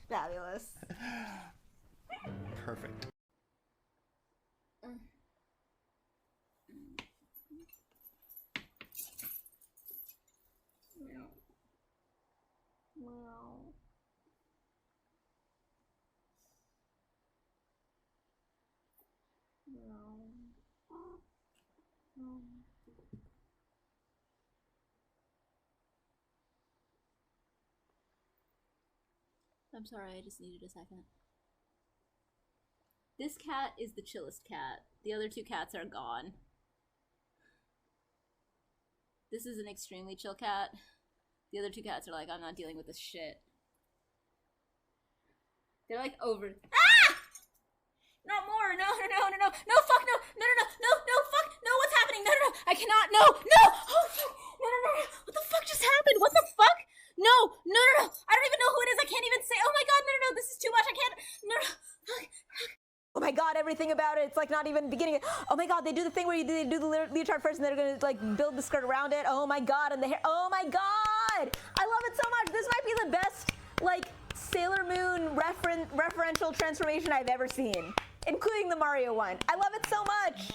Fabulous. Perfect. I'm sorry, I just needed a second. This cat is the chillest cat. The other two cats are gone. This is an extremely chill cat. The other two cats are like, I'm not dealing with this shit. They're like over. Ah! Not more! No, no, no, no, no! No, fuck, no! No, no, no, no, no, fuck! No, what's happening? No, no, no! I cannot! No! No! Oh, fuck! No, no, no, no! What the fuck just happened? What the fuck? No! No, no, no! I don't even know who it is! I can't even say! Oh my god, no, no, no! This is too much! I can't! No, no! Fuck! Oh my god, everything about it. It's like not even beginning. Oh my god, they do the thing where they do the leotard first and they're gonna like build the skirt around it. Oh my god, and the hair. Oh my god! I love it so much. This might be the best like Sailor Moon referential transformation I've ever seen, including the Mario one. I love it so much.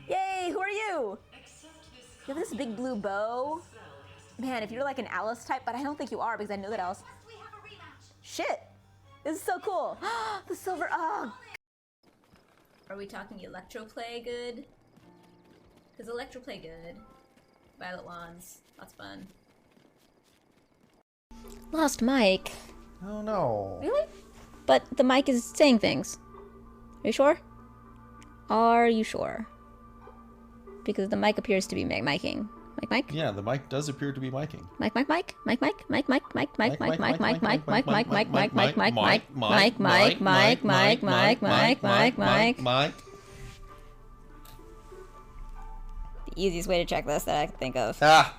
Yay, who are you? You have this big blue bow. Man, if you're like an Alice type, but I don't think you are because I know that Alice. Shit. This is so cool. The silver, oh. Are we talking Electroplay good? Because Electroplay good. Violet Wands, lots of fun. Lost mic. Oh no. Really? But the mic is saying things. Are you sure? Are you sure? Because the mic appears to be miking. Mic? Yeah, the mic does appear to be miking. Mic. The easiest way to check this that I can think of. Ah!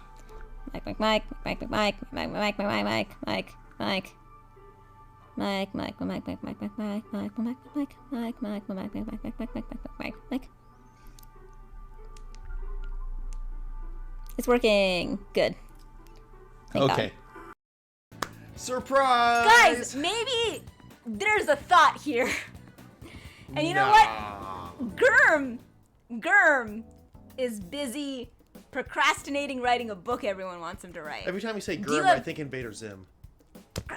Mic. It's working. Good. Thank Okay. God. Surprise! Guys, maybe there's a thought here. And you know what? Germ is busy procrastinating writing a book everyone wants him to write. Every time you say Do you Germ, have- I think Invader Zim. Do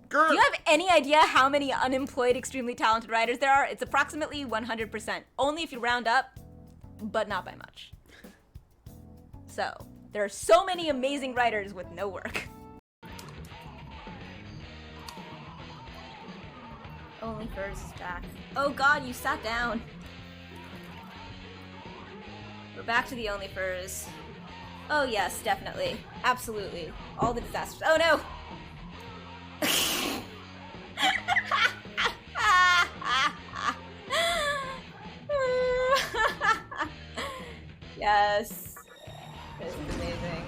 Germ! you have any idea how many unemployed, extremely talented writers there are? It's approximately 100%. Only if you round up, but not by much. So, there are so many amazing writers with no work. Only Furs is back. Oh god, you sat down. We're back to the Only Furs. Oh yes, definitely. Absolutely. All the disasters. Oh no! Yes. This is amazing.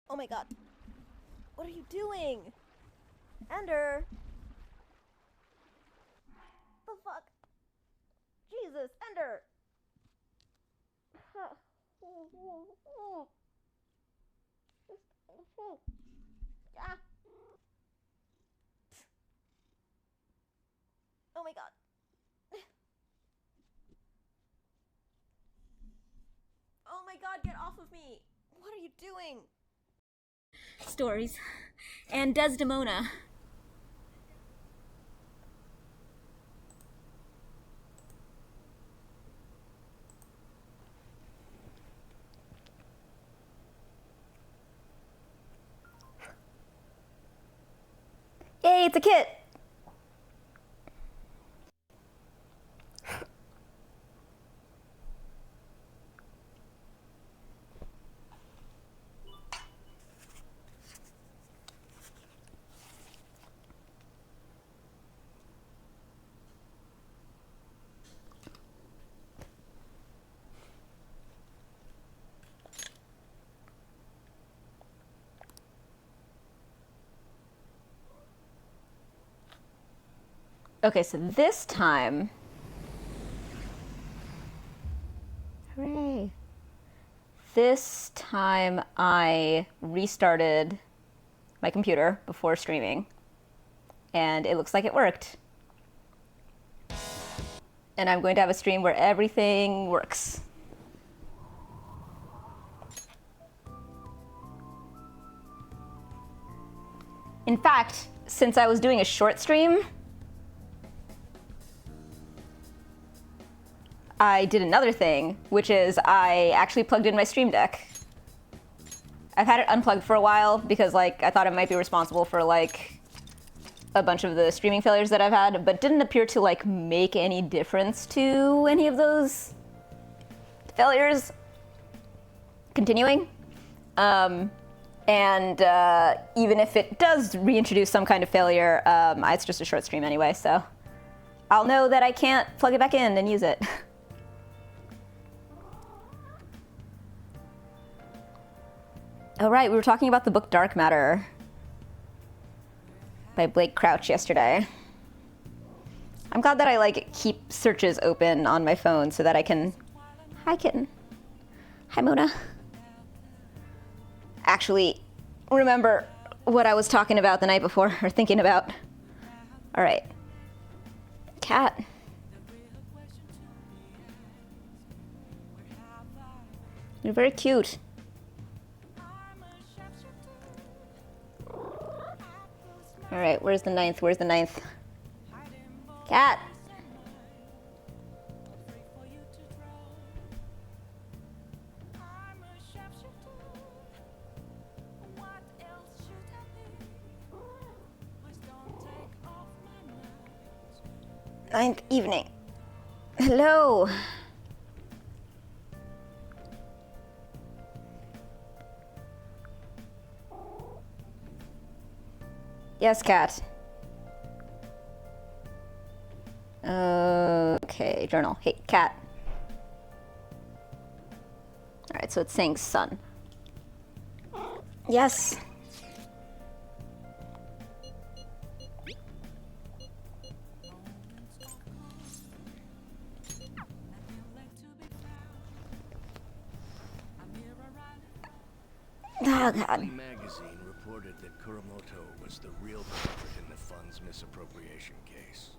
Oh my god. What are you doing? Ender. The fuck? Jesus, Ender. Oh my god. Oh my god, get off of me. What are you doing? Stories. And Desdemona. Yay, it's a kit. Okay, so this time, hooray. This time I restarted my computer before streaming, and it looks like it worked. And I'm going to have a stream where everything works. In fact, since I was doing a short stream, I did another thing, which is I actually plugged in my Stream Deck. I've had it unplugged for a while because like I thought it might be responsible for like a bunch of the streaming failures that I've had, but didn't appear to like make any difference to any of those failures continuing. And even if it does reintroduce some kind of failure, it's just a short stream anyway, so I'll know that I can't plug it back in and use it. Oh right, we were talking about the book Dark Matter by Blake Crouch yesterday. I'm glad that I like keep searches open on my phone so that I can... Hi kitten. Hi Mona. Actually remember what I was talking about the night before, or thinking about. All right. Cat. You're very cute. All right, where's the ninth? Where's the ninth? Cat. Ninth evening. Hello. Yes, cat. Okay, journal. Hey, cat. All right, so it's saying sun. Yes. Oh, God. Magazine reported that Kuromoto was the real culprit in the fund's misappropriation case.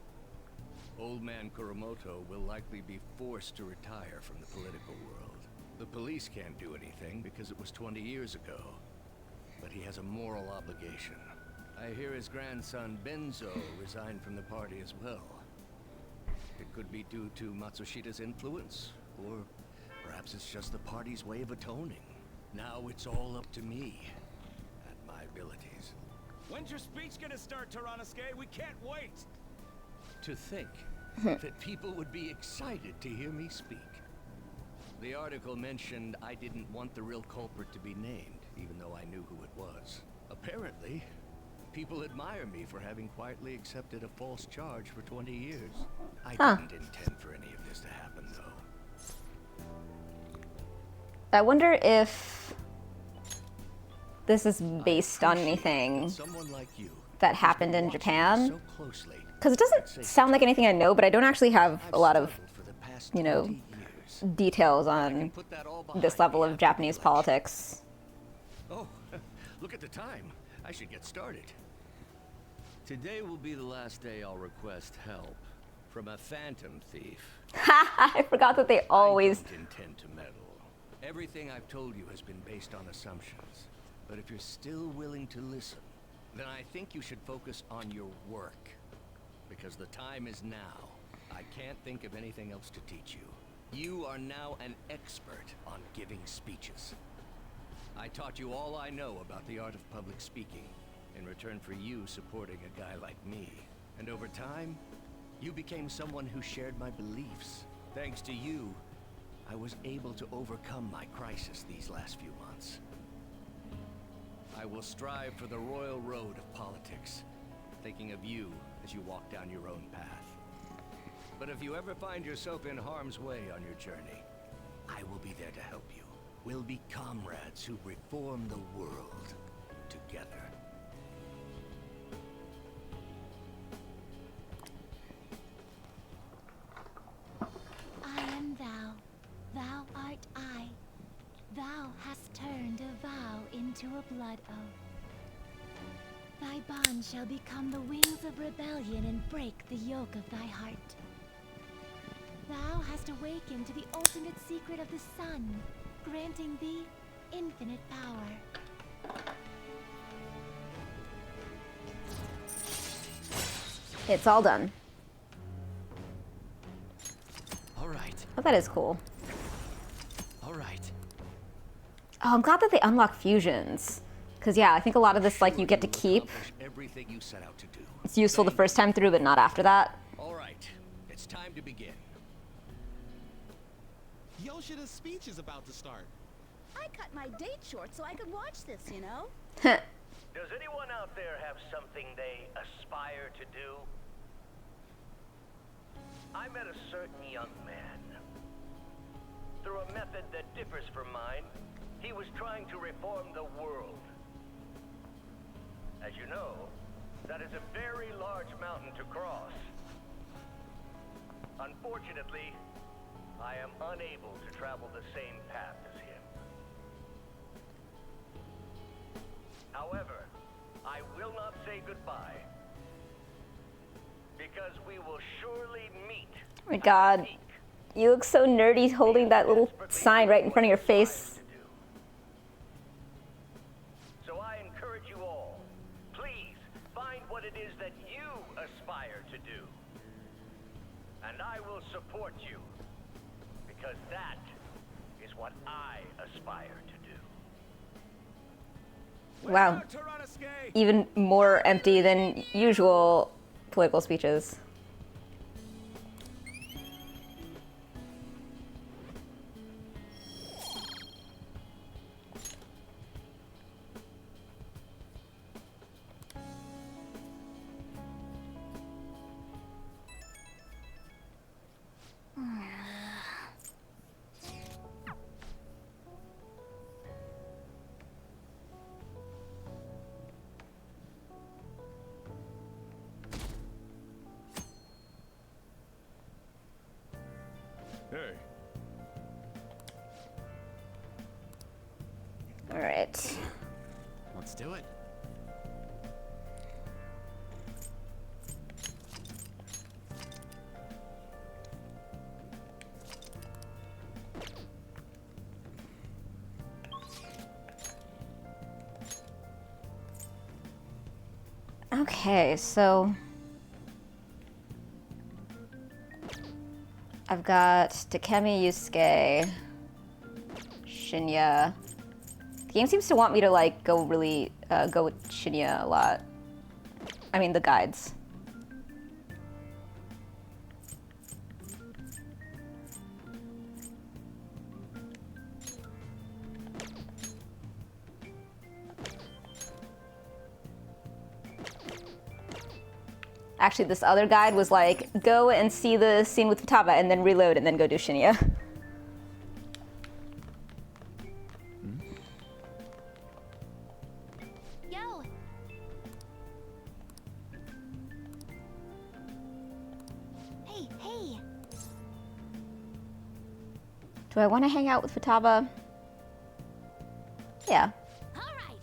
Old man Kuromoto will likely be forced to retire from the political world. The police can't do anything because it was 20 years ago. But he has a moral obligation. I hear his grandson Benzo resigned from the party as well. It could be due to Matsushita's influence, or perhaps it's just the party's way of atoning. Now it's all up to me and my abilities. When's your speech gonna start, Tyranosuke? We can't wait! To think that people would be excited to hear me speak. The article mentioned I didn't want the real culprit to be named, even though I knew who it was. Apparently, people admire me for having quietly accepted a false charge for 20 years. I didn't intend for any of this to happen, though. I wonder if this is based on anything Someone like you that happened in watching Japan. so closely. Because it doesn't sound like anything I know, but I don't actually have a lot of, For the past you know, 20 years. details I on can put that all behind this level me of after Japanese the election. politics. Oh, look at the time. I should get started. Today will be the last day I'll request help. From a phantom thief. I forgot that they always. I don't intend to meddle. Everything I've told you has been based on assumptions. But if you're still willing to listen, then I think you should focus on your work. Because the time is now. I can't think of anything else to teach you. You are now an expert on giving speeches. I taught you all I know about the art of public speaking, in return for you supporting a guy like me. And over time, you became someone who shared my beliefs. Thanks to you, I was able to overcome my crisis these last few months. I will strive for the royal road of politics, thinking of you as you walk down your own path. But if you ever find yourself in harm's way on your journey, I will be there to help you. We'll be comrades who reform the world together. I am thou, thou art I. Thou hast turned a vow into a blood oath. Thy bond shall become the wings of rebellion and break the yoke of thy heart. Thou hast awakened to the ultimate secret of the sun, granting thee infinite power. It's all done. All right, Oh, that is cool. all right. Oh, I'm glad that they unlock fusions. Because, yeah, I think a lot of this, like, you get to keep. Accomplish everything you set out to do. It's useful the first time through, but not after that. All right, it's time to begin. Yoshida's speech is about to start. I cut my date short so I could watch this, you know? Does anyone out there have something they aspire to do? I met a certain young man. Through a method that differs from mine, he was trying to reform the world. As you know, that is a very large mountain to cross. Unfortunately, I am unable to travel the same path as him. However, I will not say goodbye, because we will surely meet. Oh my god. You look so nerdy holding that little sign right in front of your face. So I encourage you all, please find what it is that you aspire to do. And I will support you, because that is what I aspire to do. Wow. Even more empty than usual political speeches. Hey. All right. Let's do it. Okay, so I've got Takemi, Yusuke, Shinya. The game seems to want me to like go really go with Shinya a lot. I mean the guides. Actually, this other guide was like, go and see the scene with Futaba and then reload and then go do Shinya. Yo! Hey, hey! Do I want to hang out with Futaba? Yeah. All right!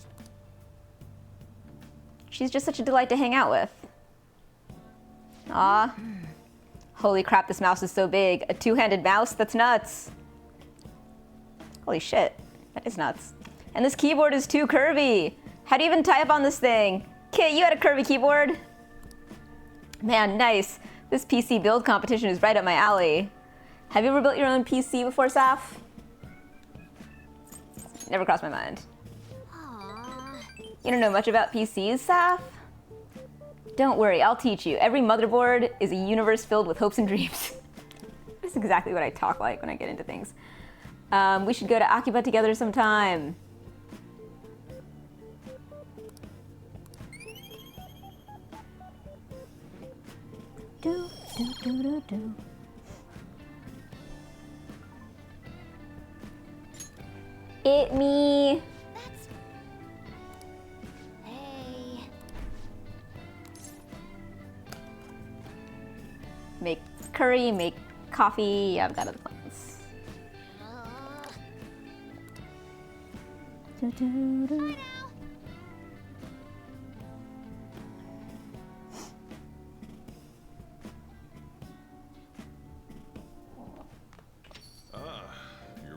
She's just such a delight to hang out with. Aw. Holy crap, this mouse is so big. A two-handed mouse? That's nuts. Holy shit, that is nuts. And this keyboard is too curvy. How do you even type on this thing? Kit, you had a curvy keyboard? Man, nice. This PC build competition is right up my alley. Have you ever built your own PC before, Saf? Never crossed my mind. You don't know much about PCs, Saf? Don't worry, I'll teach you. Every motherboard is a universe filled with hopes and dreams. This is exactly what I talk like when I get into things. We should go to Akiba together sometime. Do, do, do, do, do. It me. Hey. Make curry, make coffee. Yeah, I've got other plans. Do, do, do.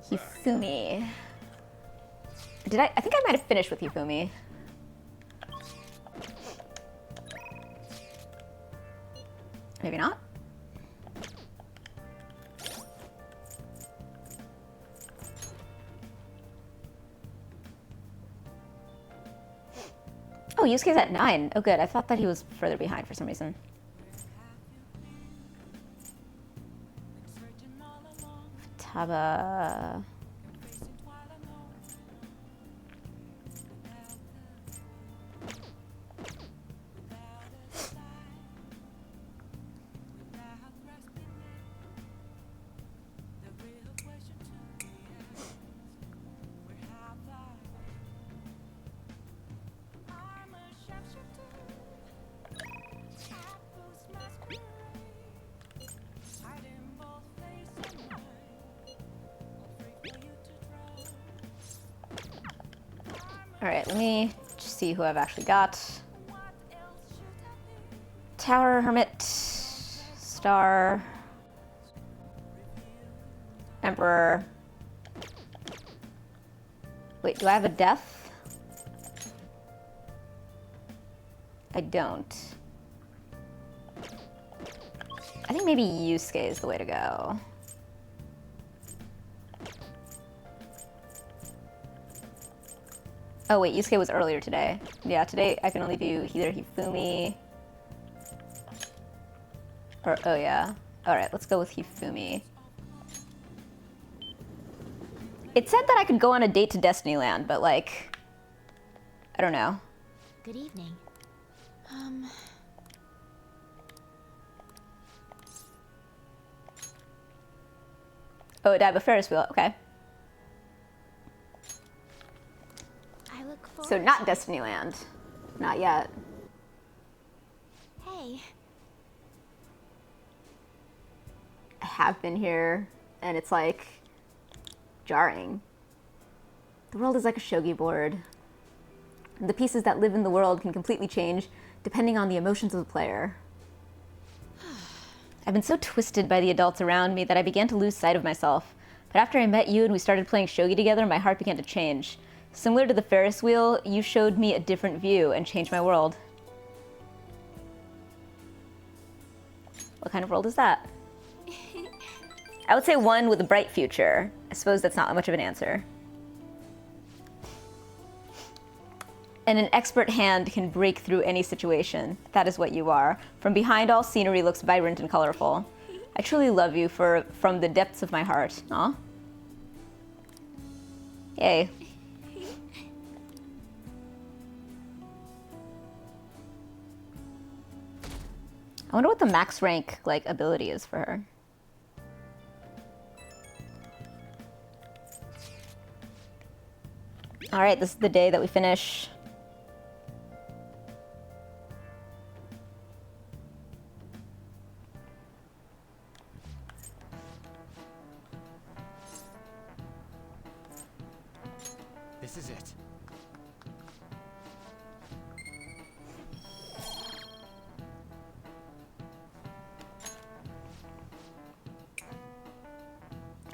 Hifumi. I think I might have finished with Hifumi. Maybe not. Oh, Yusuke's at 9. Oh, good. I thought that he was further behind for some reason. Taba. All right, let me just see who I've actually got. Tower, Hermit, Star, Emperor. Wait, do I have a death? I don't. I think maybe Yusuke is the way to go. Oh wait, Yusuke was earlier today. Yeah, today I can only do either Hifumi or, oh yeah. All right, let's go with Hifumi. It said that I could go on a date to Destinyland, but like, I don't know. Good evening. Oh, it died with Ferris wheel, okay. I look forward. So not Destinyland, not yet. Hey. I have been here, and it's like jarring. The world is like a shogi board. The pieces that live in the world can completely change depending on the emotions of the player. I've been so twisted by the adults around me that I began to lose sight of myself. But after I met you and we started playing shogi together, my heart began to change. Similar to the Ferris wheel, you showed me a different view and changed my world. What kind of world is that? I would say one with a bright future. I suppose that's not much of an answer. And an expert hand can break through any situation. That is what you are. From behind, all scenery looks vibrant and colorful. I truly love you from the depths of my heart. Aw. Yay. I wonder what the max rank like ability is for her. All right, this is the day that we finish. This is it.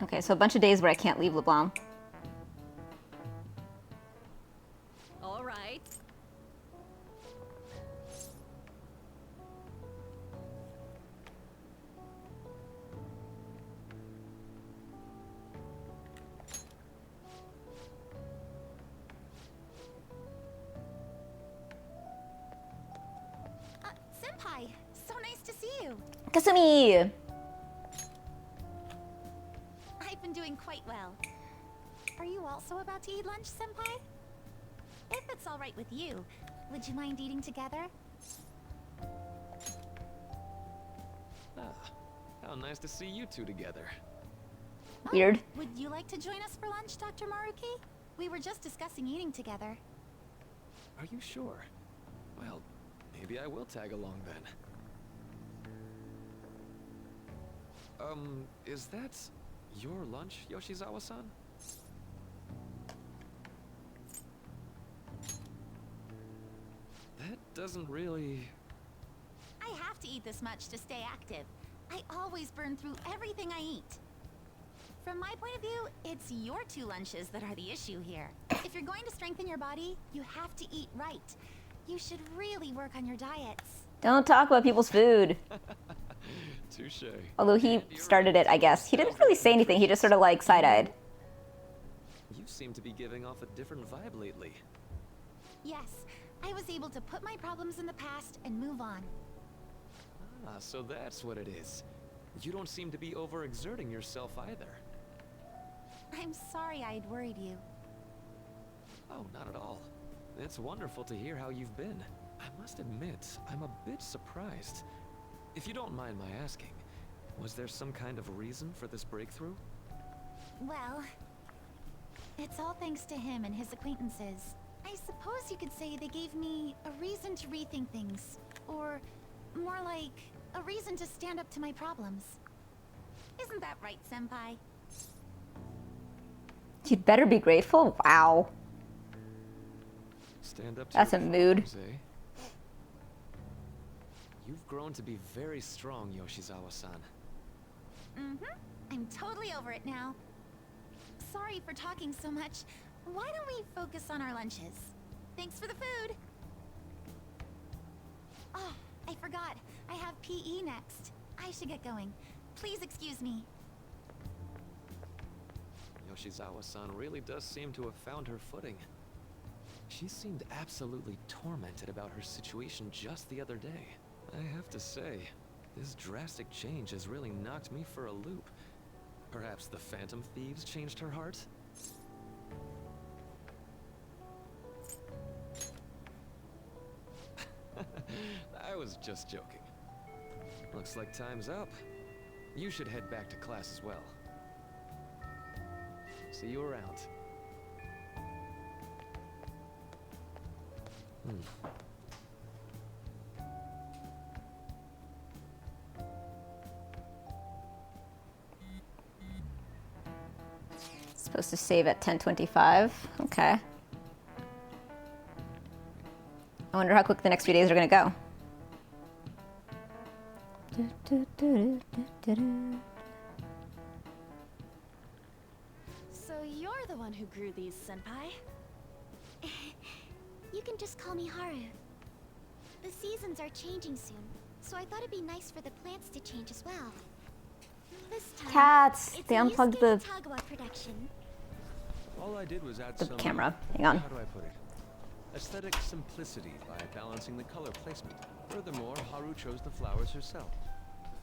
Okay, so a bunch of days where I can't leave LeBlanc. All right. Senpai, so nice to see you. Kasumi! I've been doing quite well. Are you also about to eat lunch, Senpai? If it's all right with you, would you mind eating together? Ah, how nice to see you two together. Weird. Oh, would you like to join us for lunch, Dr. Maruki? We were just discussing eating together. Are you sure? Well, maybe I will tag along then. Is that your lunch, Yoshizawa-san? That doesn't really... I have to eat this much to stay active. I always burn through everything I eat. From my point of view, it's your two lunches that are the issue here. If you're going to strengthen your body, you have to eat right. You should really work on your diets. Don't talk about people's food. Touche. Although he started it, I guess. He didn't really say anything, he just sort of like side-eyed. You seem to be giving off a different vibe lately. Yes, I was able to put my problems in the past and move on. Ah, so that's what it is. You don't seem to be overexerting yourself either. I'm sorry I'd worried you. Oh, not at all. It's wonderful to hear how you've been. I must admit, I'm a bit surprised. If you don't mind my asking, was there some kind of reason for this breakthrough? Well, it's all thanks to him and his acquaintances. I suppose you could say they gave me a reason to rethink things. Or, more like, a reason to stand up to my problems. Isn't that right, Senpai? You'd better be grateful? Wow. Stand up to That's your a mood. problems, eh? You've grown to be very strong, Yoshizawa-san. Mm-hmm. I'm totally over it now. Sorry for talking so much. Why don't we focus on our lunches? Thanks for the food! Oh, I forgot. I have PE next. I should get going. Please excuse me. Yoshizawa-san really does seem to have found her footing. She seemed absolutely tormented about her situation just the other day. I have to say, this drastic change has really knocked me for a loop. Perhaps the Phantom Thieves changed her heart? I was just joking. Looks like time's up. You should head back to class as well. See you around. Supposed to save at 10:25. Okay. I wonder how quick the next few days are gonna go. So you're the one who grew these, Senpai? You can just call me Haru. The seasons are changing soon, so I thought it'd be nice for the plants to change as well. This time, Cats! it's They a unplugged Yusuke the Tagawa production. All I did was add the some... camera. Hang on. How do I put it? Aesthetic simplicity by balancing the color placement. Furthermore, Haru chose the flowers herself.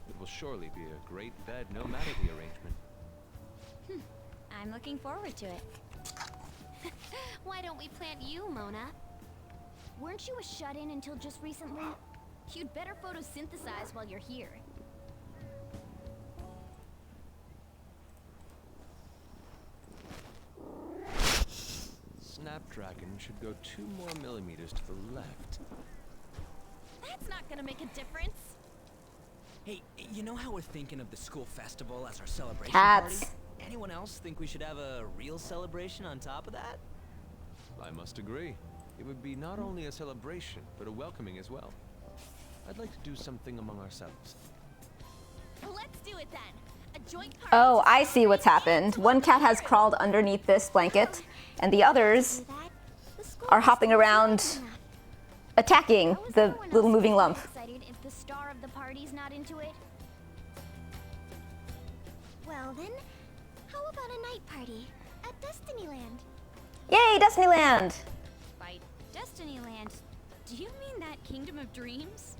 It will surely be a great bed no matter the arrangement. I'm looking forward to it. Why don't we plant you, Mona? Weren't you a shut-in until just recently? You'd better photosynthesize while you're here. Snapdragon should go 2 more millimeters to the left. That's not gonna make a difference. Hey, you know how we're thinking of the school festival as our celebration Cats. party? Anyone else think we should have a real celebration on top of that? I must agree. It would be not only a celebration, but a welcoming as well. I'd like to do something among ourselves. Let's do it then. A joint party Oh, to I see what's celebrate happened. and One cat has celebrate. crawled underneath this blanket, and the others Do that. The school are hopping festival's around, not enough. attacking How is the everyone little else moving gonna lump. get excited if the star of the party's not into it? Well then, how about a night party at Destinyland? Yay, Destinyland! By Destinyland, do you mean that Kingdom of Dreams?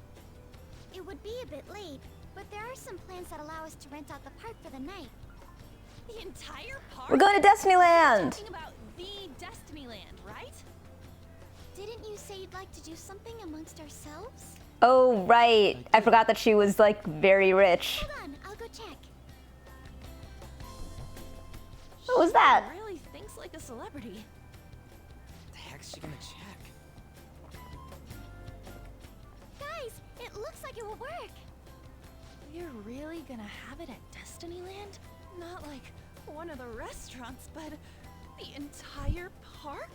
It would be a bit late, but there are some plans that allow us to rent out the park for the night. The entire park? We're going to Destinyland! Talking about the Destinyland, right? Didn't you say you'd like to do something amongst ourselves? Oh, right. I forgot that she was, like, very rich. Hold on, I'll go check. What was that? Really thinks like a celebrity. The heck's she gonna check? Guys, it looks like it will work. We're really gonna have it at Destinyland? Not like one of the restaurants, but the entire park?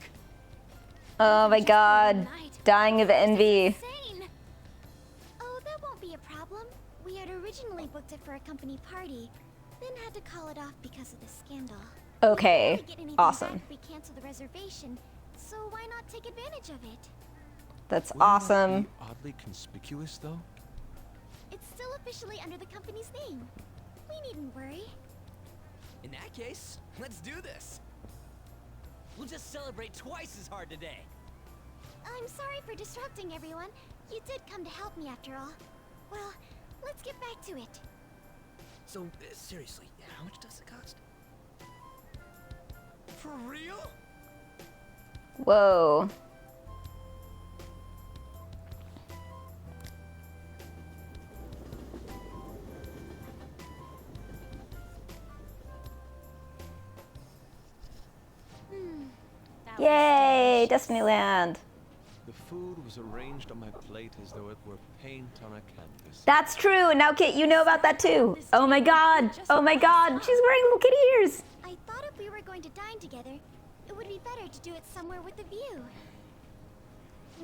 Oh my god. Dying of envy. Insane. Oh, that won't be a problem. We had originally booked it for a company party, then had to call it off because of the scandal. Okay, We didn't really get anything awesome. back if we canceled the reservation, so why not take advantage of it? That's Wouldn't that awesome. be oddly conspicuous, though? It's still officially under the company's name. We needn't worry. In that case, let's do this. We'll just celebrate twice as hard today. I'm sorry for disrupting everyone. You did come to help me after all. Well, let's get back to it. So, seriously, how much does it cost? For real? Whoa. That Yay, Destinyland. The food was arranged on my plate as though it were paint on a canvas. That's true. Now, Kit, you know about that too. Oh my god. Oh my god. She's wearing little kitty ears. I thought if we were going to dine together, it would be better to do it somewhere with a view.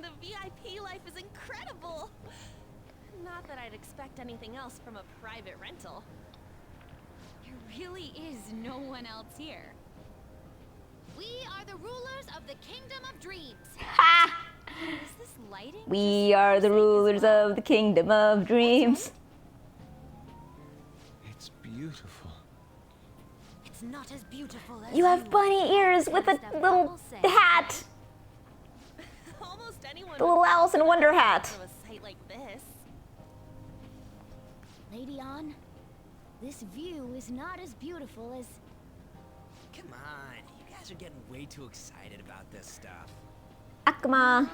The VIP life is incredible! Not that I'd expect anything else from a private rental. There really is no one else here. We are the rulers of the Kingdom of Dreams. Ha! Is this lighting? We are the rulers of the kingdom of dreams. It's beautiful. It's not as beautiful as You have bunny ears with a As the little bubble said. hat. Almost anyone The little would Alice in Wonder hat. of a sight like this. Lady On, this view is not as beautiful as... Come on, you guys are getting way too excited about this stuff. Akuma.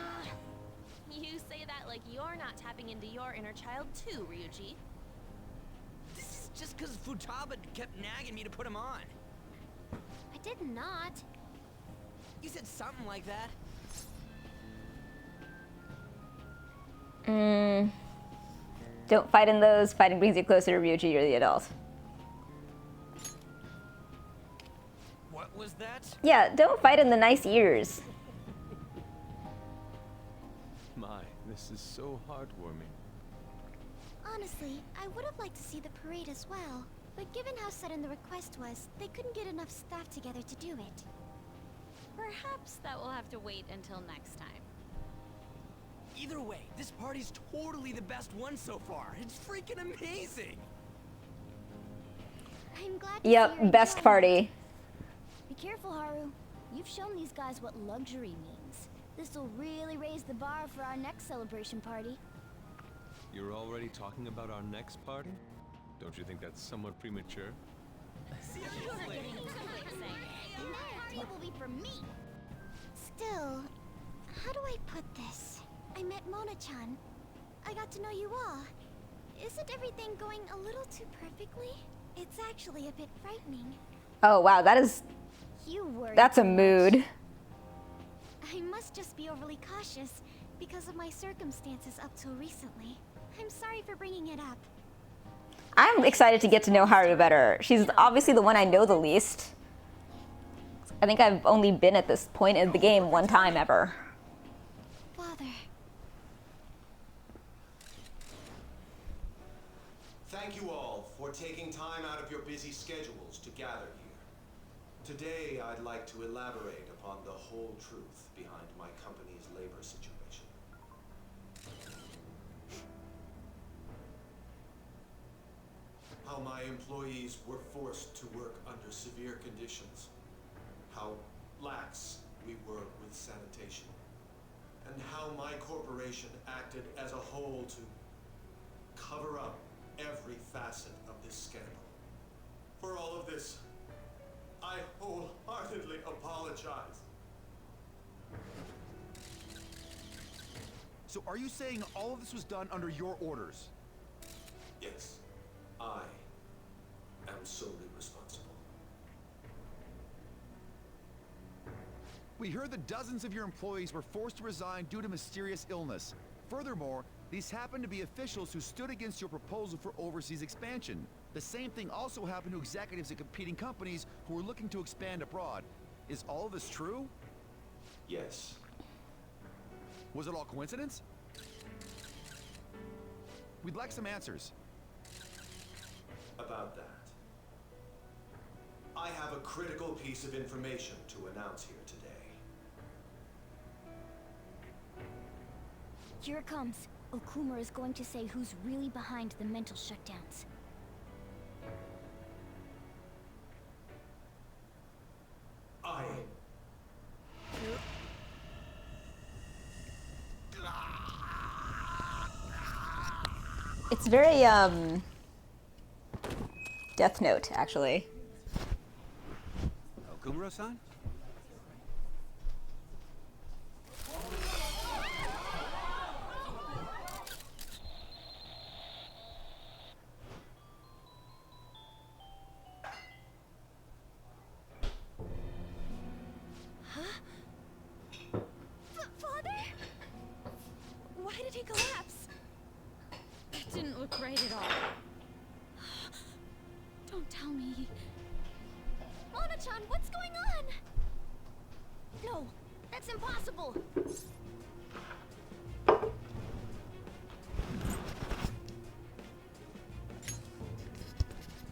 You say that like you're not tapping into your inner child too, Ryuji. This is just because Futaba kept nagging me to put him on. I did not. You said something like that. Don't fight in those. Fighting brings you closer to Ryuji. You're the adult. What was that? Yeah, don't fight in the nice ears. My, this is so heartwarming. Honestly, I would have liked to see the parade as well. But given how sudden the request was, they couldn't get enough staff together to do it. Perhaps that will have to wait until next time. Either way, this party's totally the best one so far. It's freaking amazing. I'm glad to see you're Yep, best enjoying party. it. Be careful, Haru. You've shown these guys what luxury means. This will really raise the bar for our next celebration party. You're already talking about our next party? Don't you think that's somewhat premature? And that party will be for me. Still, how do I put this? I met Mona-chan. I got to know you all. Isn't everything going a little too perfectly? It's actually a bit frightening. Oh wow, that's a mood. I must just be overly cautious because of my circumstances up till recently. I'm sorry for bringing it up. I'm excited to get to know Haru better. She's obviously the one I know the least. I think I've only been at this point in the game one time ever. Father. Thank you all for taking time out of your busy schedules to gather here. Today, I'd like to elaborate upon the whole truth behind my company's labor situation. How my employees were forced to work under severe conditions. How lax we were with sanitation. And how my corporation acted as a whole to cover up every facet of this scandal. For all of this, I wholeheartedly apologize. So are you saying all of this was done under your orders? Yes, I am solely responsible. We heard that dozens of your employees were forced to resign due to mysterious illness. Furthermore, these happened to be officials who stood against your proposal for overseas expansion. The same thing also happened to executives at competing companies who were looking to expand abroad. Is all of this true? Yes. Was it all coincidence? We'd like some answers. About that, I have a critical piece of information to announce here today. Here it comes. Okumura is going to say who's really behind the mental shutdowns. It's very, Death Note, actually. Okumura-san? Father? Why did he collapse? It didn't look right at all. Don't tell me. Mona-chan, what's going on? No, that's impossible.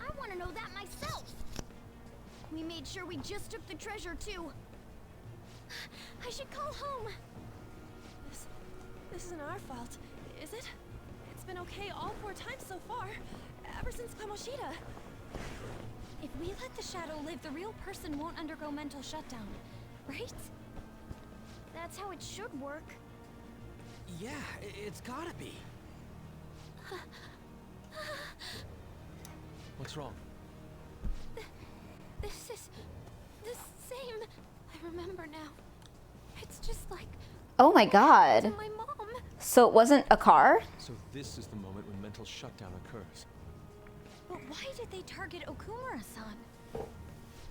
I want to know that myself. We made sure we just took the treasure, too. I should call home. This isn't our fault, is it? It's been okay all 4 times so far, ever since Kamoshida. If we let the shadow live, the real person won't undergo mental shutdown, right? That's how it should work. Yeah, it's gotta be. What's wrong? This is the same. I remember now. It's just like Oh my god. my mom. So it wasn't a car? So this is the moment when mental shutdown occurs. But why did they target Okumura-san?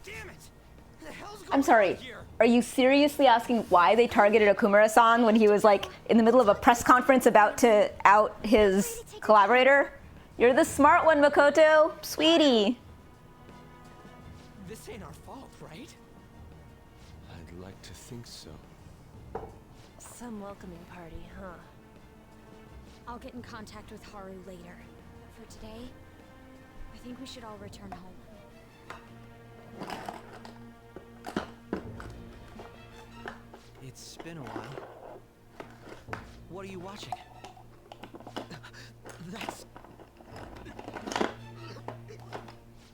Damn it! The hell's going I'm sorry. on here? Are you seriously asking why they targeted Okumura-san when he was like in the middle of a press conference about to out his collaborator? You're the smart one, Makoto. Sweetie. This ain't our fault, right? I'd like to think so. Some welcoming party, huh? I'll get in contact with Haru later. For today, I think we should all return home. It's been a while. What are you watching? That's...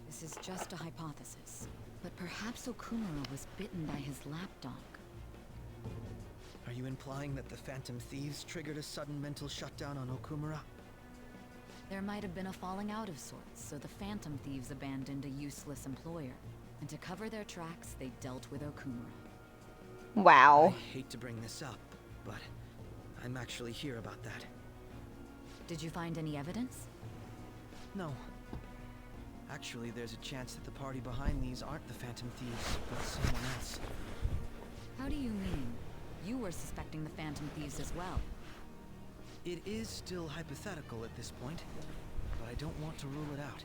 This is just a hypothesis, but perhaps Okumura was bitten by his lapdog. Are you implying that the Phantom Thieves triggered a sudden mental shutdown on Okumura? There might have been a falling out of sorts, so the Phantom Thieves abandoned a useless employer. And to cover their tracks, they dealt with Okumura. Wow. I hate to bring this up, but I'm actually here about that. Did you find any evidence? No. Actually, there's a chance that the party behind these aren't the Phantom Thieves, but someone else. How do you mean? You were suspecting the Phantom Thieves as well. It is still hypothetical at this point, but I don't want to rule it out.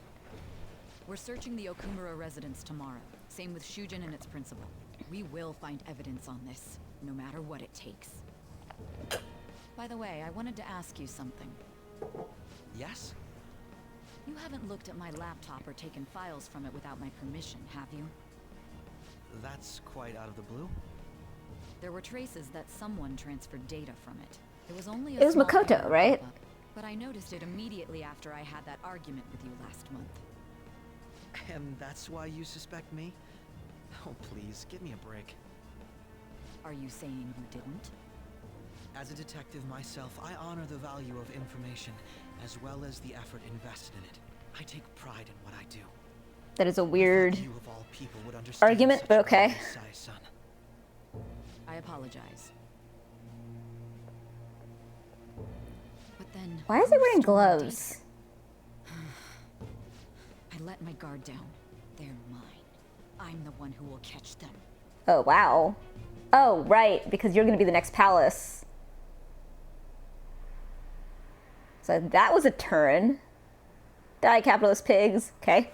We're searching the Okumura residence tomorrow. Same with Shujin and its principal. We will find evidence on this, no matter what it takes. By the way, I wanted to ask you something. Yes? You haven't looked at my laptop or taken files from it without my permission, have you? That's quite out of the blue. There were traces that someone transferred data from it. It was only It was small Makoto, error right? pop-up, but I noticed it immediately after I had that argument with you last month. And that's why you suspect me? Oh, please, give me a break. Are you saying you didn't? As a detective myself, I honor the value of information, as well as the effort invested in it. I take pride in what I do. That is a weird You of all people would understand argument, such but a okay. size, son. I apologize. But then... Why is he wearing gloves? I let my guard down. They're mine. I'm the one who will catch them. Oh, wow. Oh, right, because you're gonna be the next palace. So that was a turn. Die, capitalist pigs. Okay.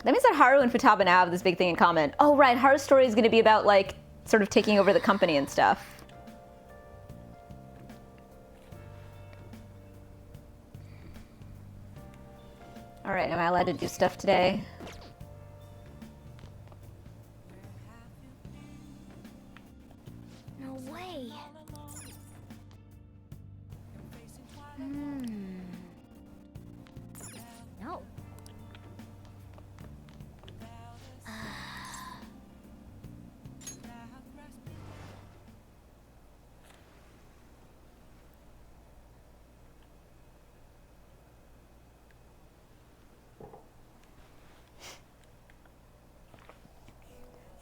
That means that Haru and Futaba now have this big thing in common. Oh, right, Haru's story is gonna be about, like, sort of taking over the company and stuff. Alright, am I allowed to do stuff today? No way. No.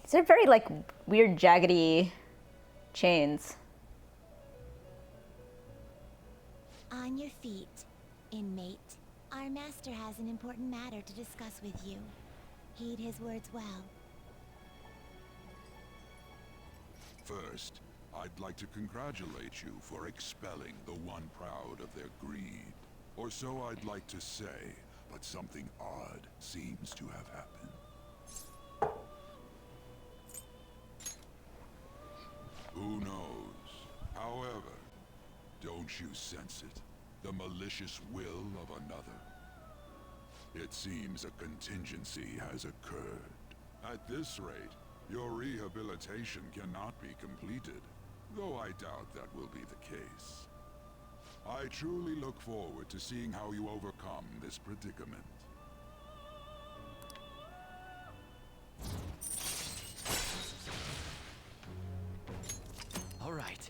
These are very, like, weird, jaggedy chains. On your feet, inmate. Our master has an important matter to discuss with you. Heed his words well. First, I'd like to congratulate you for expelling the one proud of their greed. Or so I'd like to say, but something odd seems to have happened. Who knows? However, don't you sense it? The malicious will of another? It seems a contingency has occurred. At this rate, your rehabilitation cannot be completed, though I doubt that will be the case. I truly look forward to seeing how you overcome this predicament. All right.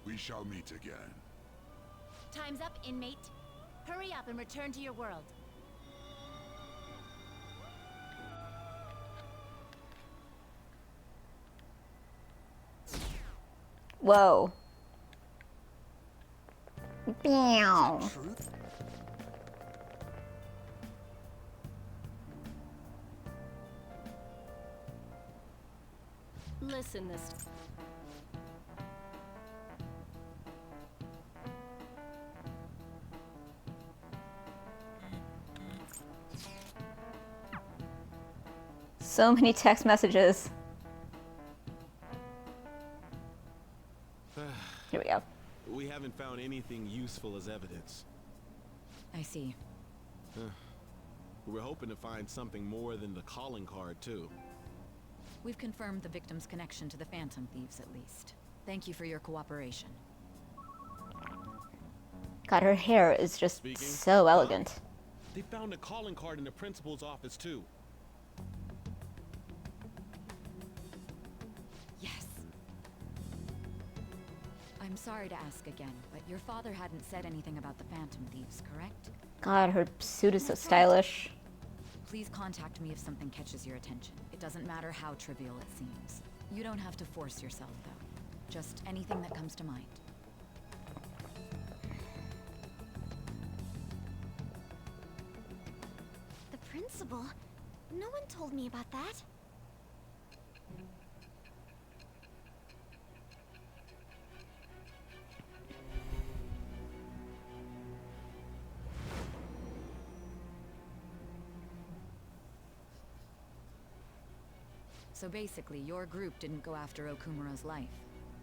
We shall meet again. Time's up, inmate. Hurry up and return to your world. Whoa. Meow. Listen this. So many text messages. Here we go. We haven't found anything useful as evidence. I see. We're hoping to find something more than the calling card, too. We've confirmed the victim's connection to the Phantom Thieves, at least. Thank you for your cooperation. God, her hair is just so elegant. They found a calling card in the principal's office, too. Yes. I'm sorry to ask again, but your father hadn't said anything about the Phantom Thieves, correct? God, her suit is so stylish. Please contact me if something catches your attention. It doesn't matter how trivial it seems. You don't have to force yourself, though. Just anything that comes to mind. The principal? No one told me about that. So basically, your group didn't go after Okumura's life.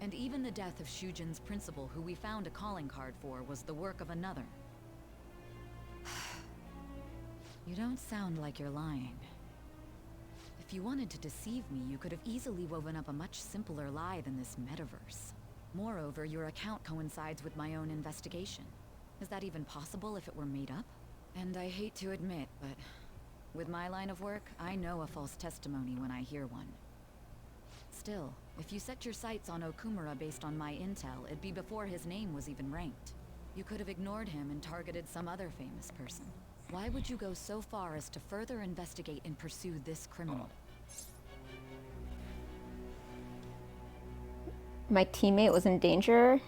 And even the death of Shujin's principal, who we found a calling card for, was the work of another. You don't sound like you're lying. If you wanted to deceive me, you could have easily woven up a much simpler lie than this metaverse. Moreover, your account coincides with my own investigation. Is that even possible if it were made up? And I hate to admit, but with my line of work, I know a false testimony when I hear one. Still, if you set your sights on Okumura based on my intel, it'd be before his name was even ranked. You could have ignored him and targeted some other famous person. Why would you go so far as to further investigate and pursue this criminal? My teammate was in danger.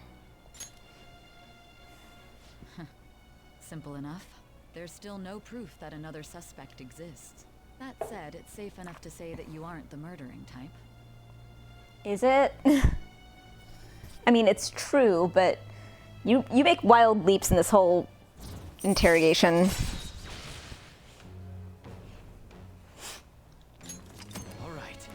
Simple enough. There's still no proof that another suspect exists. That said, it's safe enough to say that you aren't the murdering type. Is it? I mean, it's true, but you make wild leaps in this whole interrogation. All right.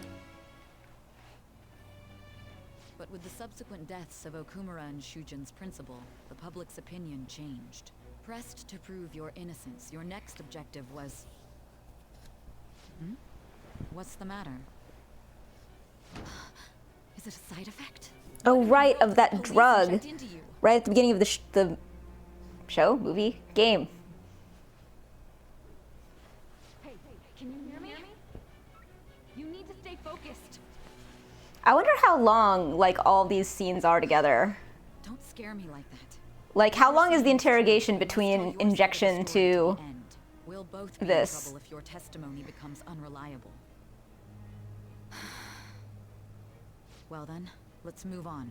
But with the subsequent deaths of Okumura and Shujin's principal, the public's opinion changed. Pressed to prove your innocence, your next objective was... What's the matter? Is it a side effect? Oh, right, of that drug. Right at the beginning of the show, movie, game. Hey, can you hear me? You need to stay focused. I wonder how long, like, all these scenes are together. Don't scare me like that. Like, how long is the interrogation between injection to We'll both be in this? trouble if your testimony becomes unreliable. Well then, let's move on.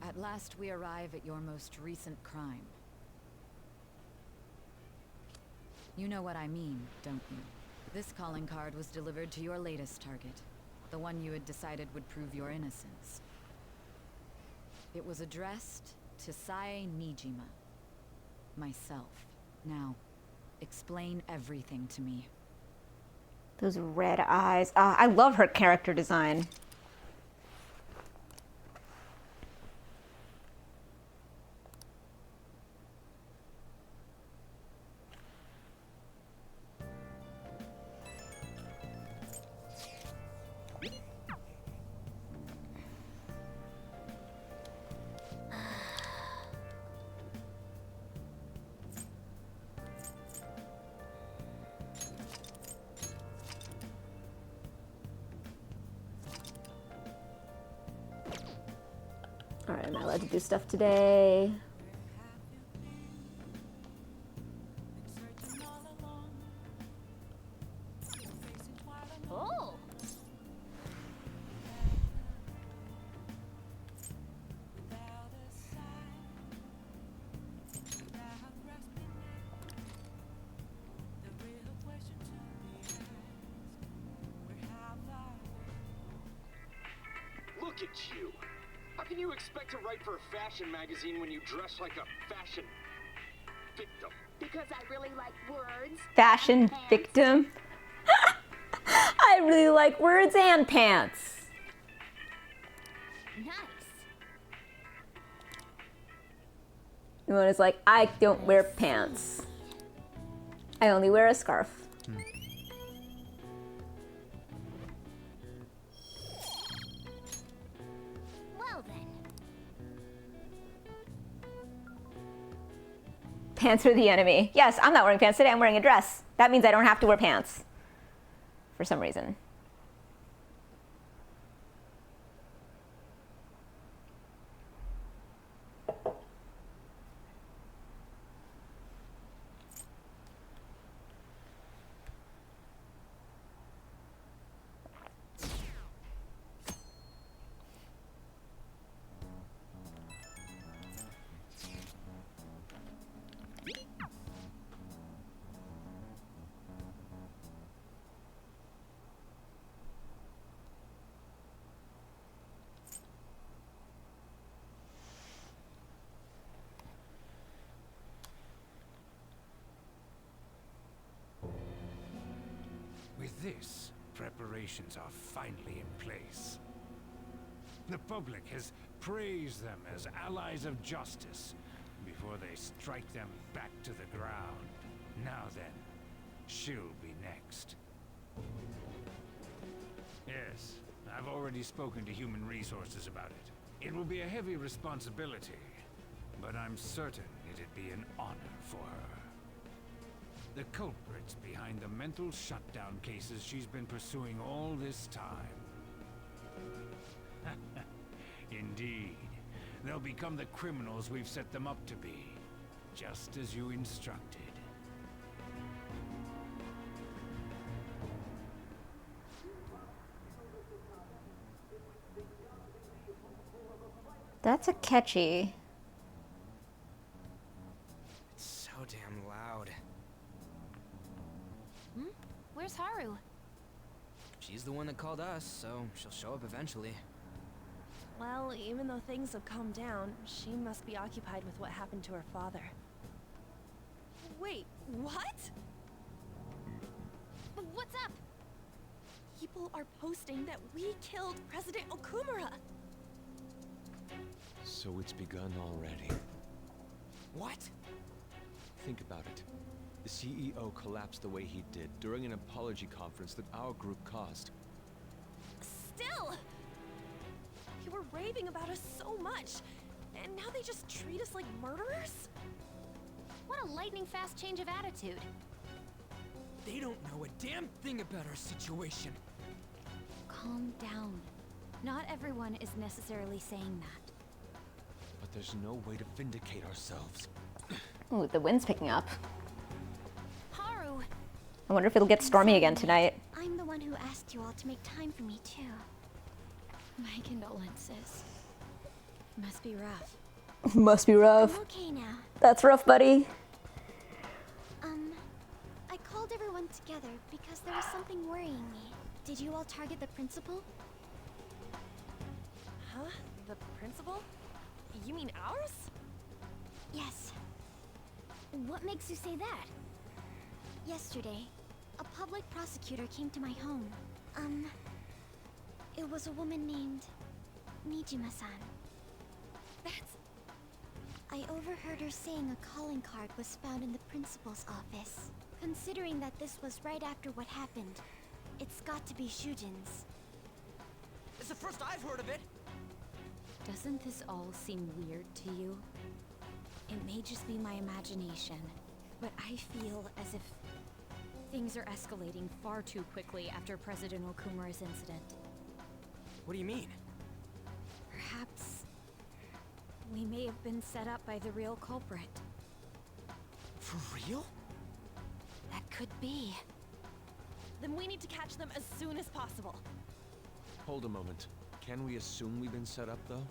At last we arrive at your most recent crime. You know what I mean, don't you? This calling card was delivered to your latest target, the one you had decided would prove your innocence. It was addressed to Sae Nijima. Myself. Now, explain everything to me. Those red eyes. I love her character design. Alright, am I allowed to do stuff today? Oh! Look at you! How can you expect to write for a fashion magazine when you dress like a fashion victim? Because I really like words. Fashion victim. I really like words and pants. Nice. And is like, I don't wear pants. I only wear a scarf. Well then. Pants are the enemy. Yes, I'm not wearing pants today. I'm wearing a dress. That means I don't have to wear pants. For some reason. With this, preparations are finally in place. The public has praised them as allies of justice before they strike them back to the ground. Now then, she'll be next. Yes, I've already spoken to Human Resources about it. It will be a heavy responsibility, but I'm certain it'd be an honor for her. The culprits behind the mental shutdown cases she's been pursuing all this time. Indeed, they'll become the criminals we've set them up to be, just as you instructed. That's a catchy. It's so damn loud. Hmm? Where's Haru? She's the one that called us, so she'll show up eventually. Well, even though things have calmed down, she must be occupied with what happened to her father. Wait, what? What's up? People are posting that we killed President Okumura. So it's begun already. What? Think about it. The CEO collapsed the way he did during an apology conference that our group caused. Still! They were raving about us so much, and now they just treat us like murderers? What a lightning-fast change of attitude. They don't know a damn thing about our situation. Calm down. Not everyone is necessarily saying that. But there's no way to vindicate ourselves. Ooh, the wind's picking up. Haru! I wonder if it'll get stormy again tonight. I'm the one who asked you all to make time for me, too. My condolences. Must be rough. Must be rough. I'm okay now. That's rough, buddy. I called everyone together because there was something worrying me. Did you all target the principal? Huh? The principal? You mean ours? Yes. What makes you say that? Yesterday, a public prosecutor came to my home. It was a woman named Nijima-san. That's... I overheard her saying a calling card was found in the principal's office. Considering that this was right after what happened, it's got to be Shujin's. It's the first I've heard of it. Doesn't this all seem weird to you? It may just be my imagination, but I feel as if things are escalating far too quickly after President Okumura's incident. What do you mean? Perhaps we may have been set up by the real culprit. For real? That could be. Then we need to catch them as soon as possible. Hold a moment. Can we assume we've been set up, though?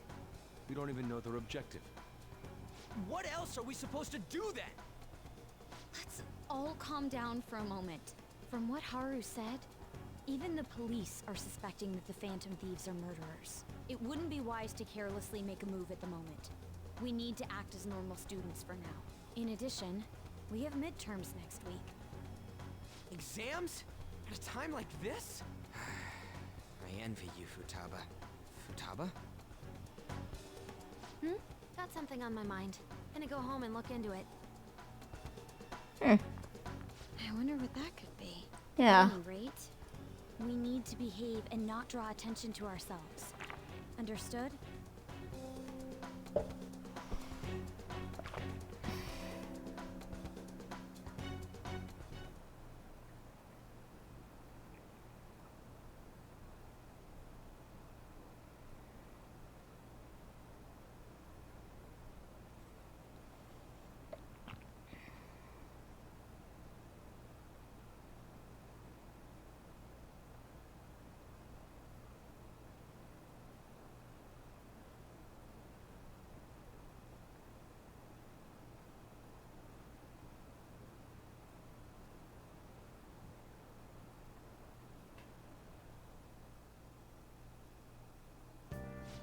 We don't even know their objective. What else are we supposed to do then? Let's all calm down for a moment. From what Haru said, even the police are suspecting that the Phantom Thieves are murderers. It wouldn't be wise to carelessly make a move at the moment. We need to act as normal students for now. In addition, we have midterms next week. Exams? At a time like this? I envy you, Futaba. Futaba? Got something on my mind. Gonna go home and look into it. I wonder what that could be. Yeah. At any rate, we need to behave and not draw attention to ourselves. Understood?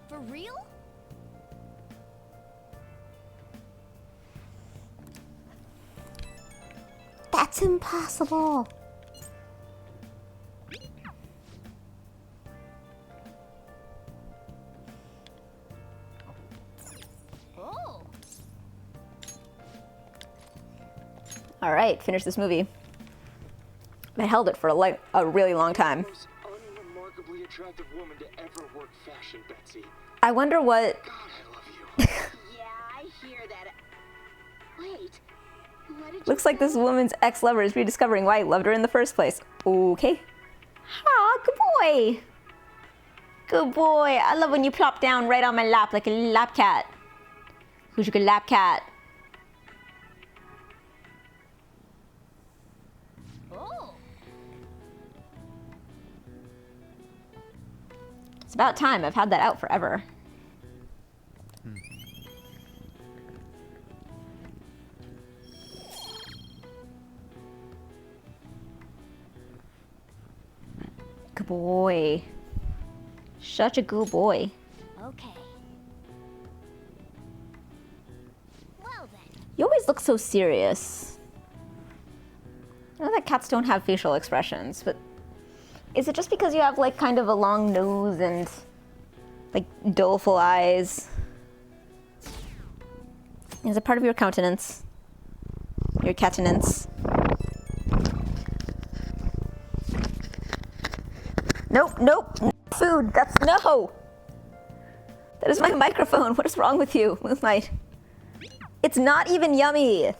For real? That's impossible. All right, finish this movie. I held it for a really long time. Most unremarkably attractive woman to ever work fashion, Betsy. I wonder what. God, I love you. Yeah, I hear that. Wait, what did Looks like this woman's ex-lover is rediscovering why he loved her in the first place. Okay. Ah, good boy. Good boy. I love when you plop down right on my lap like a lap cat. Who's your good lap cat? Oh. It's about time. I've had that out forever. Good boy. Such a good boy. Okay. Well then. You always look so serious. I know that cats don't have facial expressions, but is it just because you have like kind of a long nose and like doleful eyes? Is it part of your countenance? Your catenance? Nope, nope. Food. That's no. That is my microphone. What is wrong with you, Moonlight? It's not even yummy.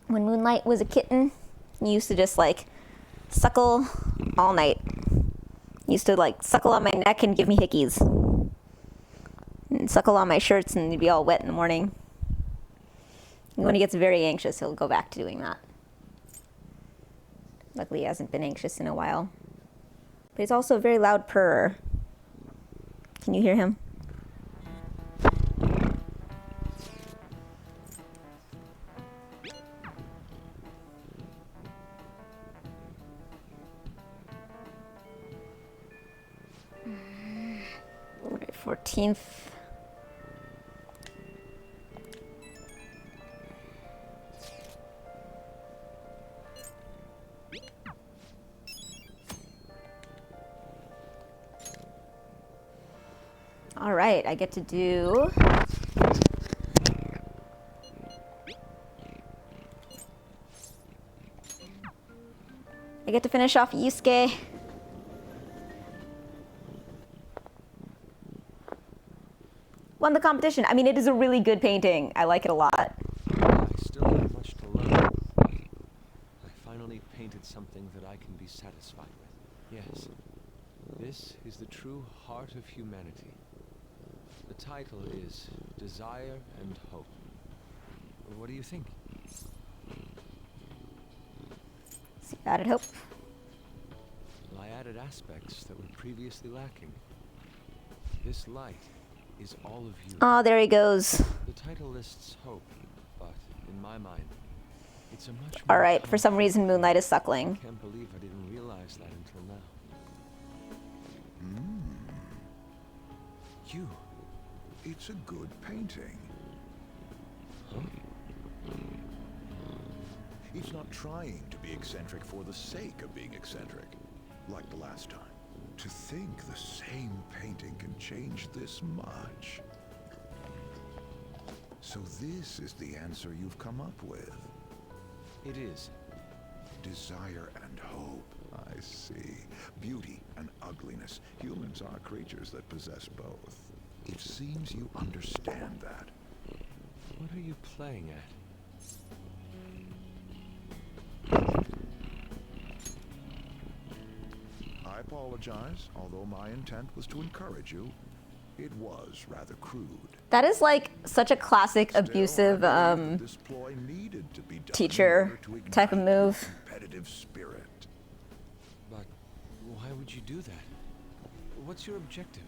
When Moonlight was a kitten, he used to just like suckle all night. He used to like suckle on my neck and give me hickeys. And suckle on my shirts and he'd be all wet in the morning. And when he gets very anxious, he'll go back to doing that. Luckily, he hasn't been anxious in a while. But he's also a very loud purrer. Can you hear him? Right, 14th. All right, I get to do finish off Yusuke. Won the competition. I mean, it is a really good painting. I like it a lot. I still have much to learn. I finally painted something that I can be satisfied with. Yes, this is the true heart of humanity. The title is Desire and Hope. What do you think? See, added hope. Well, I added aspects that were previously lacking. This light is all of you. Oh, there he goes. The title lists hope, but in my mind, it's a much All more right, for some reason, Moonlight is suckling. I can't believe I didn't realize that until now. You. It's a good painting. He's not trying to be eccentric for the sake of being eccentric, like the last time. To think the same painting can change this much. So this is the answer you've come up with. It is. Desire and hope. I see. Beauty and ugliness. Humans are creatures that possess both. It seems you understand that. What are you playing at? I apologize, although my intent was to encourage you. It was rather crude. That is like such a classic abusive This ploy needed to be done teacher in order to type of ignite your move. competitive spirit. But why would you do that? What's your objective?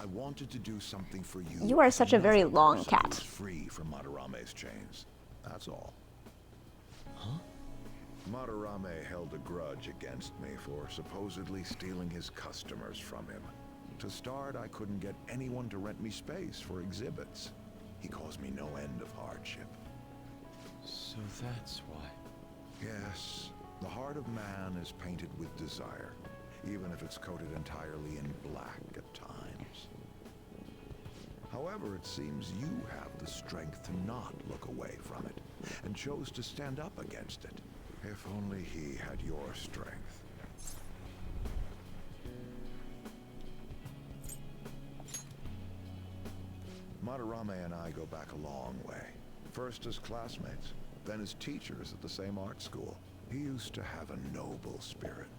I wanted to do something for you. You are such a very Another long person cat. who's free from Madarame's chains. That's all. Huh? Madarame held a grudge against me for supposedly stealing his customers from him. To start, I couldn't get anyone to rent me space for exhibits. He caused me no end of hardship. So that's why. Yes, the heart of man is painted with desire, even if it's coated entirely in black at times. However, it seems you have the strength to not look away from it, and chose to stand up against it. If only he had your strength. Madarame and I go back a long way. First as classmates, then as teachers at the same art school. He used to have a noble spirit.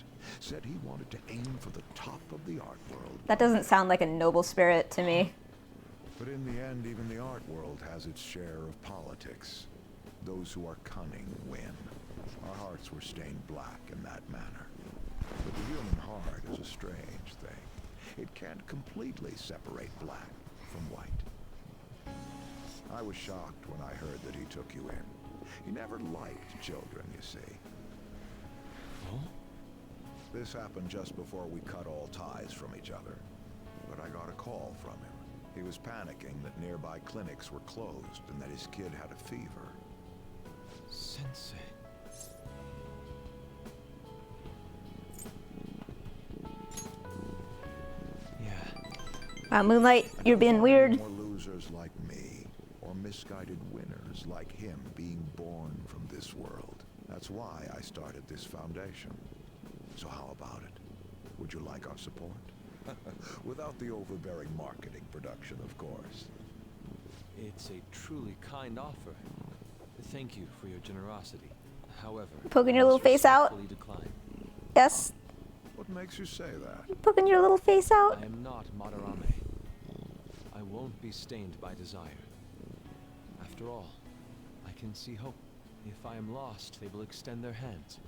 Said he wanted to aim for the top of the art world. That doesn't sound like a noble spirit to me. But in the end, even the art world has its share of politics. Those who are cunning win. Our hearts were stained black in that manner. But the human heart is a strange thing. It can't completely separate black from white. I was shocked when I heard that he took you in. He never liked children, you see. Oh? This happened just before we cut all ties from each other. But I got a call from him. He was panicking that nearby clinics were closed and that his kid had a fever. Sensei. Wow, Moonlight, you're being weird. More losers like me, or misguided winners like him being born from this world. That's why I started this foundation. So how about it? Would you like our support? Without the overbearing marketing production, of course. It's a truly kind offer. Thank you for your generosity. However, Poking your little face out? decline. Yes? What makes you say that? Poking your little face out? I am not Madarame. I won't be stained by desire. After all, I can see hope. If I am lost, they will extend their hands.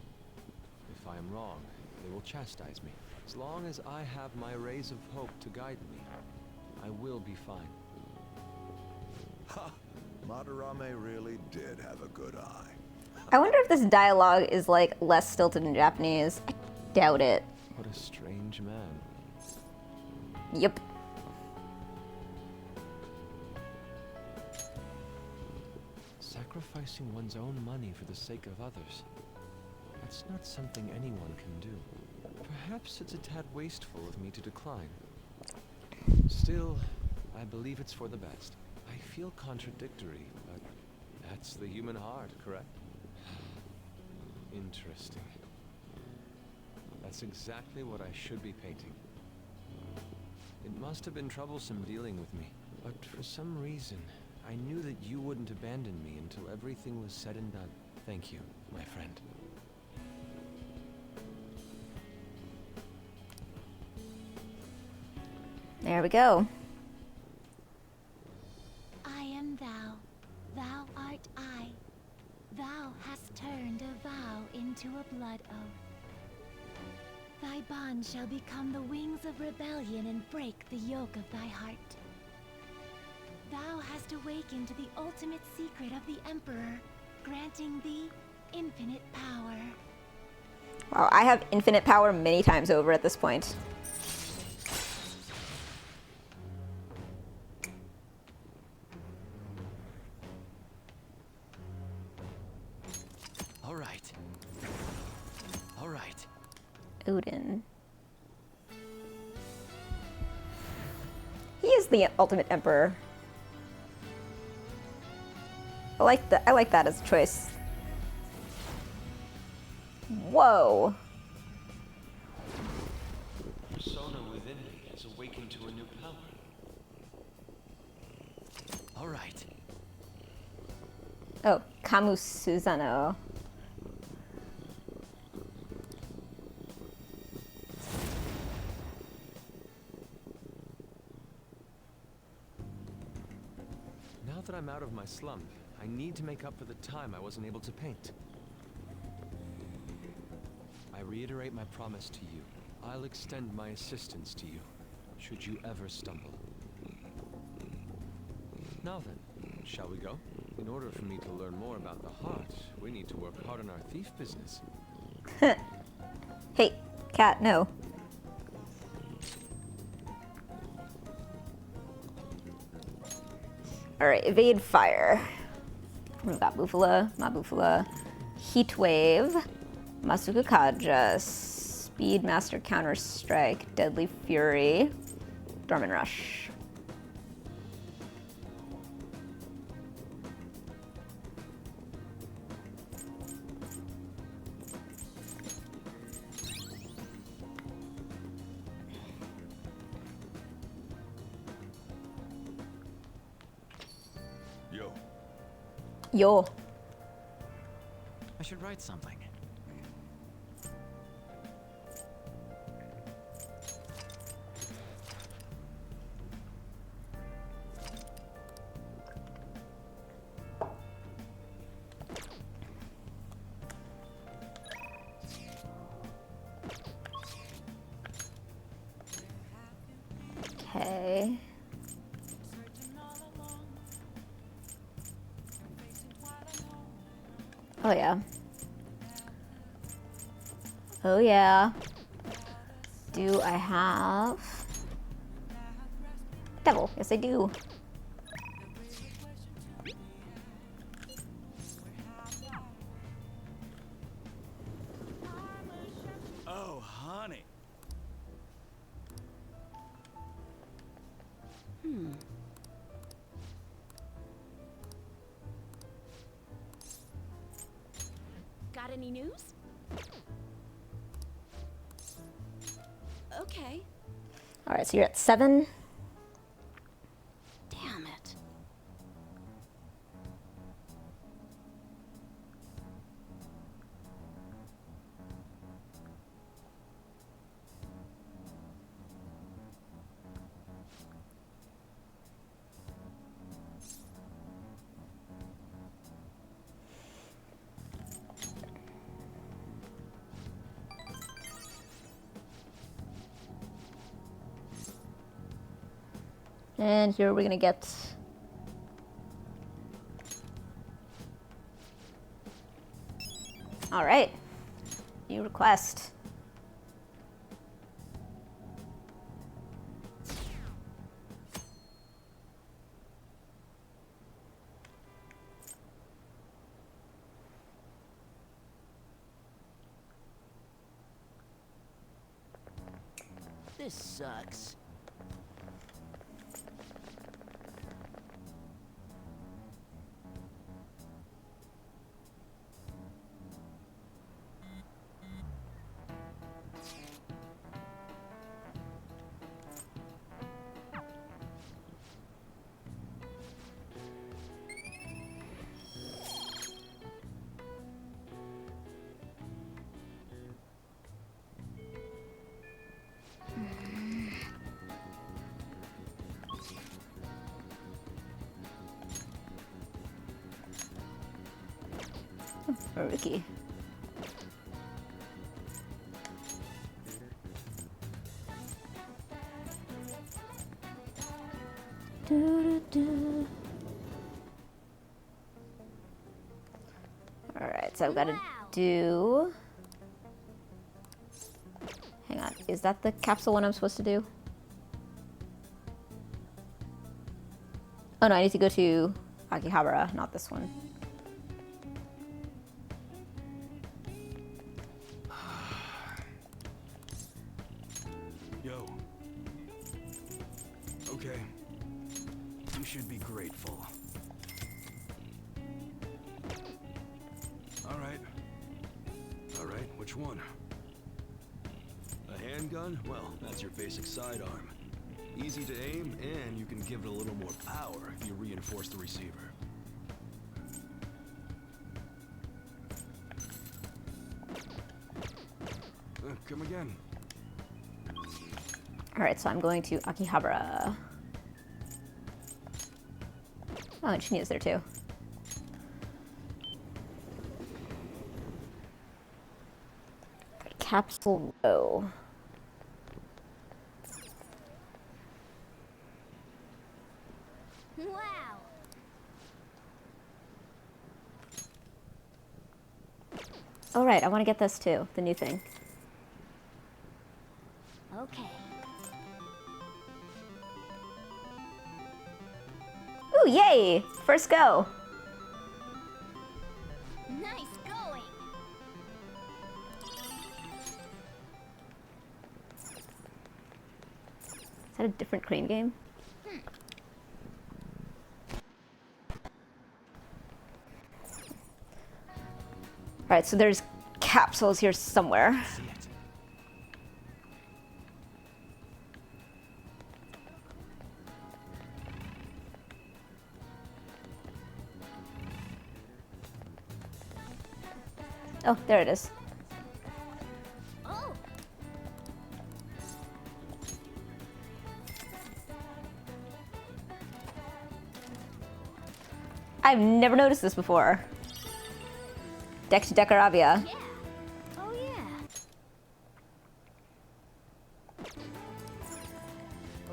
If I am wrong, they will chastise me. As long as I have my rays of hope to guide me, I will be fine. Ha! Madarame really did have a good eye. I wonder if this dialogue is like less stilted in Japanese. I doubt it. What a strange man. Yep. Sacrificing one's own money for the sake of others. That's not something anyone can do. Perhaps it's a tad wasteful of me to decline. Still, I believe it's for the best. I feel contradictory, but that's the human heart, correct? Interesting. That's exactly what I should be painting. It must have been troublesome dealing with me, but for some reason, I knew that you wouldn't abandon me until everything was said and done. Thank you, my friend. There we go. I am thou, thou art I. Thou hast turned a vow into a blood oath. Thy bond shall become the wings of rebellion and break the yoke of thy heart. Thou hast awakened the ultimate secret of the Emperor, granting thee infinite power. Wow, I have infinite power many times over at this point. All right. All right. Odin. He is the ultimate emperor. I like that as a choice. Whoa. Persona within me has awakened to a new power. All right. Oh, Kamu Suzano. Now that I'm out of my slump, I need to make up for the time I wasn't able to paint. I reiterate my promise to you. I'll extend my assistance to you, should you ever stumble. Now then, shall we go? In order for me to learn more about the heart, we need to work hard on our thief business. Hey, cat, no. Alright, evade fire. We've got Bufala, Mabufala, Heatwave, Masukukaja, Speedmaster Counter Strike, Deadly Fury, Dorman Rush. Yo. I should write something. Okay. Oh yeah. Oh yeah. Do I have Devil? Yes, I do. Oh, honey. Got any news? Okay. All right, so you're at 7. Damn it. And here we're gonna get all right. New request. This sucks. Ricky. All right, so I've got to do. Hang on, is that the capsule one I'm supposed to do? Oh no, I need to go to Akihabara, not this one. Yo. Okay. You should be grateful. Alright. Alright, which one? A handgun? Well, that's your basic sidearm. Easy to aim, and you can give it a little more power if you reinforce the receiver. Come again. All right, so I'm going to Akihabara. Oh, and Shinya's there too. Capsule Row. Wow. Oh right, I want to get this too, the new thing. Okay. Ooh, yay! First go. Nice going. Is that a different crane game? Alright, so there's capsules here somewhere. Oh, there it is. Oh. I've never noticed this before. Deck to Decaravia. Yeah. Oh yeah.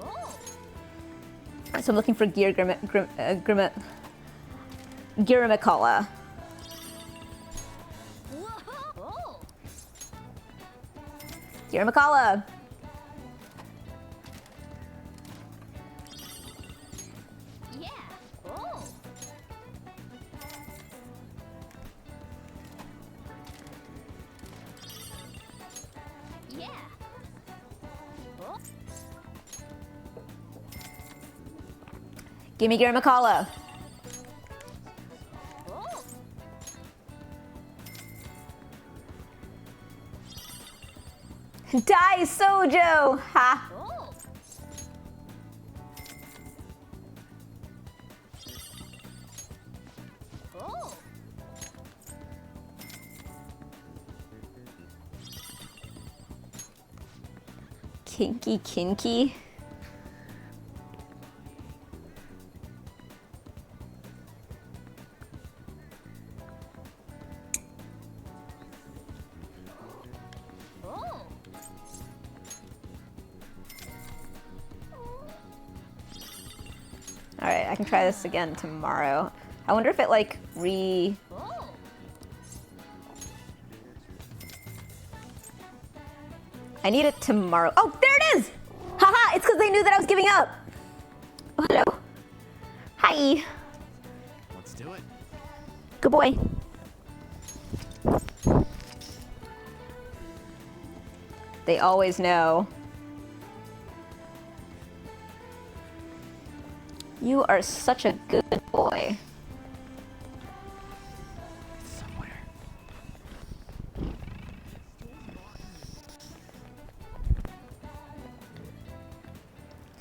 Oh. So I'm looking for Giramicala. Oh. Giramicala. Yeah. Oh. Yeah. Oh. Gimme Giramicala. Oh. Die, Sojo! Ha! Oh. Oh. Kinky Kinky. Oh. Alright, I can try this again tomorrow. I wonder if it like Oh. I need it tomorrow. Oh, there it is! Haha, it's because they knew that I was giving up. Oh, hello. Hi. Let's do it. Good boy. They always know. You are such a good boy. Somewhere.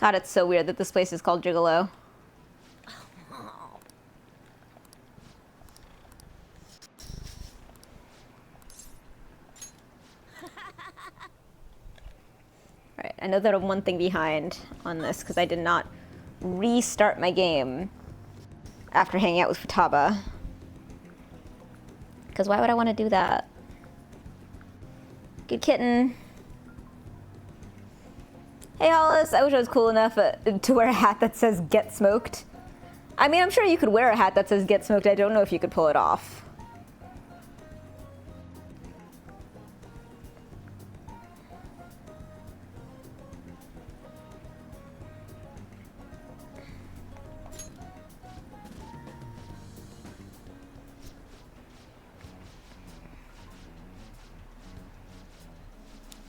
God, it's so weird that this place is called Gigolo. Right, I know that I'm one thing behind on this because I did not restart my game after hanging out with Futaba. Because why would I want to do that? Good kitten. Hey Hollis, I wish I was cool enough to wear a hat that says get smoked. I mean, I'm sure you could wear a hat that says get smoked. I don't know if you could pull it off.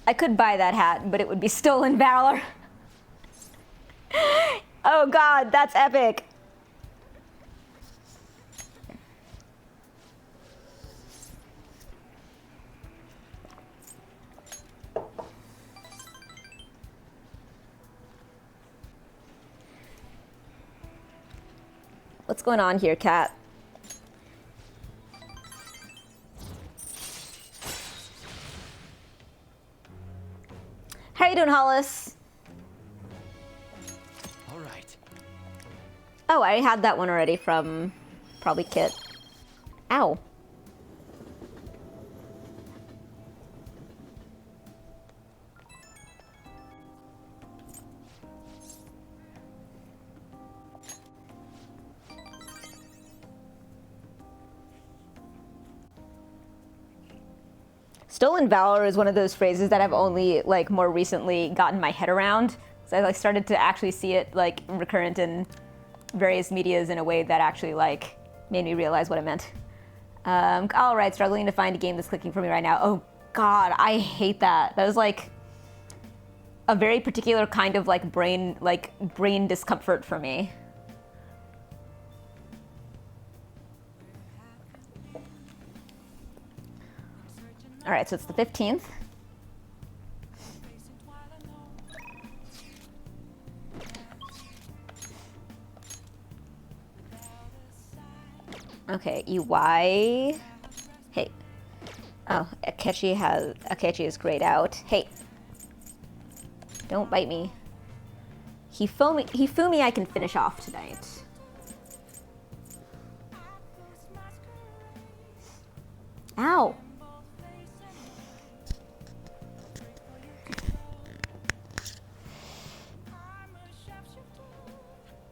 I could buy that hat, but it would be stolen valor. Oh god, that's epic. What's going on here, Kat? How you doing, Hollis? All right. Oh, I had that one already from probably Kit. Ow. Stolen valor is one of those phrases that I've only like more recently gotten my head around. So I like started to actually see it like recurrent in various medias in a way that actually like made me realize what it meant. All right, struggling to find a game that's clicking for me right now. Oh God, I hate that. That was like a very particular kind of like brain discomfort for me. All right, so it's the 15th. Okay, EY. Hey. Oh, Akechi is grayed out. Hey. Don't bite me. Hifumi I can finish off tonight. Ow.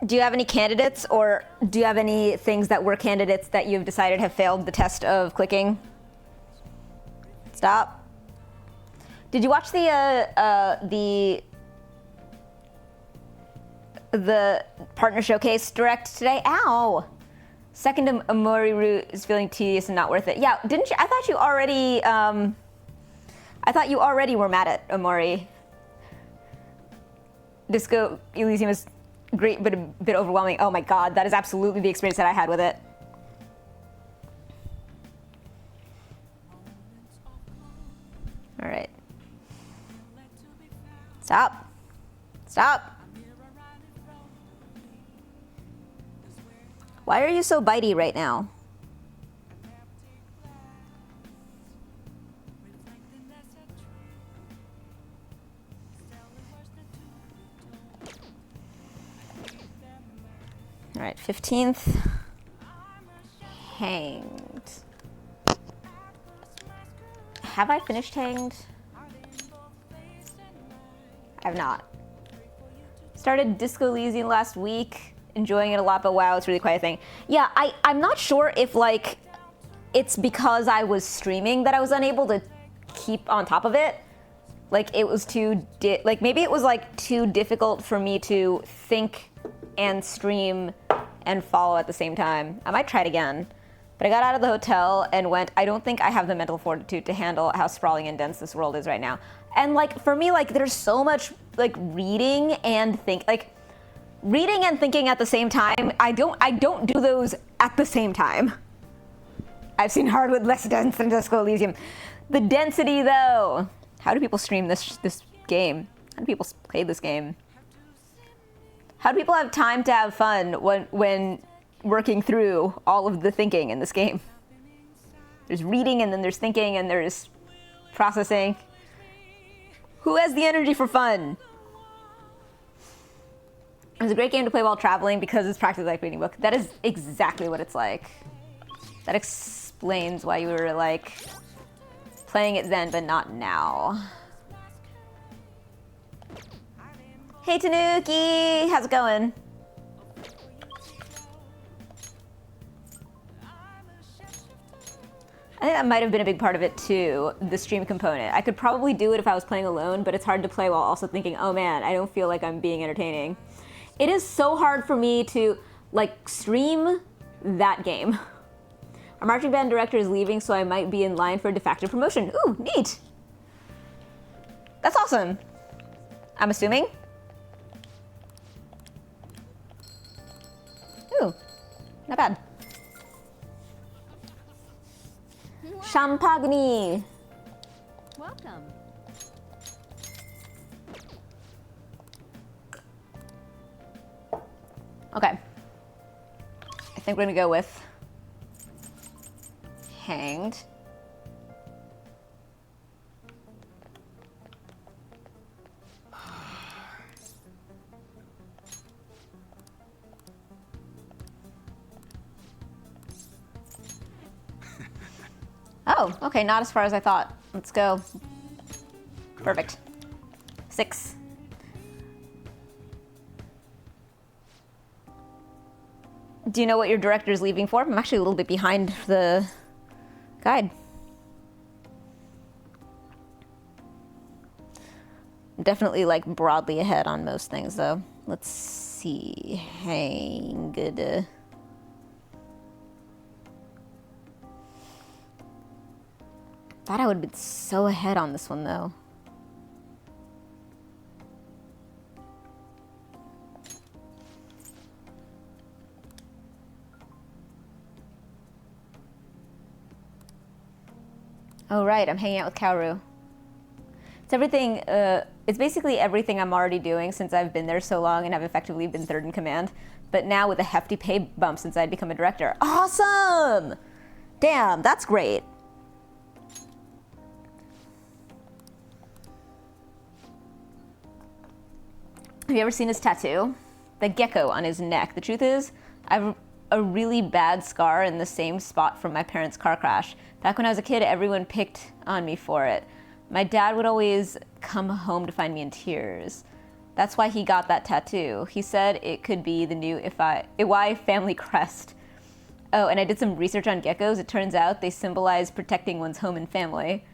Do you have any candidates, or do you have any things that were candidates that you've decided have failed the test of clicking? Stop. Did you watch the partner showcase direct today? Ow! Second Amori route is feeling tedious and not worth it. Yeah, didn't you? I thought you already were mad at Amori. Disco Elysium is great, but a bit overwhelming. Oh my God, that is absolutely the experience that I had with it. All right. Stop. Stop. Why are you so bitey right now? All right, 15th. Hanged. Have I finished Hanged? I have not. Started Disco Elysium last week. Enjoying it a lot, but wow, it's really quite a thing. Yeah, I'm not sure if like it's because I was streaming that I was unable to keep on top of it. Like it was maybe it was like too difficult for me to think and stream and follow at the same time. I might try it again. But I got out of the hotel and went, I don't think I have the mental fortitude to handle how sprawling and dense this world is right now. And like for me, like there's so much like reading and thinking at the same time. I don't do those at the same time. I've seen Hardwood less dense than Disco Elysium. The density though. How do people stream this game? How do people play this game? How do people have time to have fun when working through all of the thinking in this game? There's reading and then there's thinking and there's processing. Who has the energy for fun? It's a great game to play while traveling because it's practically like reading a book. That is exactly what it's like. That explains why you were like playing it then but not now. Hey Tanuki, how's it going? I think that might have been a big part of it too, the stream component. I could probably do it if I was playing alone, but it's hard to play while also thinking, oh man, I don't feel like I'm being entertaining. It is so hard for me to like stream that game. Our marching band director is leaving, so I might be in line for a de facto promotion. Ooh, neat. That's awesome. I'm assuming. Ooh, not bad. Champagne. Welcome. Okay. I think we're gonna go with Hanged. Oh, okay, not as far as I thought. Let's go. Good. Perfect. 6. Do you know what your director is leaving for? I'm actually a little bit behind the guide. I'm definitely like broadly ahead on most things though. Let's see. Hanged. Thought I would have been so ahead on this one though. Oh right, I'm hanging out with Kaoru. It's everything, it's basically everything I'm already doing since I've been there so long and have effectively been third in command, but now with a hefty pay bump since I'd become a director. Awesome! Damn, that's great. Have you ever seen his tattoo? The gecko on his neck. The truth is, I have a really bad scar in the same spot from my parents' car crash. Back when I was a kid, everyone picked on me for it. My dad would always come home to find me in tears. That's why he got that tattoo. He said it could be the new Iwai family crest. Oh, and I did some research on geckos. It turns out they symbolize protecting one's home and family.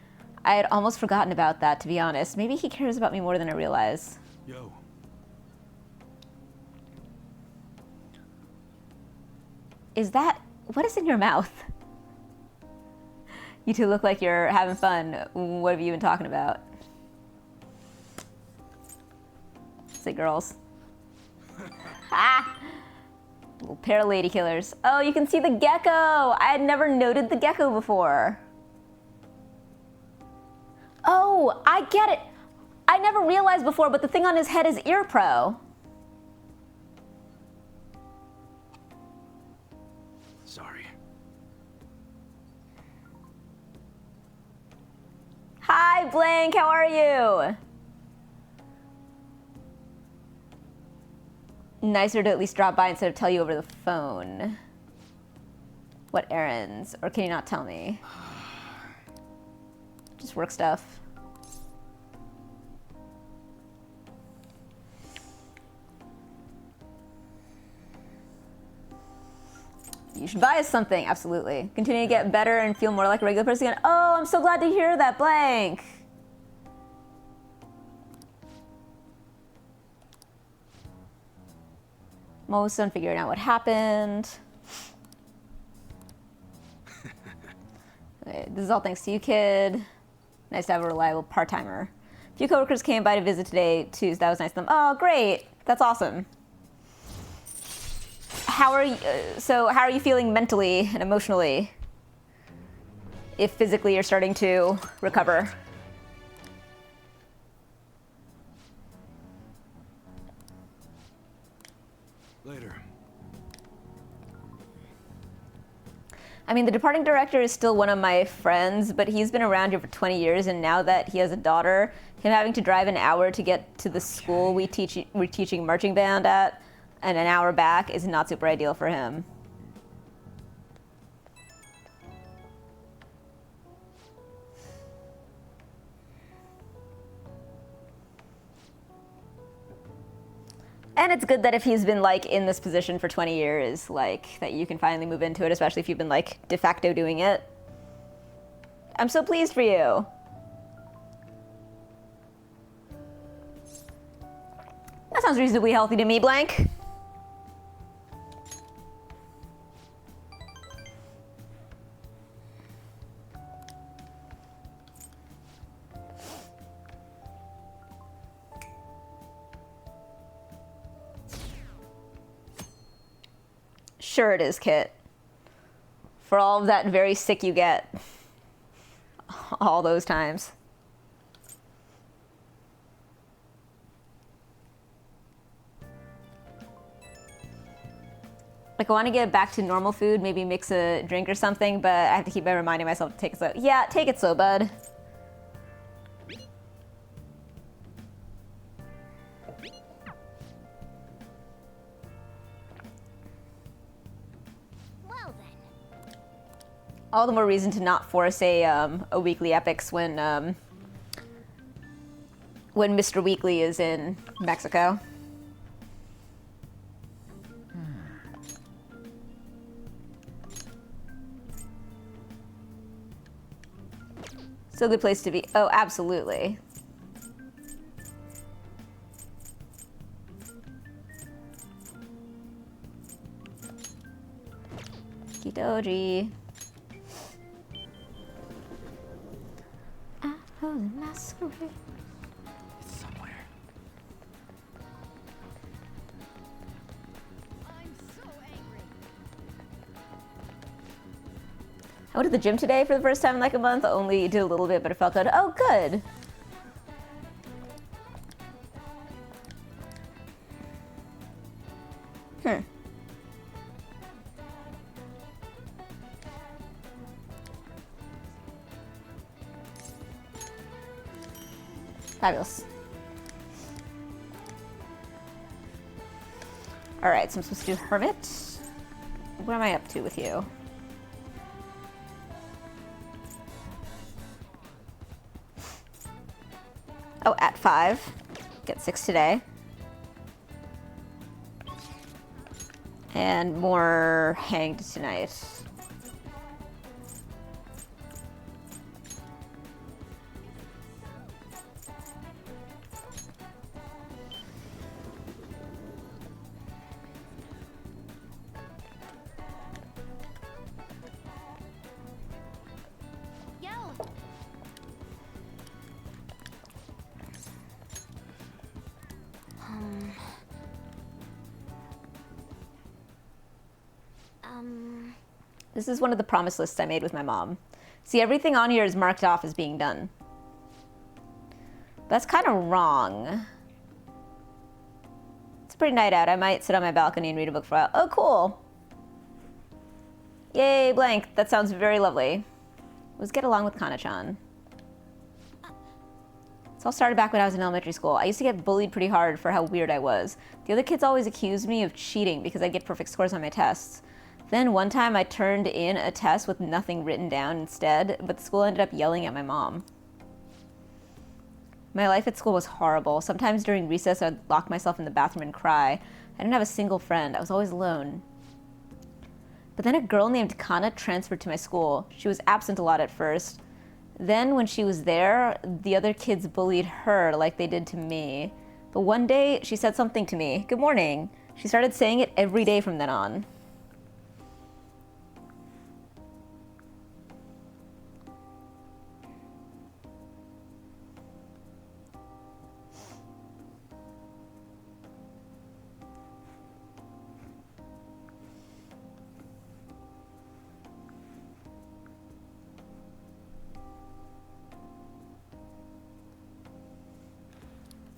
I had almost forgotten about that, to be honest. Maybe he cares about me more than I realize. Yo. Is that... what is in your mouth? You two look like you're having fun. What have you been talking about? Say girls. Ah! Little pair of lady killers. Oh, you can see the gecko! I had never noted the gecko before. Oh, I get it! I never realized before, but the thing on his head is ear pro. Sorry. Hi, Blank, how are you? Nicer to at least drop by instead of tell you over the phone. What errands? Or can you not tell me? Just work stuff. You should buy us something, absolutely. Continue to get better and feel more like a regular person again. Oh, I'm so glad to hear that, Blank. I'm almost done figuring out what happened. Okay, this is all thanks to you, kid. Nice to have a reliable part-timer. A few coworkers came by to visit today, too, so that was nice of them. Oh, great. That's awesome. How are you, how are you feeling mentally and emotionally? If physically you're starting to recover. Later. I mean, the departing director is still one of my friends, but he's been around here for 20 years, and now that he has a daughter, him having to drive an hour to get to the school we're teaching marching band at, and an hour back is not super ideal for him. And it's good that if he's been like in this position for 20 years, like that you can finally move into it, especially if you've been like de facto doing it. I'm so pleased for you. That sounds reasonably healthy to me, Blank. Sure it is, Kit. For all of that very sick you get. All those times. Like, I want to get back to normal food, maybe mix a drink or something, but I have to keep reminding myself to take it slow. Yeah, take it slow, bud. All the more reason to not force a weekly epics when Mr. Weekly is in Mexico. Still a good place to be. Oh, absolutely. Kidoji. masquerade. It's somewhere. I went to the gym today for the first time in like a month. Only did a little bit, but it felt good. Oh, good. Fabulous. Alright, so I'm supposed to do Hermit. What am I up to with you? Oh, at 5. Get 6 today. And more hanged tonight. This is one of the promise lists I made with my mom. See, everything on here is marked off as being done. That's kind of wrong. It's a pretty night out. I might sit on my balcony and read a book for a while. Oh, cool. Yay, blank. That sounds very lovely. Let's get along with Kana-chan. This all started back when I was in elementary school. I used to get bullied pretty hard for how weird I was. The other kids always accused me of cheating because I'd get perfect scores on my tests. Then one time I turned in a test with nothing written down instead, but the school ended up yelling at my mom. My life at school was horrible. Sometimes during recess I'd lock myself in the bathroom and cry. I didn't have a single friend. I was always alone. But then a girl named Kana transferred to my school. She was absent a lot at first. Then when she was there, the other kids bullied her like they did to me. But one day she said something to me. Good morning. She started saying it every day from then on.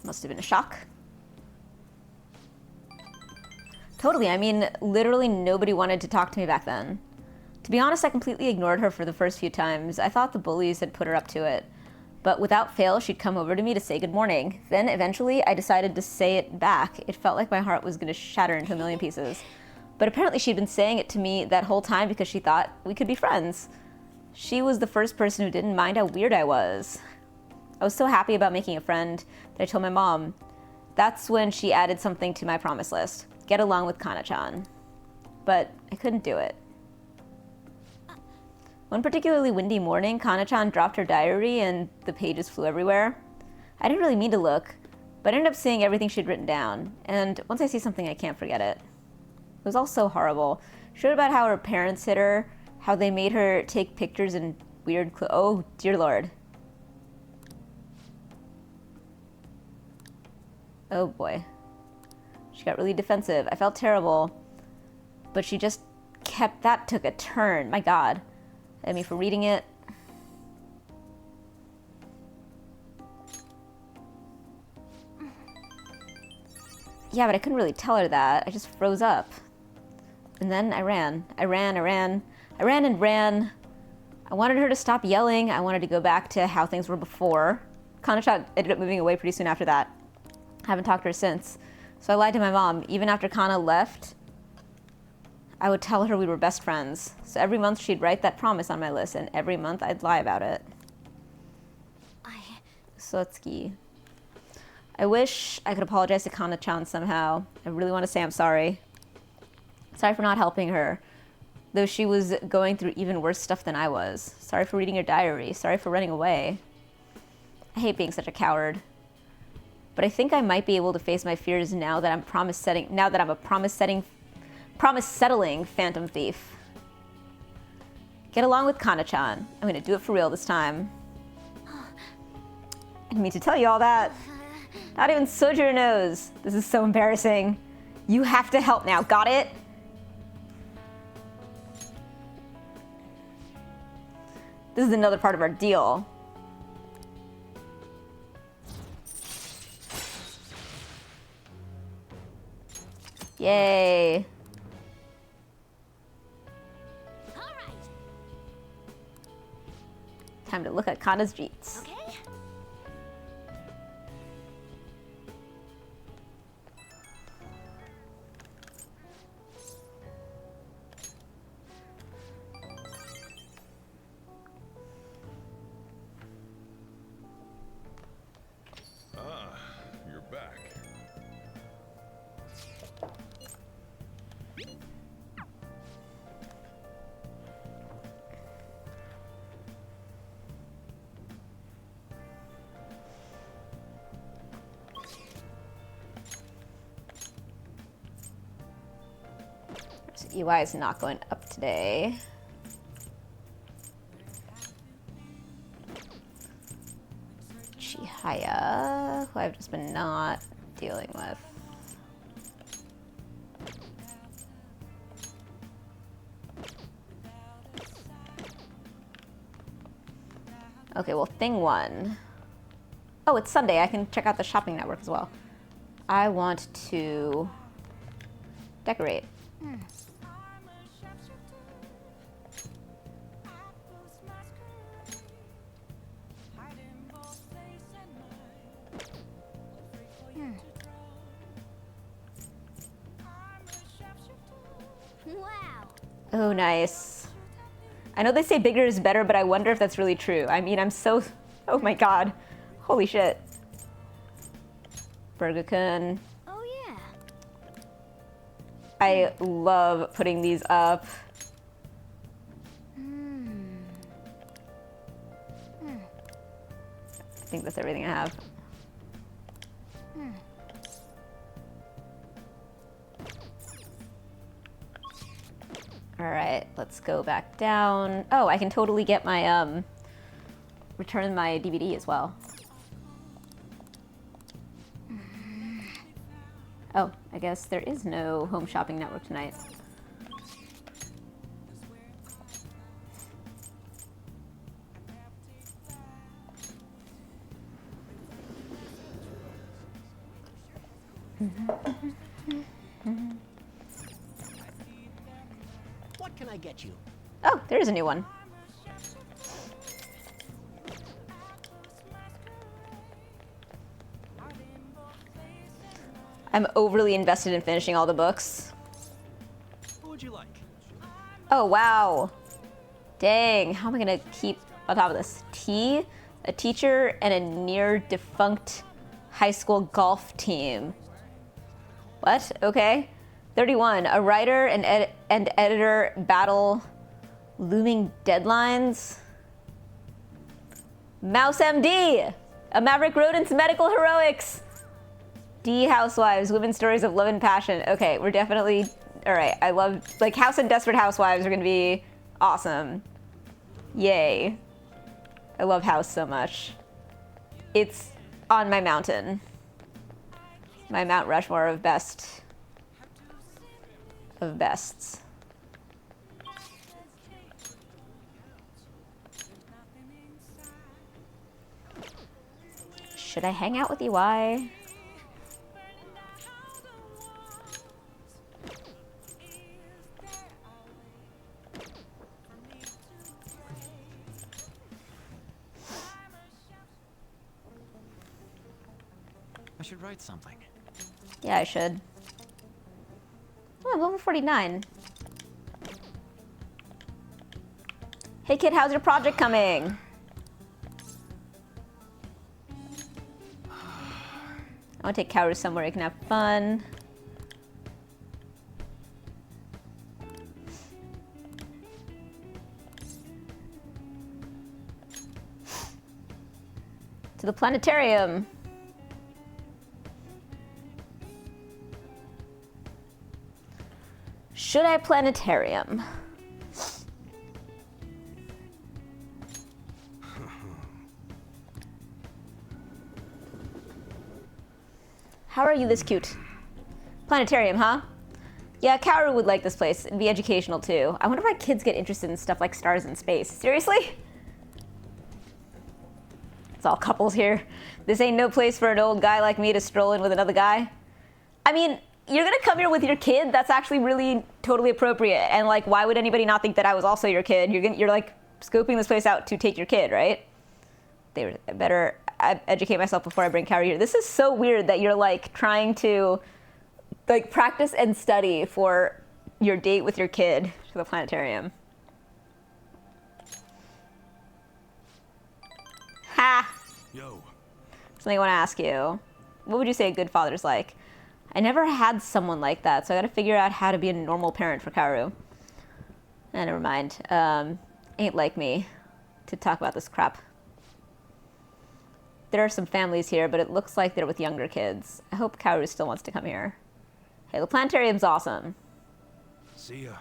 Must have been a shock. Totally, I mean, literally nobody wanted to talk to me back then. To be honest, I completely ignored her for the first few times. I thought the bullies had put her up to it. But without fail, she'd come over to me to say good morning. Then eventually, I decided to say it back. It felt like my heart was going to shatter into a million pieces. But apparently she'd been saying it to me that whole time because she thought we could be friends. She was the first person who didn't mind how weird I was. I was so happy about making a friend that I told my mom. That's when she added something to my promise list. Get along with Kana-chan. But I couldn't do it. One particularly windy morning, Kana-chan dropped her diary and the pages flew everywhere. I didn't really mean to look, but I ended up seeing everything she'd written down. And once I see something, I can't forget it. It was all so horrible. She wrote about how her parents hit her, how they made her take pictures in weird clothes. Oh, dear Lord. Oh boy. She got really defensive. I felt terrible. But she just kept... That took a turn. My God. I mean, for reading it... Yeah, but I couldn't really tell her that. I just froze up. And then I ran. I ran and ran. I wanted her to stop yelling. I wanted to go back to how things were before. Kana-chan ended up moving away pretty soon after that. I haven't talked to her since. So I lied to my mom. Even after Kana left, I would tell her we were best friends. So every month she'd write that promise on my list, and every month I'd lie about it. Sotsuki. I wish I could apologize to Kana-chan somehow. I really want to say I'm sorry. Sorry for not helping her, though she was going through even worse stuff than I was. Sorry for reading her diary. Sorry for running away. I hate being such a coward. But I think I might be able to face my fears now that I'm a promise-settling phantom thief. Get along with Kana-chan. I'm gonna do it for real this time. I didn't mean to tell you all that. Not even Sojourner knows. This is so embarrassing. You have to help now, got it? This is another part of our deal. Yay. Time to look at Kana's jeets. Okay. Ah, you're back. So EY is not going up today. Chihaya, who I've just been not dealing with. Okay, well, thing one. Oh, it's Sunday. I can check out the shopping network as well. I want to decorate. Wow. Oh, nice. I know they say bigger is better, but I wonder if that's really true. I mean, I'm so... Oh my god. Holy shit. Burger-kun. Oh yeah. I love putting these up. I think that's everything I have. All right, let's go back down. Oh, I can totally get my, return my DVD as well. Oh, I guess there is no home shopping network tonight. What can I get you? Oh, there is a new one. I'm overly invested in finishing all the books. What would you like? Oh, wow. Dang, how am I gonna keep on top of this? T, a teacher, and a near-defunct high school golf team. What? Okay. 31, a writer and editor battle looming deadlines. Mouse MD, a Maverick Rodent's medical heroics. D, Housewives, women's stories of love and passion. Okay, we're definitely, all right. I love, like, House and Desperate Housewives are gonna be awesome. Yay. I love House so much. It's on my mountain. My Mount Rushmore of best of bests. Should I hang out with EY? I should write something. Yeah, I should. Oh, I'm level 49. Hey kid, how's your project coming? I want to take Kaoru somewhere you can have fun. To the planetarium. Should I planetarium? How are you this cute? Planetarium, huh? Yeah, Kaoru would like this place. It'd be educational too. I wonder why kids get interested in stuff like stars and space. Seriously? It's all couples here. This ain't no place for an old guy like me to stroll in with another guy. I mean, you're gonna come here with your kid? That's actually really totally appropriate. And like, why would anybody not think that I was also your kid? You're like scoping this place out to take your kid, right? They better educate myself before I bring Kaoru here. This is so weird that you're like trying to like practice and study for your date with your kid to the planetarium. Ha! Yo. Something I want to ask you. What would you say a good father's like? I never had someone like that, so I gotta figure out how to be a normal parent for Kaoru. Never mind. Ain't like me to talk about this crap. There are some families here, but it looks like they're with younger kids. I hope Kaoru still wants to come here. Hey, the planetarium's awesome. See ya.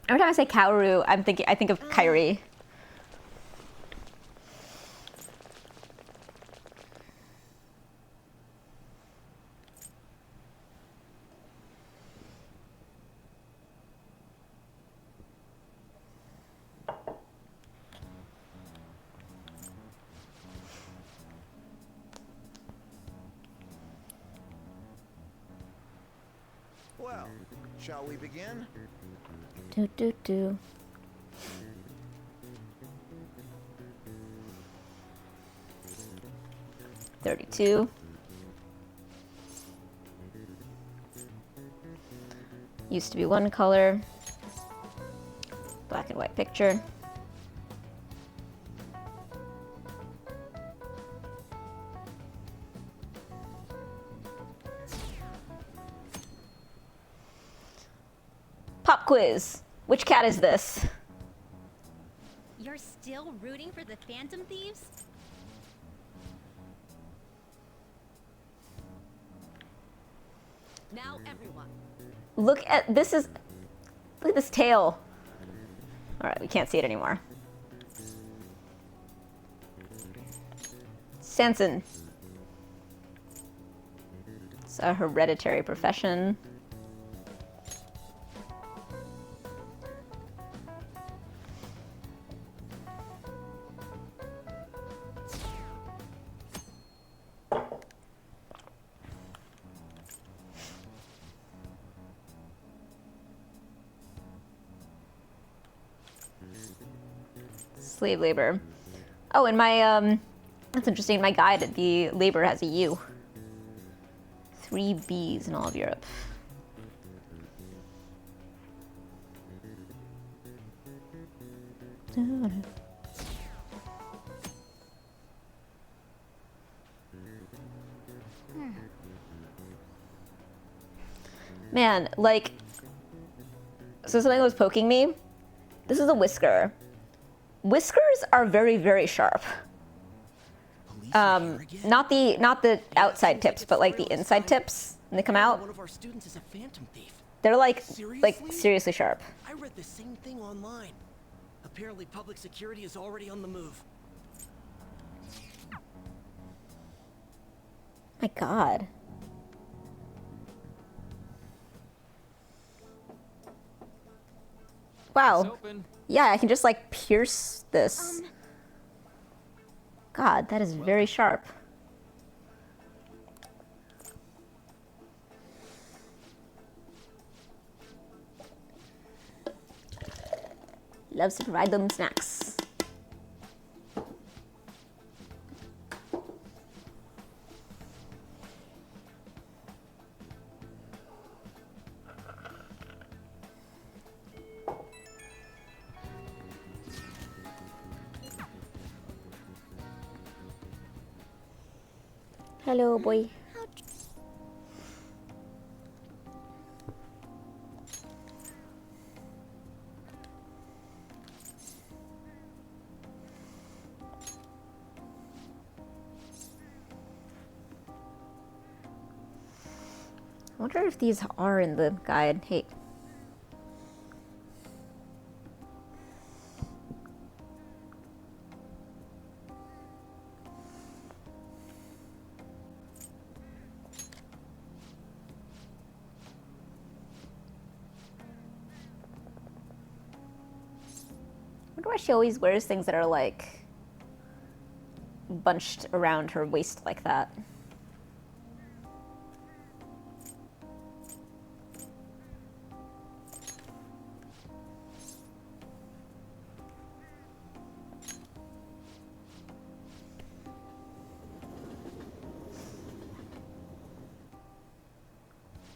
Every time I say Kaoru, I think of Kairi. Well, shall we begin? Do do do. $32. Used to be one color. Black and white picture. Pop quiz. Which cat is this? You're still rooting for the Phantom Thieves? Now everyone. Look at this is look at this tail. All right, we can't see it anymore. Sanson. It's a hereditary profession. Slave labor. Oh, and my, that's interesting. My guide at the labor has a U. 3 Bs in all of Europe. Man, like, so something was poking me. This is a whisker. Whiskers are very, very sharp. Not the outside tips, but like the inside tips when they come out. One of our students is a phantom thief. They're like seriously sharp. I read the same thing online. Apparently public security is already on the move. My God. Wow. Yeah, I can just like pierce this. God, that is very sharp. Loves to provide them snacks. Hello, boy. I wonder if these are in the guide. Hey. why she always wears things that are like bunched around her waist like that.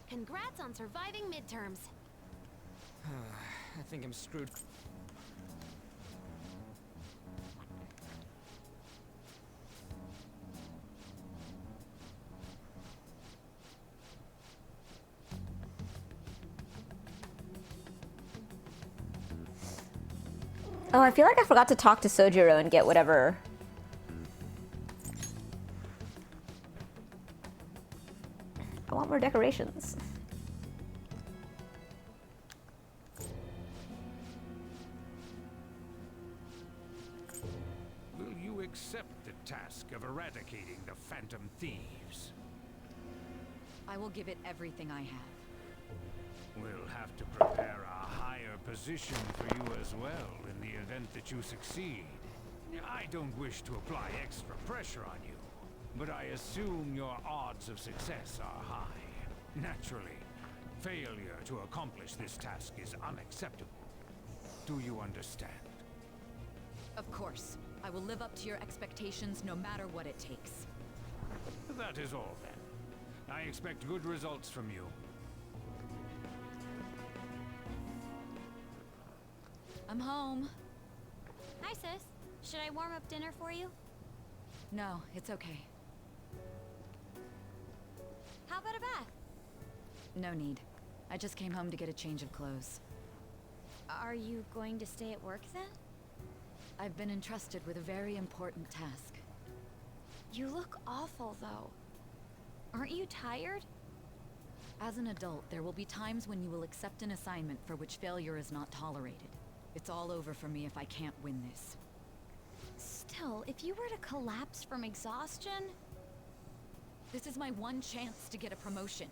Congrats on surviving midterms. I think I'm screwed. Oh, I feel like I forgot to talk to Sojiro and get whatever. I want more decorations. Will you accept the task of eradicating the Phantom Thieves? I will give it everything I have. We'll have to prepare a higher position for you as well in the event that you succeed. I don't wish to apply extra pressure on you, but I assume your odds of success are high. Naturally, failure to accomplish this task is unacceptable. Do you understand? Of course. I will live up to your expectations no matter what it takes. That is all then. I expect good results from you. I'm home. Hi, sis. Should I warm up dinner for you? No, it's okay. How about a bath? No need. I just came home to get a change of clothes. Are you going to stay at work then? I've been entrusted with a very important task. You look awful, though. Aren't you tired? As an adult, there will be times when you will accept an assignment for which failure is not tolerated. It's all over for me if I can't win this. Still, if you were to collapse from exhaustion... This is my one chance to get a promotion.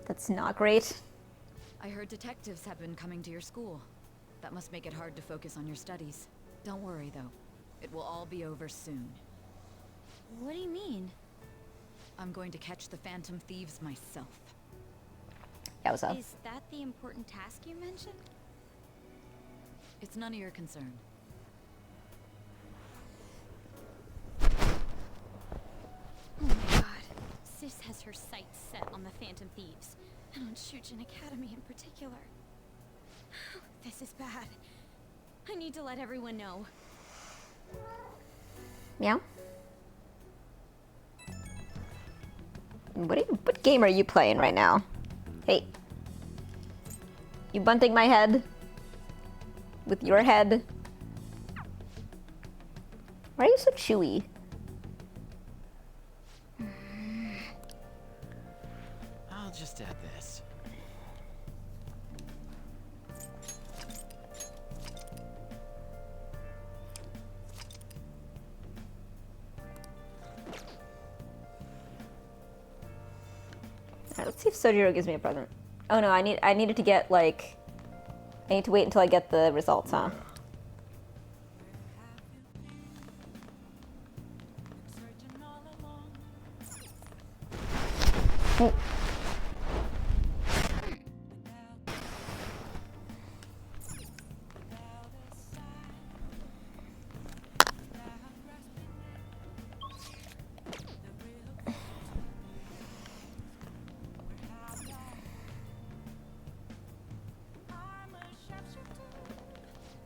That's not great. I heard detectives have been coming to your school. That must make it hard to focus on your studies. Don't worry, though. It will all be over soon. What do you mean? I'm going to catch the Phantom Thieves myself. That was up. Is that the important task you mentioned? It's none of your concern. Oh my god. Sis has her sights set on the Phantom Thieves, and on Shujin Academy in particular. This is bad. I need to let everyone know. Meow. What game are you playing right now? Hey. You bunting my head? With your head? Why are you so chewy? I'll just add this. Alright, let's see if Sojiro gives me a present. Oh no, I needed to get like I need to wait until I get the results, huh? Oh.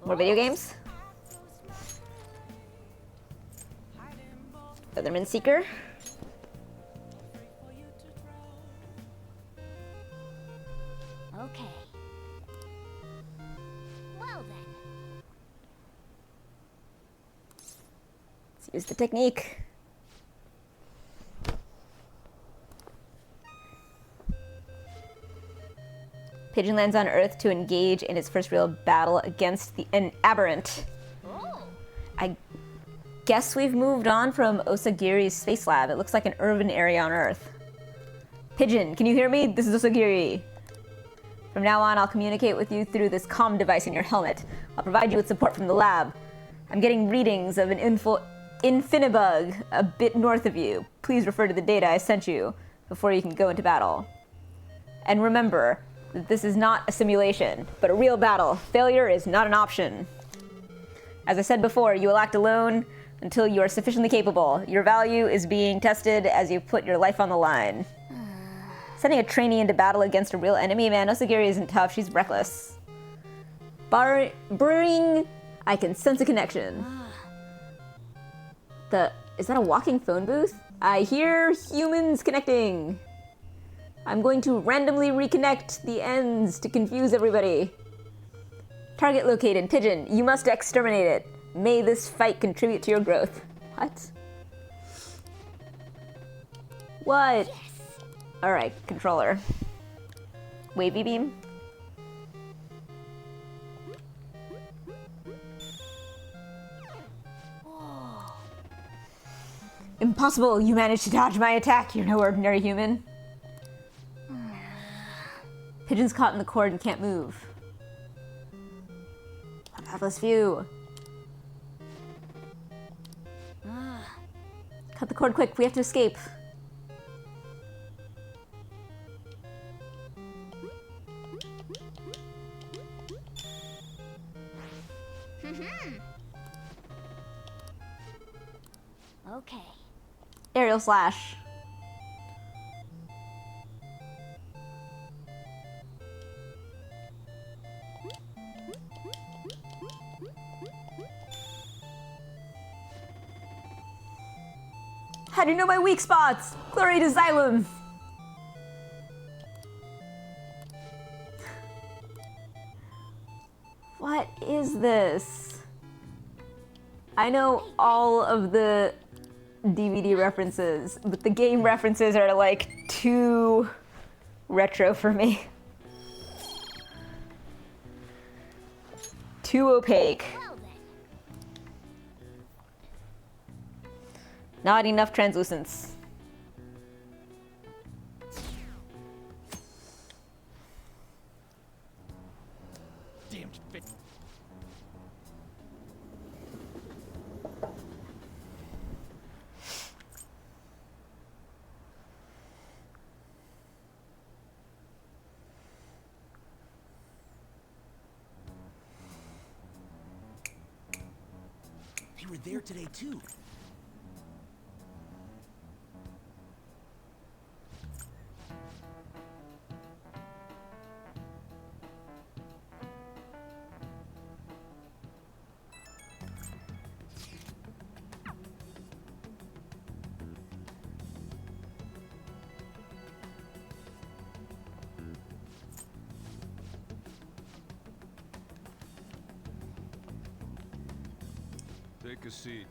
More video games? Featherman Seeker? Okay. Well then. Let's use the technique. Pigeon lands on Earth to engage in its first real battle against an aberrant. Oh. I guess we've moved on from Osagiri's space lab. It looks like an urban area on Earth. Pigeon, can you hear me? This is Osagiri. From now on, I'll communicate with you through this comm device in your helmet. I'll provide you with support from the lab. I'm getting readings of an Infinibug a bit north of you. Please refer to the data I sent you before you can go into battle. And remember that this is not a simulation, but a real battle. Failure is not an option. As I said before, you will act alone until you are sufficiently capable. Your value is being tested as you put your life on the line. Sending a trainee into battle against a real enemy? Man, Osagiri isn't tough, she's reckless. Brewing, I can sense a connection. Is that a walking phone booth? I hear humans connecting. I'm going to randomly reconnect the ends to confuse everybody. Target located, Pigeon. You must exterminate it. May this fight contribute to your growth. What? What? Yes. All right, controller. Wavy beam. Impossible! You managed to dodge my attack. You're no ordinary human. Pigeon's caught in the cord and can't move. Pathless view. Cut the cord quick. We have to escape. Okay. Aerial slash. How do you know my weak spots? Chlorate xylem. What is this? I know all of the DVD references, but the game references are like too retro for me. Too opaque. Not enough translucence. Damned fit. They were there today too. Take a seat.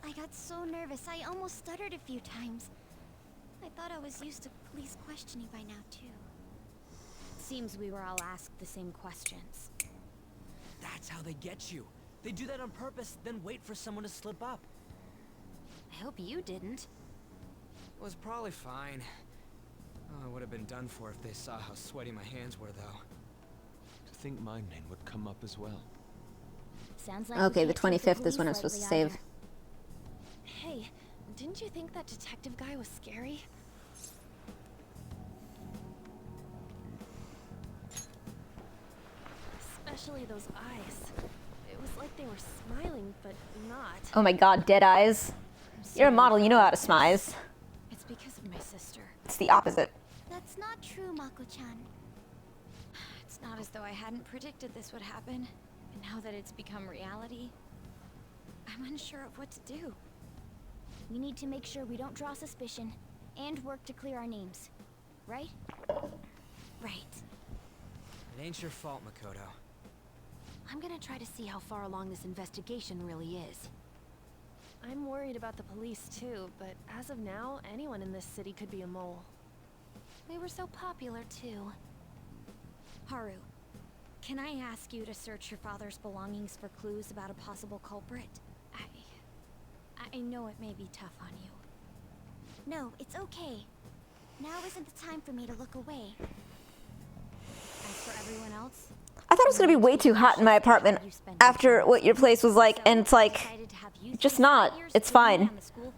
I got so nervous, I almost stuttered a few times. I thought I was used to police questioning by now, too. Seems we were all asked the same questions. That's how they get you. They do that on purpose, then wait for someone to slip up. I hope you didn't. It was probably fine. Oh, I would have been done for if they saw how sweaty my hands were, though. To think my name would come up as well. Sounds like Okay, the 25th is when I'm supposed to save. Hey, didn't you think that detective guy was scary? Especially those eyes. It was like they were smiling, but not. Oh my god, dead eyes. You're a model, you know how to smize. It's because of my sister. It's the opposite. That's not true, Mako-chan. It's not as though I hadn't predicted this would happen. And now that it's become reality, I'm unsure of what to do. We need to make sure we don't draw suspicion. and work to clear our names. Right? Right. It ain't your fault, Makoto. I'm gonna try to see how far along this investigation really is. I'm worried about the police too, but as of now, anyone in this city could be a mole. We were so popular too. Haru, can I ask you to search your father's belongings for clues about a possible culprit? I know it may be tough on you. No, it's okay. Now isn't the time for me to look away. As for everyone else, I thought it was gonna be way too hot in my apartment after what your place was like, and it's like, just not. It's fine.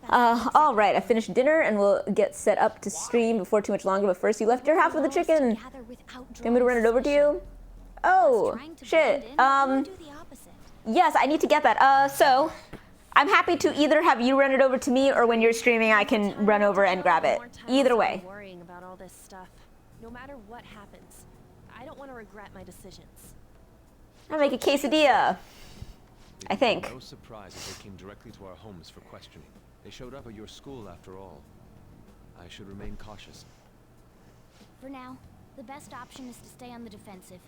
All right, I finished dinner and we'll get set up to stream before too much longer. But first, you left your half of the chicken. Do you want me to run it over to you? Oh, shit. Yes, I need to get that. So, I'm happy to either have you run it over to me, or when you're streaming, I can run over and grab it. Either way. Worrying about all this stuff. No matter what happens, I don't want to regret my decisions. I'll make a quesadilla. I think. No surprise that they came directly to our homes for questioning. They showed up at your school after all. I should remain cautious. For now, the best option is to stay on the defensive.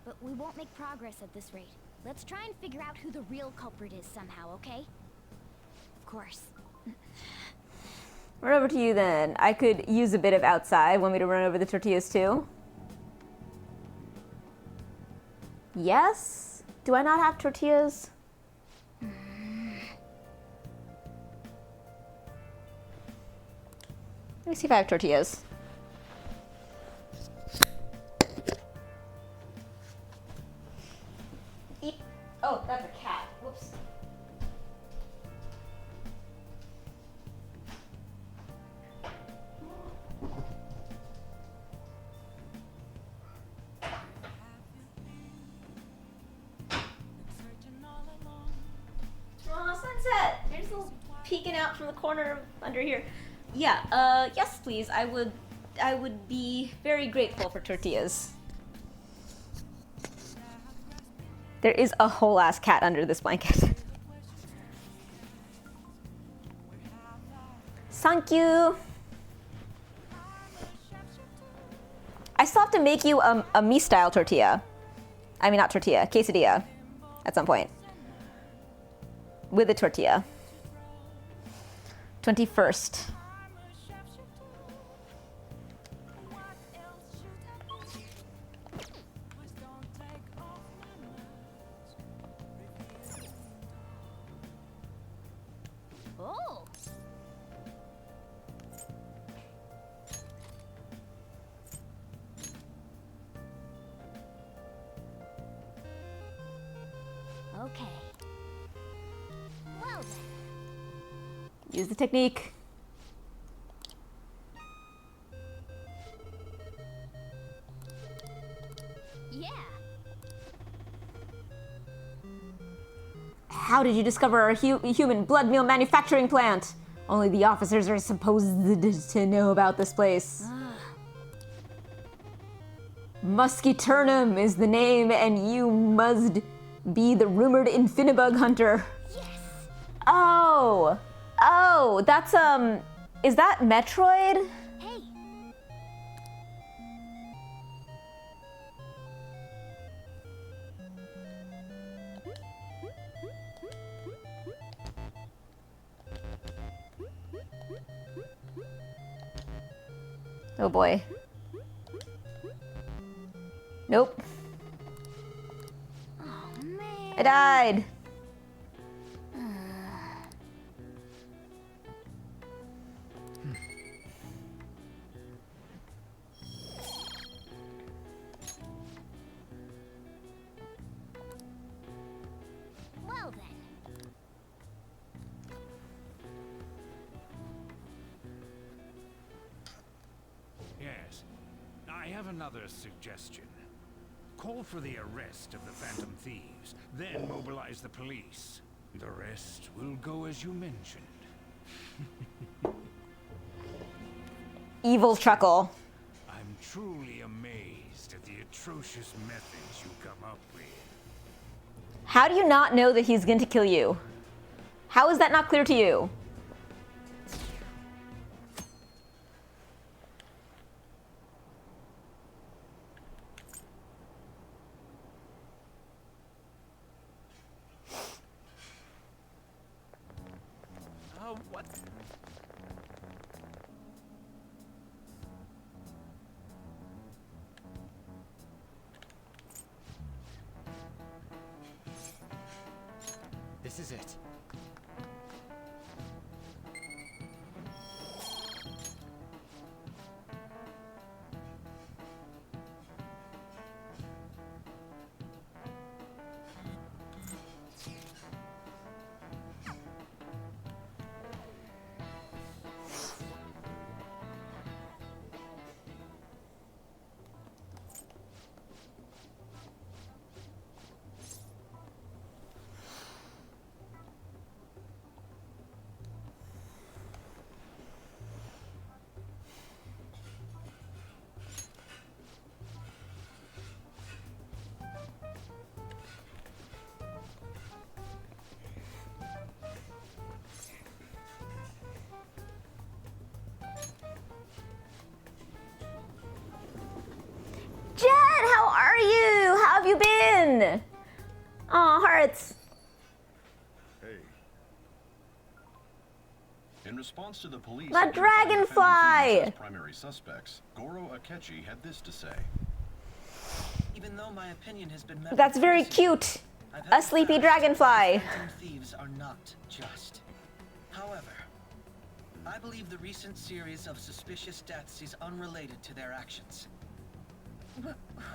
But we won't make progress at this rate. Let's try and figure out who the real culprit is somehow, okay? Of course. Run over to you then. I could use a bit of outside. Want me to run over the tortillas too? Yes? Do I not have tortillas? Let me see if I have tortillas. Eep. Oh, that's a cat. Whoops. Oh, sunset! There's a little peeking out from the corner under here. Yeah, yes please. I would be very grateful for tortillas. There is a whole ass cat under this blanket. Thank you. I still have to make you a me-style tortilla. I mean, not tortilla, quesadilla. At some point. With a tortilla. 21st. Oh! Okay. Well then. Use the technique. Yeah. How did you discover our human blood meal manufacturing plant? Only the officers are supposed to know about this place. Musketurnum is the name, and you must be the rumored Infinibug hunter. Yes. Oh, that's is that Metroid? Hey. Oh boy. Nope. Oh man. I died. Well then. Yes. I have another suggestion. Call for the arrest of the Phantom Thieves, then mobilize the police. The rest will go as you mentioned. Evil chuckle. I'm truly amazed at the atrocious methods you come up with. How do you not know that he's going to kill you? How is that not clear to you? what? This is it. Jet, how are you? How have you been? Aw, hearts. Hey. In response to the police, My dragonfly! primary suspects, Goro Akechi had this to say. Even though my opinion has been met That's with very criticism, cute. I've A held sleepy fast dragonfly. that phantom thieves are not just. However, I believe the recent series of suspicious deaths is unrelated to their actions.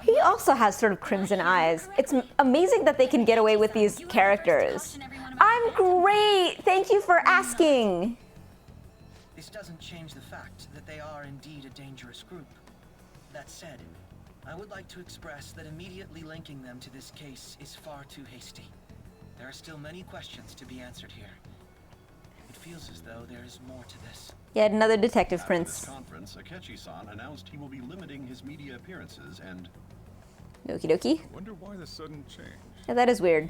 He also has sort of crimson eyes. It's amazing that they can get away with these characters. I'm great! Thank you for asking! This doesn't change the fact that they are indeed a dangerous group. That said, I would like to express that immediately linking them to this case is far too hasty. There are still many questions to be answered here. It feels as though there is more to this. Yet another detective After prince. this conference, Akechi-san announced he will be limiting his media appearances and... Okie dokie. Wonder why the sudden change. Yeah, that is weird.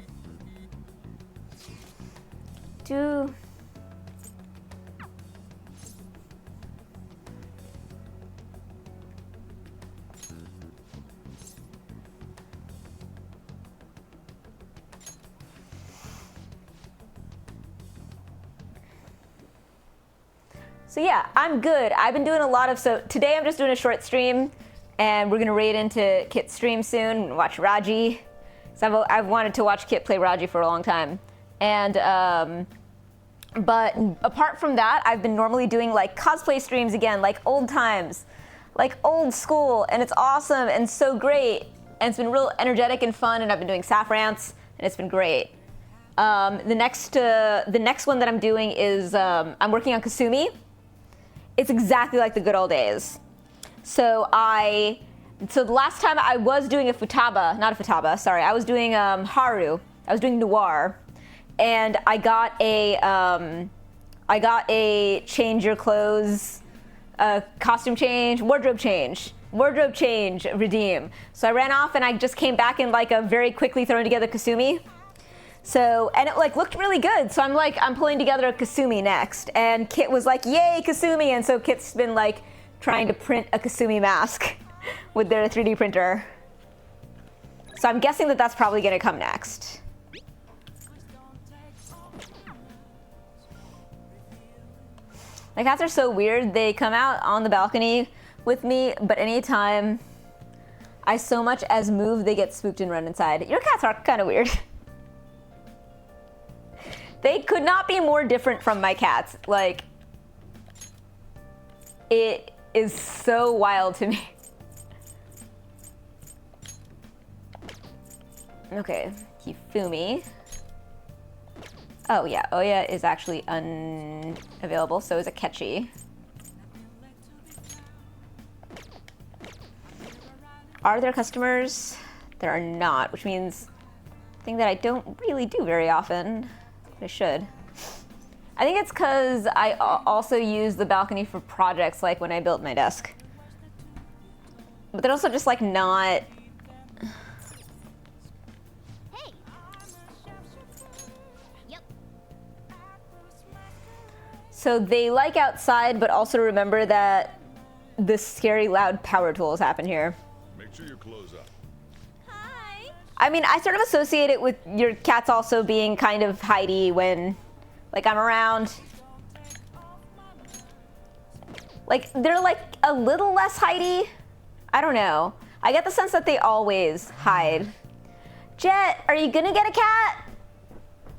So yeah, I'm good. I've been doing a lot of, so today I'm just doing a short stream and we're gonna raid into Kit's stream soon and watch Raji. So I've wanted to watch Kit play Raji for a long time. And, but apart from that, I've been normally doing like cosplay streams again, like old times, like old school, and it's awesome and so great. And it's been real energetic and fun, and I've been doing Saffrance, and it's been great. The next one that I'm doing is, I'm working on Kasumi. It's exactly like the good old days. So the last time I was doing a futaba, not a futaba, sorry, I was doing Haru. I was doing Noir, and I got a change your clothes, costume change, wardrobe change, redeem. So I ran off and I just came back in like a very quickly thrown together Kasumi. So, and it like looked really good. So I'm pulling together a Kasumi next. And Kit was like, yay, Kasumi. And so Kit's been like trying to print a Kasumi mask with their 3D printer. So I'm guessing that that's probably gonna come next. My cats are so weird. They come out on the balcony with me, but anytime I so much as move, they get spooked and run inside. Your cats are kind of weird. They could not be more different from my cats. Like, it is so wild to me. Okay, Hifumi. Oh yeah, Oya is actually unavailable, so is Akechi. Are there customers? There are not, which means a thing that I don't really do very often. I should. I think it's because I also use the balcony for projects, like when I built my desk. But they're also just like not. Hey. Yep. So they like outside, but also remember that the scary loud power tools happen here. Make sure your clothes up. I mean, I sort of associate it with your cats also being kind of hidey when, like, I'm around. Like, they're like a little less hidey. I don't know. I get the sense that they always hide. Jet, are you gonna get a cat?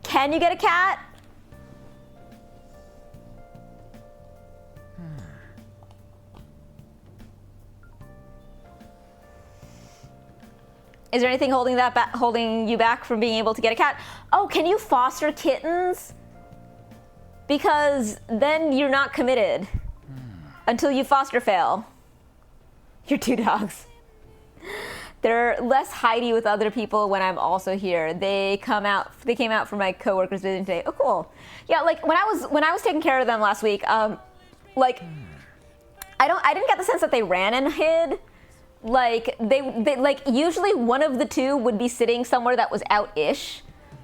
Can you get a cat? Is there anything holding you back from being able to get a cat? Oh, can you foster kittens? Because then you're not committed until you foster fail. Your 2 dogs. They're less hidey with other people when I'm also here. They came out for my coworkers visiting today. Oh, cool. Yeah, like when I was taking care of them last week, like I didn't get the sense that they ran and hid. Like they like usually one of the 2 would be sitting somewhere that was out-ish.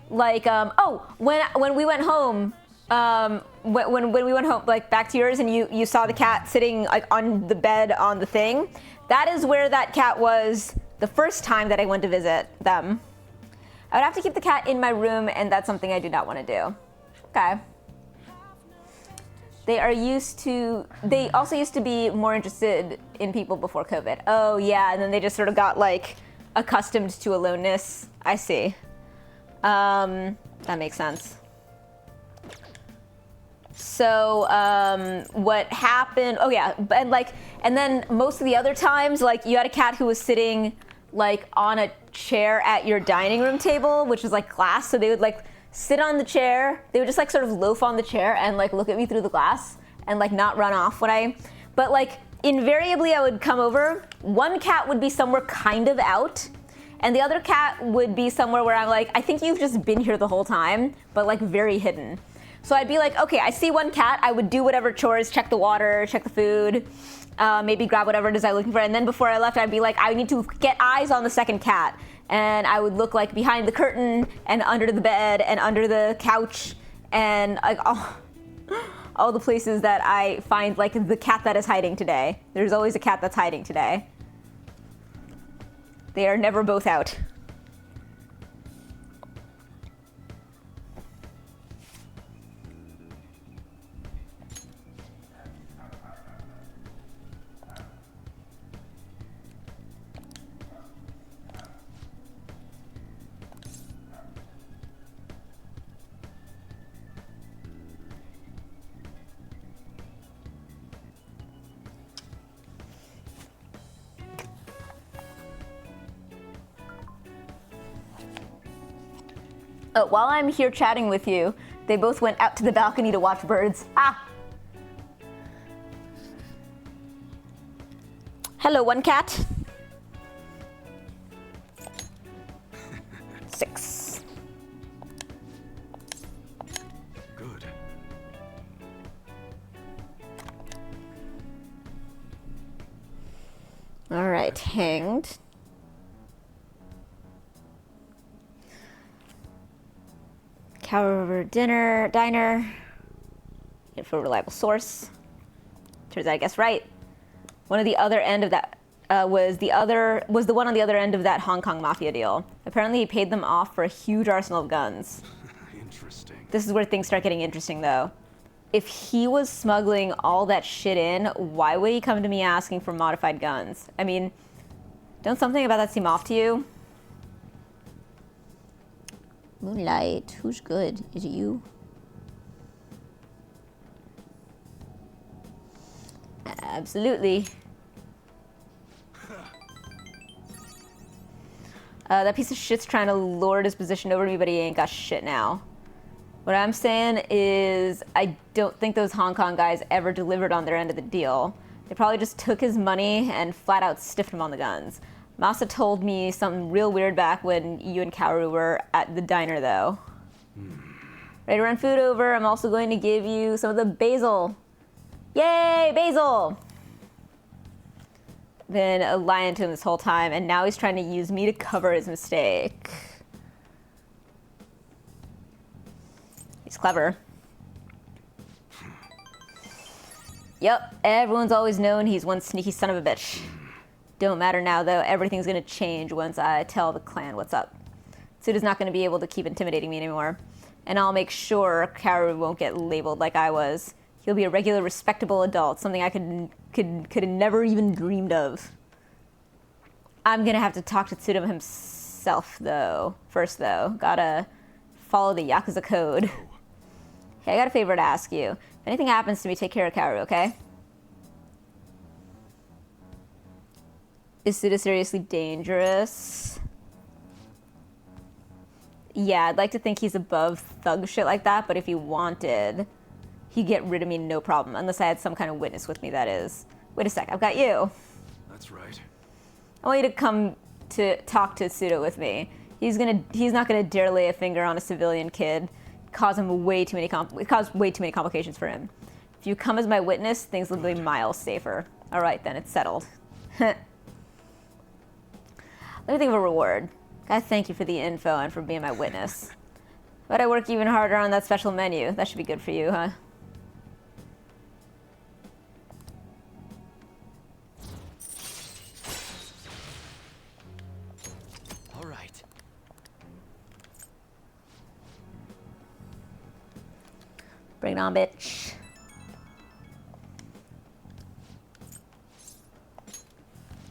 Like when we went home, when we went home, like back to yours, and you saw the cat sitting like on the bed on the thing. That is where that cat was the first time that I went to visit them. I would have to keep the cat in my room, and that's something I do not want to do. Okay. They also used to be more interested in people before COVID. Oh yeah, and then they just sort of got like accustomed to aloneness. I see. That makes sense. So what happened? Oh yeah, and then most of the other times, like you had a cat who was sitting like on a chair at your dining room table, which is like glass. So they would like sit on the chair. They would just like sort of loaf on the chair and like look at me through the glass and like not run off but like invariably I would come over. One cat would be somewhere kind of out, and the other cat would be somewhere where I'm like, I think you've just been here the whole time, but like very hidden. So I'd be like, okay, I see one cat. I would do whatever chores, check the water, check the food, maybe grab whatever it is I'm looking for. And then before I left, I'd be like, I need to get eyes on the second cat. And I would look like behind the curtain and under the bed and under the couch and like all the places that I find like the cat that is hiding today. There's always a cat that's hiding today. They are never both out. While I'm here chatting with you, they both went out to the balcony to watch birds. Ah! Hello, one cat. 6. Good. All right, hanged. Cow River diner. Get for a reliable source. Turns out I guessed right. One of the other end of that was the one on the other end of that Hong Kong mafia deal. Apparently he paid them off for a huge arsenal of guns. Interesting. This is where things start getting interesting though. If he was smuggling all that shit in, why would he come to me asking for modified guns? I mean, don't something about that seem off to you? Moonlight, who's good? Is it you? Absolutely. That piece of shit's trying to lord his position over me, but he ain't got shit now. What I'm saying is, I don't think those Hong Kong guys ever delivered on their end of the deal. They probably just took his money and flat out stiffed him on the guns. Masa told me something real weird back when you and Kaoru were at the diner, though. Ready to run food over? I'm also going to give you some of the basil. Yay, basil! Been lying to him this whole time, and now he's trying to use me to cover his mistake. He's clever. Yep, everyone's always known he's one sneaky son of a bitch. Don't matter now, though. Everything's gonna change once I tell the clan what's up. Suda's not gonna be able to keep intimidating me anymore. And I'll make sure Kaoru won't get labeled like I was. He'll be a regular, respectable adult, something I could have never even dreamed of. I'm gonna have to talk to Tsurumu himself, though. First, though. Gotta follow the Yakuza code. Hey, I got a favor to ask you. If anything happens to me, take care of Kaoru, okay? Is Suda seriously dangerous? Yeah, I'd like to think he's above thug shit like that, but if he wanted, he'd get rid of me no problem. Unless I had some kind of witness with me, that is. Wait a sec, I've got you. That's right. I want you to come to talk to Suda with me. He's not gonna dare lay a finger on a civilian kid. Cause way too many complications for him. If you come as my witness, things will be miles safer. All right, then it's settled. Let me think of a reward. Gotta thank you for the info and for being my witness. But I work even harder on that special menu. That should be good for you, huh? All right. Bring it on, bitch.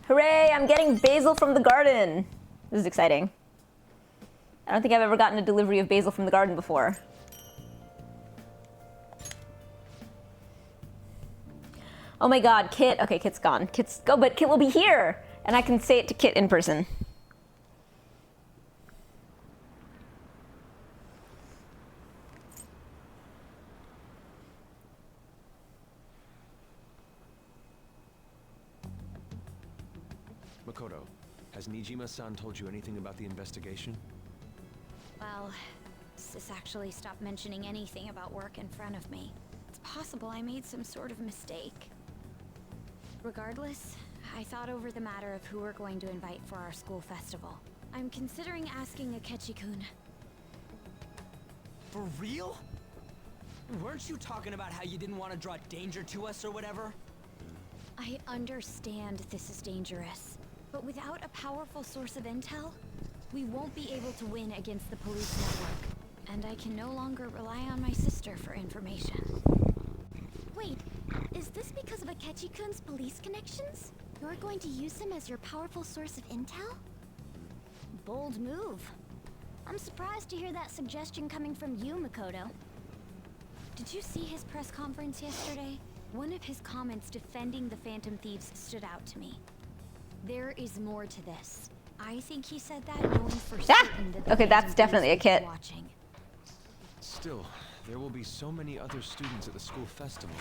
Hooray, I'm getting basil from the garden. This is exciting. I don't think I've ever gotten a delivery of basil from the garden before. Oh my god, Kit. Okay, Kit's gone. Kit's go, but Kit will be here. And I can say it to Kit in person. Makoto, has Nijima-san told you anything about the investigation? Well, Sis actually stopped mentioning anything about work in front of me. It's possible I made some sort of mistake. Regardless, I thought over the matter of who we're going to invite for our school festival. I'm considering asking Akechi-kun. For real? Weren't you talking about how you didn't want to draw danger to us or whatever? I understand this is dangerous, but without a powerful source of intel, we won't be able to win against the police network. And I can no longer rely on my sister for information. Wait, is this because of Akechi-kun's police connections? You're going to use him as your powerful source of intel? Bold move. I'm surprised to hear that suggestion coming from you, Makoto. Did you see his press conference yesterday? One of his comments defending the Phantom Thieves stood out to me. There is more to this. I think he said that knowing for certain that the Okay, that's Phantom definitely a Thieves Kit. was watching. Still, there will be so many other students at the school festival.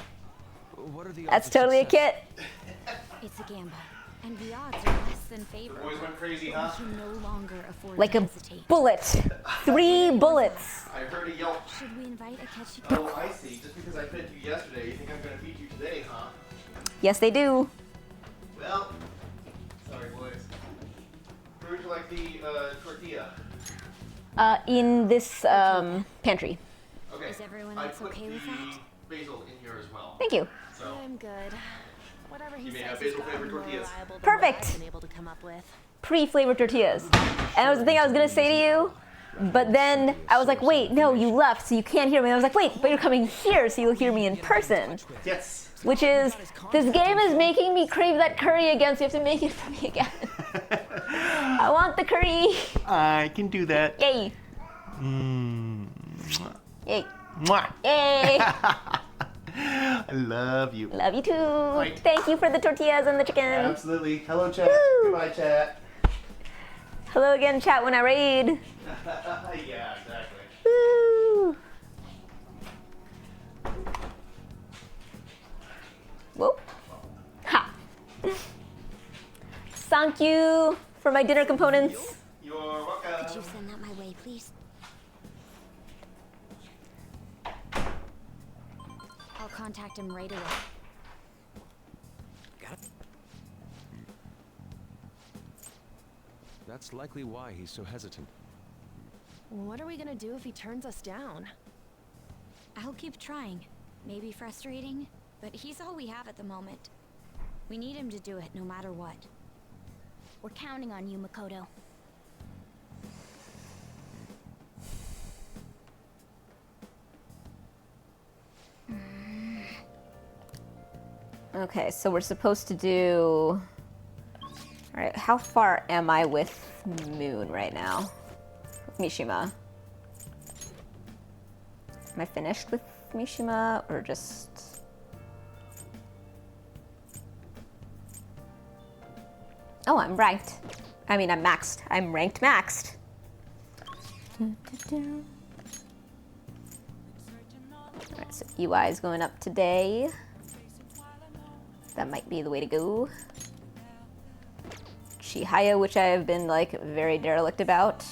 What are the odds That's of totally a success? Kit. It's a gamble, and the odds are less than favorable. boys went crazy, But huh? we can no longer afford Like to a hesitate. bullet. 3 bullets. I heard a yelp. Should we invite Akechi? Oh, I see. Just because I fed you yesterday, you think I'm gonna feed you today, huh? Yes, they do. Well, sorry, boys. Where would you like the tortilla? In this pantry. Okay. Is everyone I else put okay with the that? basil in here as well. Thank you. So, I'm good. Whatever he You may says have has basil gotten flavored more tortillas. reliable than Perfect. what I've been able to come up with. Pre-flavored tortillas. And that was the thing I was gonna say to you, but then I was like, wait, no, you left, so you can't hear me. And I was like, wait, but you're coming here, so you'll hear me in person. Yes. Which is, this game is making me crave that curry again, so you have to make it for me again. I want the curry. I can do that. Yay. Yay. Mwah. Yay. I love you. Love you too. Right. Thank you for the tortillas and the chicken. Absolutely. Hello, chat. Woo. Goodbye, chat. Hello again, chat, when I raid. Yeah, exactly. Woo. Whoa. Ha. Thank you for my dinner components. You're welcome. Could you send that my way, please? I'll contact him right away. That's likely why he's so hesitant. What are we gonna do if he turns us down? I'll keep trying. Maybe frustrating, but he's all we have at the moment. We need him to do it no matter what. We're counting on you, Makoto. Okay, so we're supposed to do... Alright, how far am I with Moon right now? With Mishima. Am I finished with Mishima, or just... Oh, I'm ranked. I mean, I'm maxed. I'm ranked maxed. Alright, so UI is going up today. That might be the way to go. Chihaya, which I have been, like, very derelict about.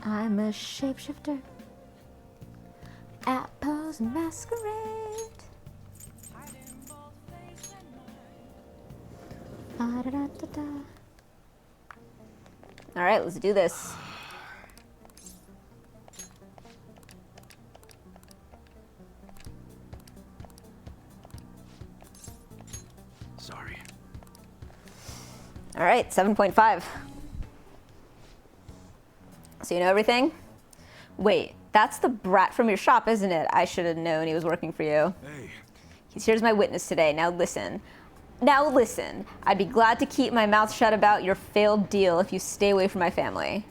I'm a shapeshifter at Pose Masquerade. Alright, let's do this. Sorry. Alright, 7.5. So you know everything? Wait, that's the brat from your shop, isn't it? I should have known he was working for you. Hey. Here's my witness today. Now listen. Now listen. I'd be glad to keep my mouth shut about your failed deal if you stay away from my family.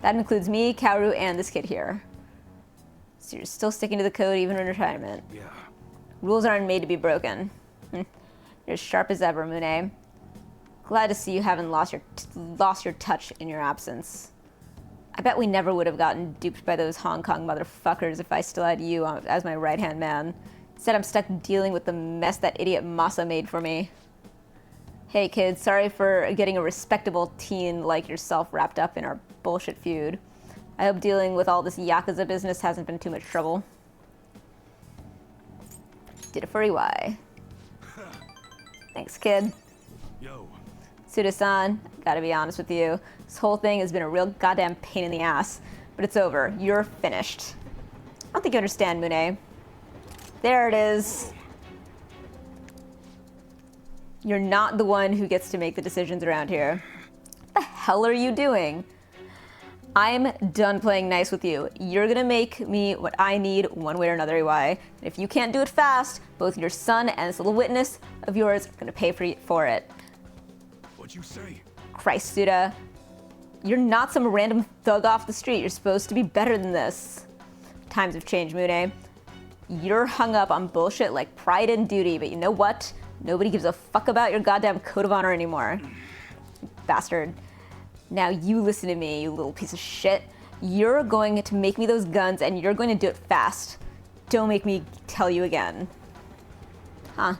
That includes me, Kaoru, and this kid here. So you're still sticking to the code even in retirement. Yeah. Rules aren't made to be broken. You're as sharp as ever, Mune. Glad to see you haven't lost your touch in your absence. I bet we never would have gotten duped by those Hong Kong motherfuckers if I still had you as my right-hand man. Instead, I'm stuck dealing with the mess that idiot Masa made for me. Hey kid, sorry for getting a respectable teen like yourself wrapped up in our bullshit feud. I hope dealing with all this Yakuza business hasn't been too much trouble. Did it for EY. Thanks, kid. Yo. Suda-san, gotta be honest with you. This whole thing has been a real goddamn pain in the ass. But it's over. You're finished. I don't think you understand, Mune. There it is. You're not the one who gets to make the decisions around here. What the hell are you doing? I'm done playing nice with you. You're gonna make me what I need one way or another, EY. And if you can't do it fast, both your son and this little witness of yours are gonna pay for it. What'd you say? Christ, Suda. You're not some random thug off the street. You're supposed to be better than this. Times have changed, Mune. You're hung up on bullshit like pride and duty, but you know what? Nobody gives a fuck about your goddamn code of honor anymore. Bastard. Now you listen to me, you little piece of shit. You're going to make me those guns and you're going to do it fast. Don't make me tell you again. Huh.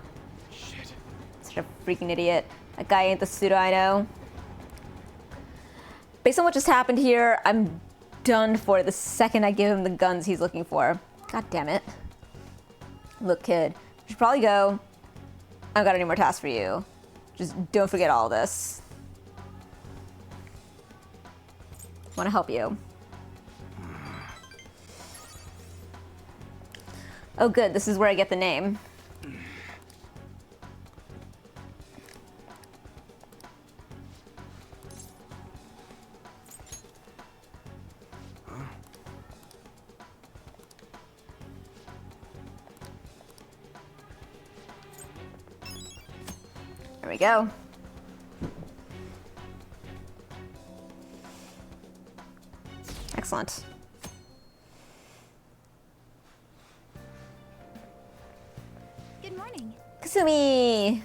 Shit. Such a freaking idiot. That guy ain't the Suda I know. Based on what just happened here, I'm done for the second I give him the guns he's looking for. God damn it. Look, kid, you should probably go. I don't got any more tasks for you. Just don't forget all this. Want to help you. Oh good, this is where I get the name. There we go. Excellent. Good morning. Kasumi!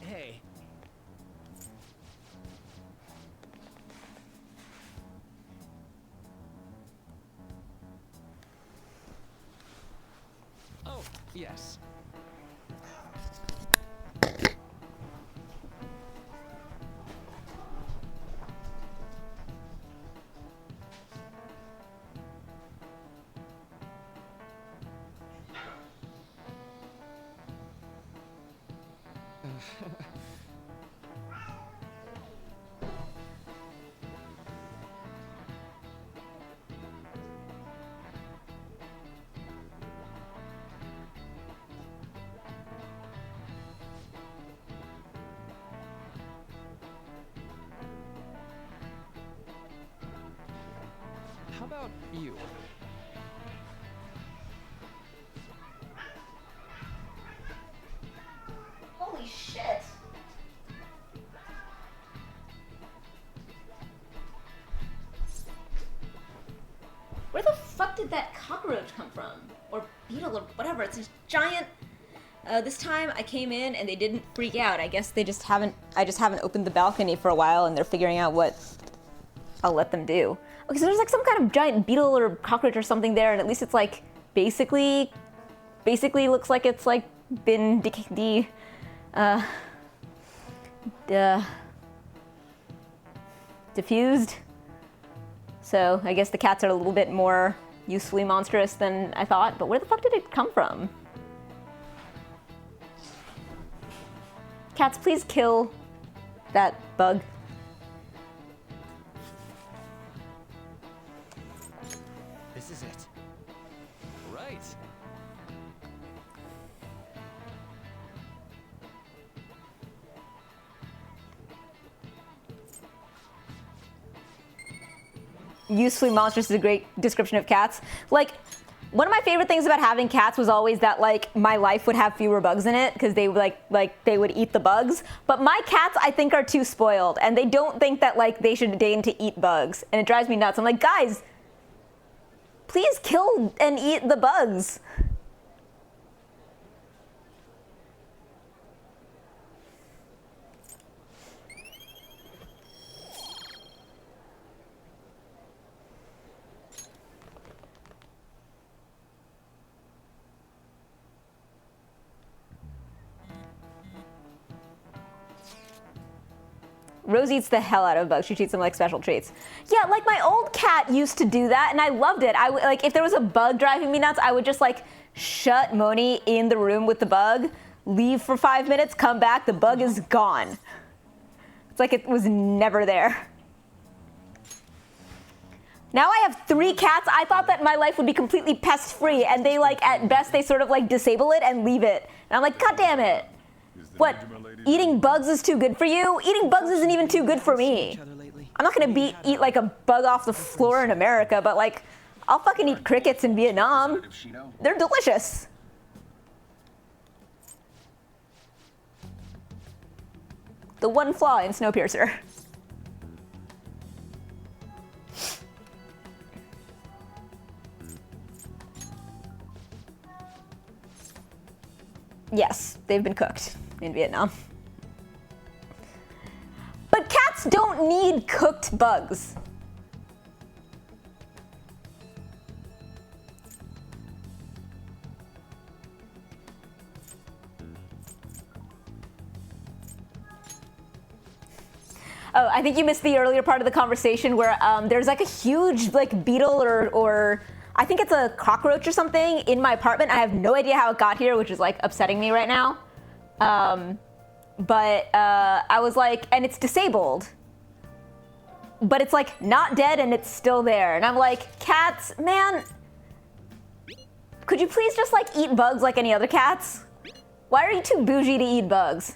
Hey. Oh, yes. about you? Holy shit. Where the fuck did that cockroach come from? Or beetle or whatever. It's this giant... this time I came in and they didn't freak out. I guess they just haven't... I just haven't opened the balcony for a while and they're figuring out what I'll let them do. Okay, so there's like some kind of giant beetle or cockroach or something there, and at least it's like basically looks like it's like been diffused. So I guess the cats are a little bit more usefully monstrous than I thought, but where the fuck did it come from? Cats, please kill that bug. This is it. Right. Usefully monstrous is a great description of cats. Like, one of my favorite things about having cats was always that like my life would have fewer bugs in it because they would like they would eat the bugs. But my cats, I think, are too spoiled and they don't think that like they should deign to eat bugs, and it drives me nuts. I'm like, guys, please kill and eat the bugs. Rose eats the hell out of bugs. She treats them like special treats. Yeah, like my old cat used to do that, and I loved it. Like if there was a bug driving me nuts, I would just like shut Moni in the room with the bug, leave for 5 minutes, come back, the bug is gone. It's like it was never there. Now I have 3 cats. I thought that my life would be completely pest-free, and they like at best they sort of like disable it and leave it. And I'm like, God damn it. What? Eating bugs is too good for you? Eating bugs isn't even too good for me. I'm not gonna eat like a bug off the floor in America, but like, I'll fucking eat crickets in Vietnam. They're delicious. The one flaw in Snowpiercer. Yes, they've been cooked in Vietnam. But cats don't need cooked bugs. Oh, I think you missed the earlier part of the conversation where there's like a huge like beetle or I think it's a cockroach or something in my apartment. I have no idea how it got here, which is like upsetting me right now. But I was like, and it's disabled. But it's like not dead and it's still there. And I'm like, cats, man, could you please just like eat bugs like any other cats? Why are you too bougie to eat bugs?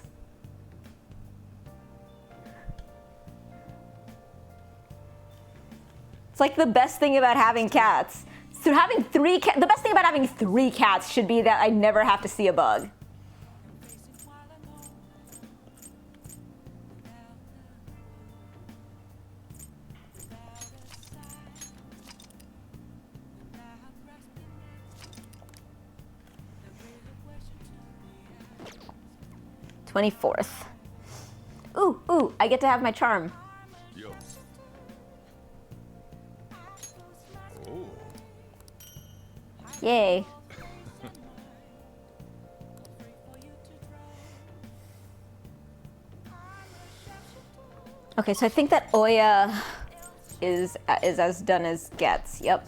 It's like the best thing about having cats. So having the best thing about having 3 cats should be that I never have to see a bug. $24th. Ooh, I get to have my charm. Yo. Oh. Yay. Okay, so I think that Oya is as done as gets. Yep.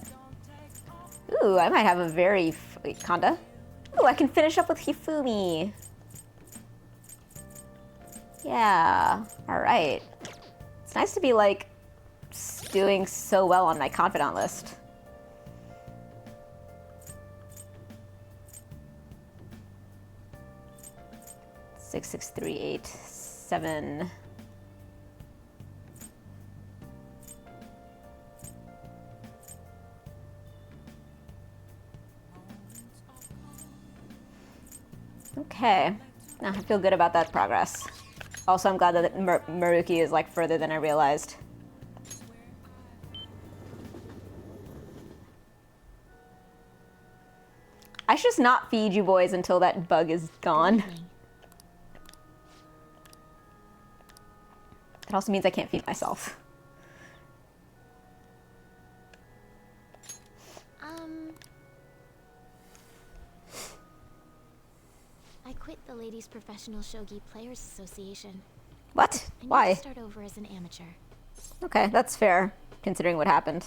Ooh, I might have a very wait, Kanda. Ooh, I can finish up with Hifumi. Yeah. All right. It's nice to be like doing so well on my confidant list. Six, 6, 3, 8, 7. Okay. No, I feel good about that progress. Also, I'm glad that Maruki is like further than I realized. I should just not feed you boys until that bug is gone. That also means I can't feed myself. I quit the Ladies Professional Shogi Players Association. What? I need Why? to start over as an amateur. Okay, that's fair, considering what happened.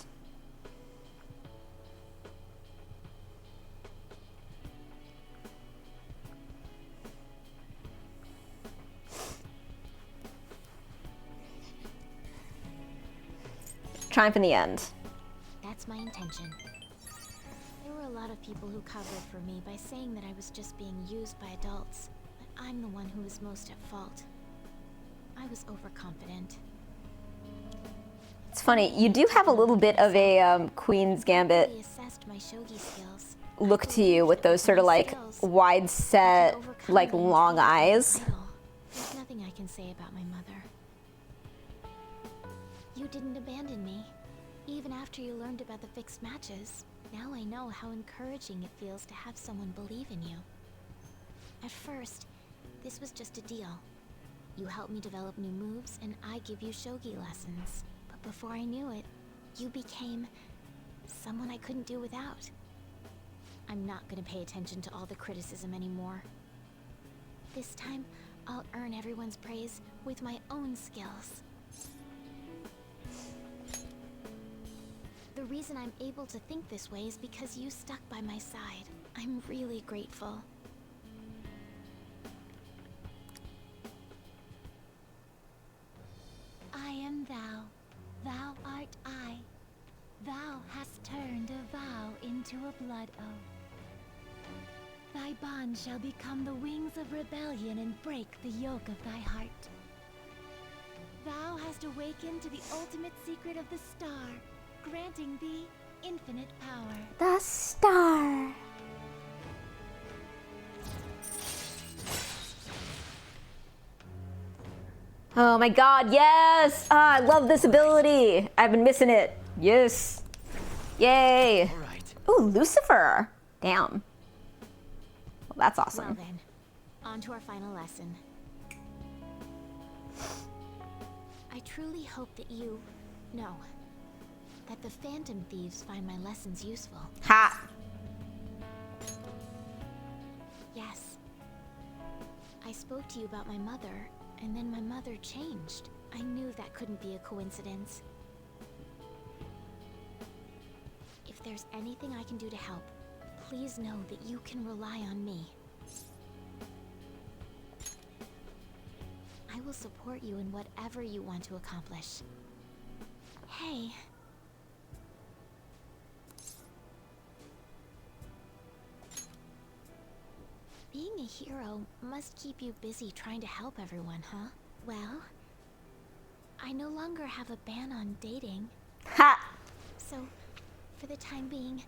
Triumph in the end. That's my intention. There were a lot of people who covered for me by saying that I was just being used by adults, but I'm the one who was most at fault. I was overconfident. It's funny, you do have a little bit of a Queen's Gambit look to you with those sort of like wide set, like long eyes. There's nothing I can say about my mother. You didn't abandon me, even after you learned about the fixed matches. Now I know how encouraging it feels to have someone believe in you. At first, this was just a deal. You help me develop new moves, and I give you shogi lessons. But before I knew it, you became someone I couldn't do without. I'm not gonna pay attention to all the criticism anymore. This time, I'll earn everyone's praise with my own skills. The reason I'm able to think this way is because you stuck by my side. I'm really grateful. I am thou, thou art I. Thou hast turned a vow into a blood oath. Thy bond shall become the wings of rebellion and break the yoke of thy heart. Thou hast awakened to the ultimate secret of the star, granting thee infinite power. The star. Oh my god, yes! Ah, I love this ability! I've been missing it. Yes. Yay! All right. Ooh, Lucifer! Damn. Well, that's awesome. Well then, on to our final lesson. I truly hope that you... No. That the Phantom Thieves find my lessons useful. Ha! Yes. I spoke to you about my mother, and then my mother changed. I knew that couldn't be a coincidence. If there's anything I can do to help, please know that you can rely on me. I will support you in whatever you want to accomplish. Hey. Being a hero must keep you busy trying to help everyone, huh? Well, I no longer have a ban on dating. Ha! So, for the time being,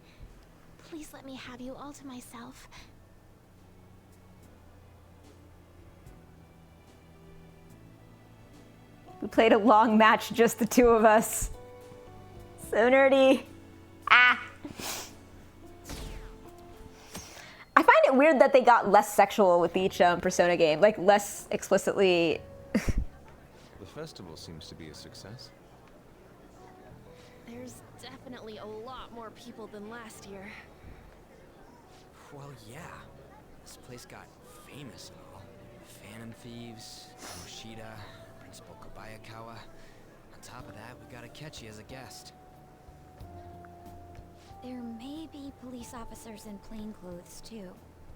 please let me have you all to myself. We played a long match, just the two of us. So nerdy. Ah! I find it weird that they got less sexual with each Persona game, like less explicitly. The festival seems to be a success. There's definitely a lot more people than last year. Well, yeah. This place got famous and all. Phantom Thieves, Moshida, Principal Kobayakawa. On top of that, we got Akechi as a guest. There may be police officers in plain clothes, too.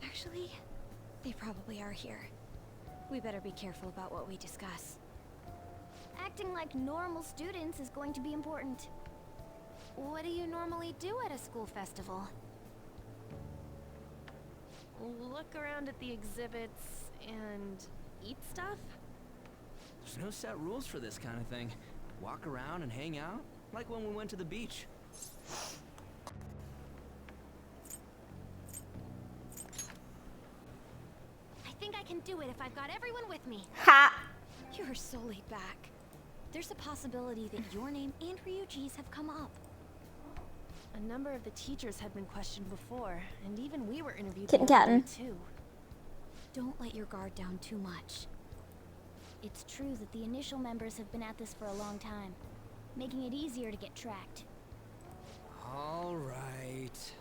Actually, they probably are here. We better be careful about what we discuss. Acting like normal students is going to be important. What do you normally do at a school festival? Look around at the exhibits and eat stuff? There's no set rules for this kind of thing. Walk around and hang out, like when we went to the beach. can do it if I've got everyone with me. Ha! You're so laid back. There's a possibility that your name and Ryuji's have come up. A number of the teachers had been questioned before, and even we were interviewed Kitten the other cattin'. day, too. Don't let your guard down too much. It's true that the initial members have been at this for a long time, making it easier to get tracked. All right.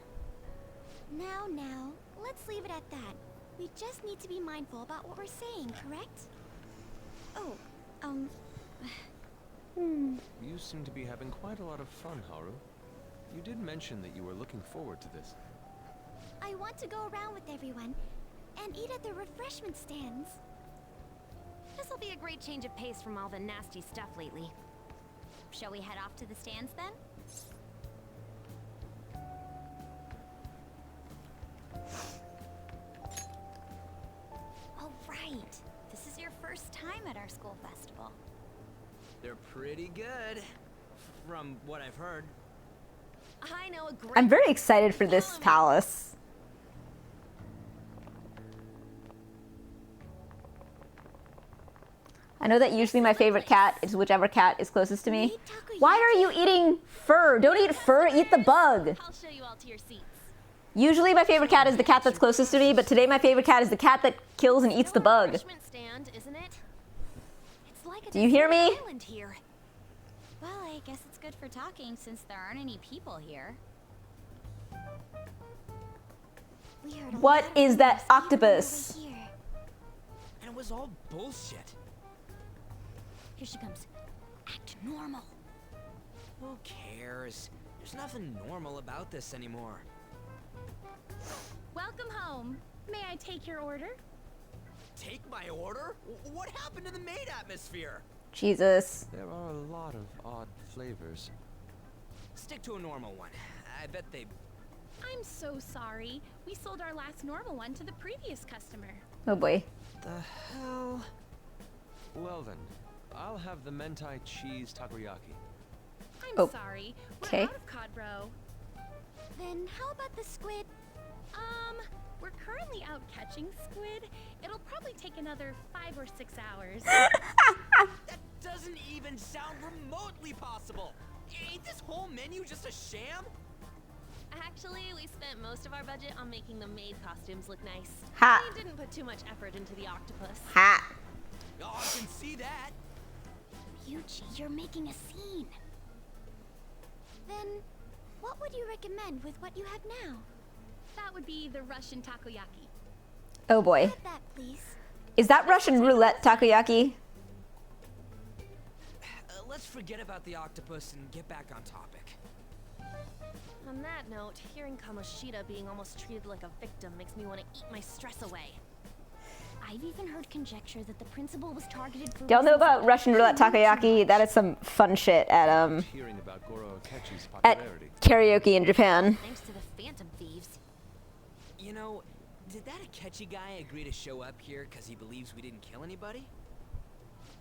Now, let's leave it at that. We just need to be mindful about what we're saying, correct? Oh, You seem to be having quite a lot of fun, Haru. You did mention that you were looking forward to this. I want to go around with everyone and eat at the refreshment stands. This'll be a great change of pace from all the nasty stuff lately. Shall we head off to the stands then? oh right. This is your first time at our school festival. They're pretty good, from what I've heard. I know a great... I'm very excited for this palace. I know that usually my favorite cat is whichever cat is closest to me. Why are you eating fur? Don't eat fur, eat the bug. I'll show you all to your seats. Usually my favorite cat is the cat that's closest to me, but today my favorite cat is the cat that kills and eats the bug. Refreshment stand, isn't it? It's like a Do you hear me? desert island here. Well, I guess it's good for talking since there aren't any people here. We heard a What lot of is that rumors even octopus? over here. And it was all bullshit. Here she comes. Act normal. Who cares? There's nothing normal about this anymore. Welcome home. May I take your order? Take my order? What happened to the maid atmosphere? Jesus. There are a lot of odd flavors. Stick to a normal one. I bet they... I'm so sorry. We sold our last normal one to the previous customer. Oh boy. The hell? Well then, I'll have the mentai cheese takoyaki. I'm Oh, sorry. We're okay. out of cod bro. Then how about the squid? We're currently out catching squid. It'll probably take another 5 or 6 hours. That doesn't even sound remotely possible. Ain't this whole menu just a sham? Actually, we spent most of our budget on making the maid costumes look nice. Ha. We didn't put too much effort into the octopus. Ha. Oh, I can see that. Ryuji, you're making a scene. Then, what would you recommend with what you have now? That would be the Russian takoyaki. Oh boy. Add that, please. Is that Russian roulette takoyaki? Let's forget about the octopus and get back on topic. On that note, hearing Kamoshida being almost treated like a victim makes me want to eat my stress away. I've even heard conjecture that the principal was targeted for... Y'all know about Russian roulette takoyaki? That is some fun shit at Hearing about Goro Akechi's at popularity. karaoke in Japan. Thanks to the Phantom Thieves. You know, did that Akechi guy agree to show up here because he believes we didn't kill anybody?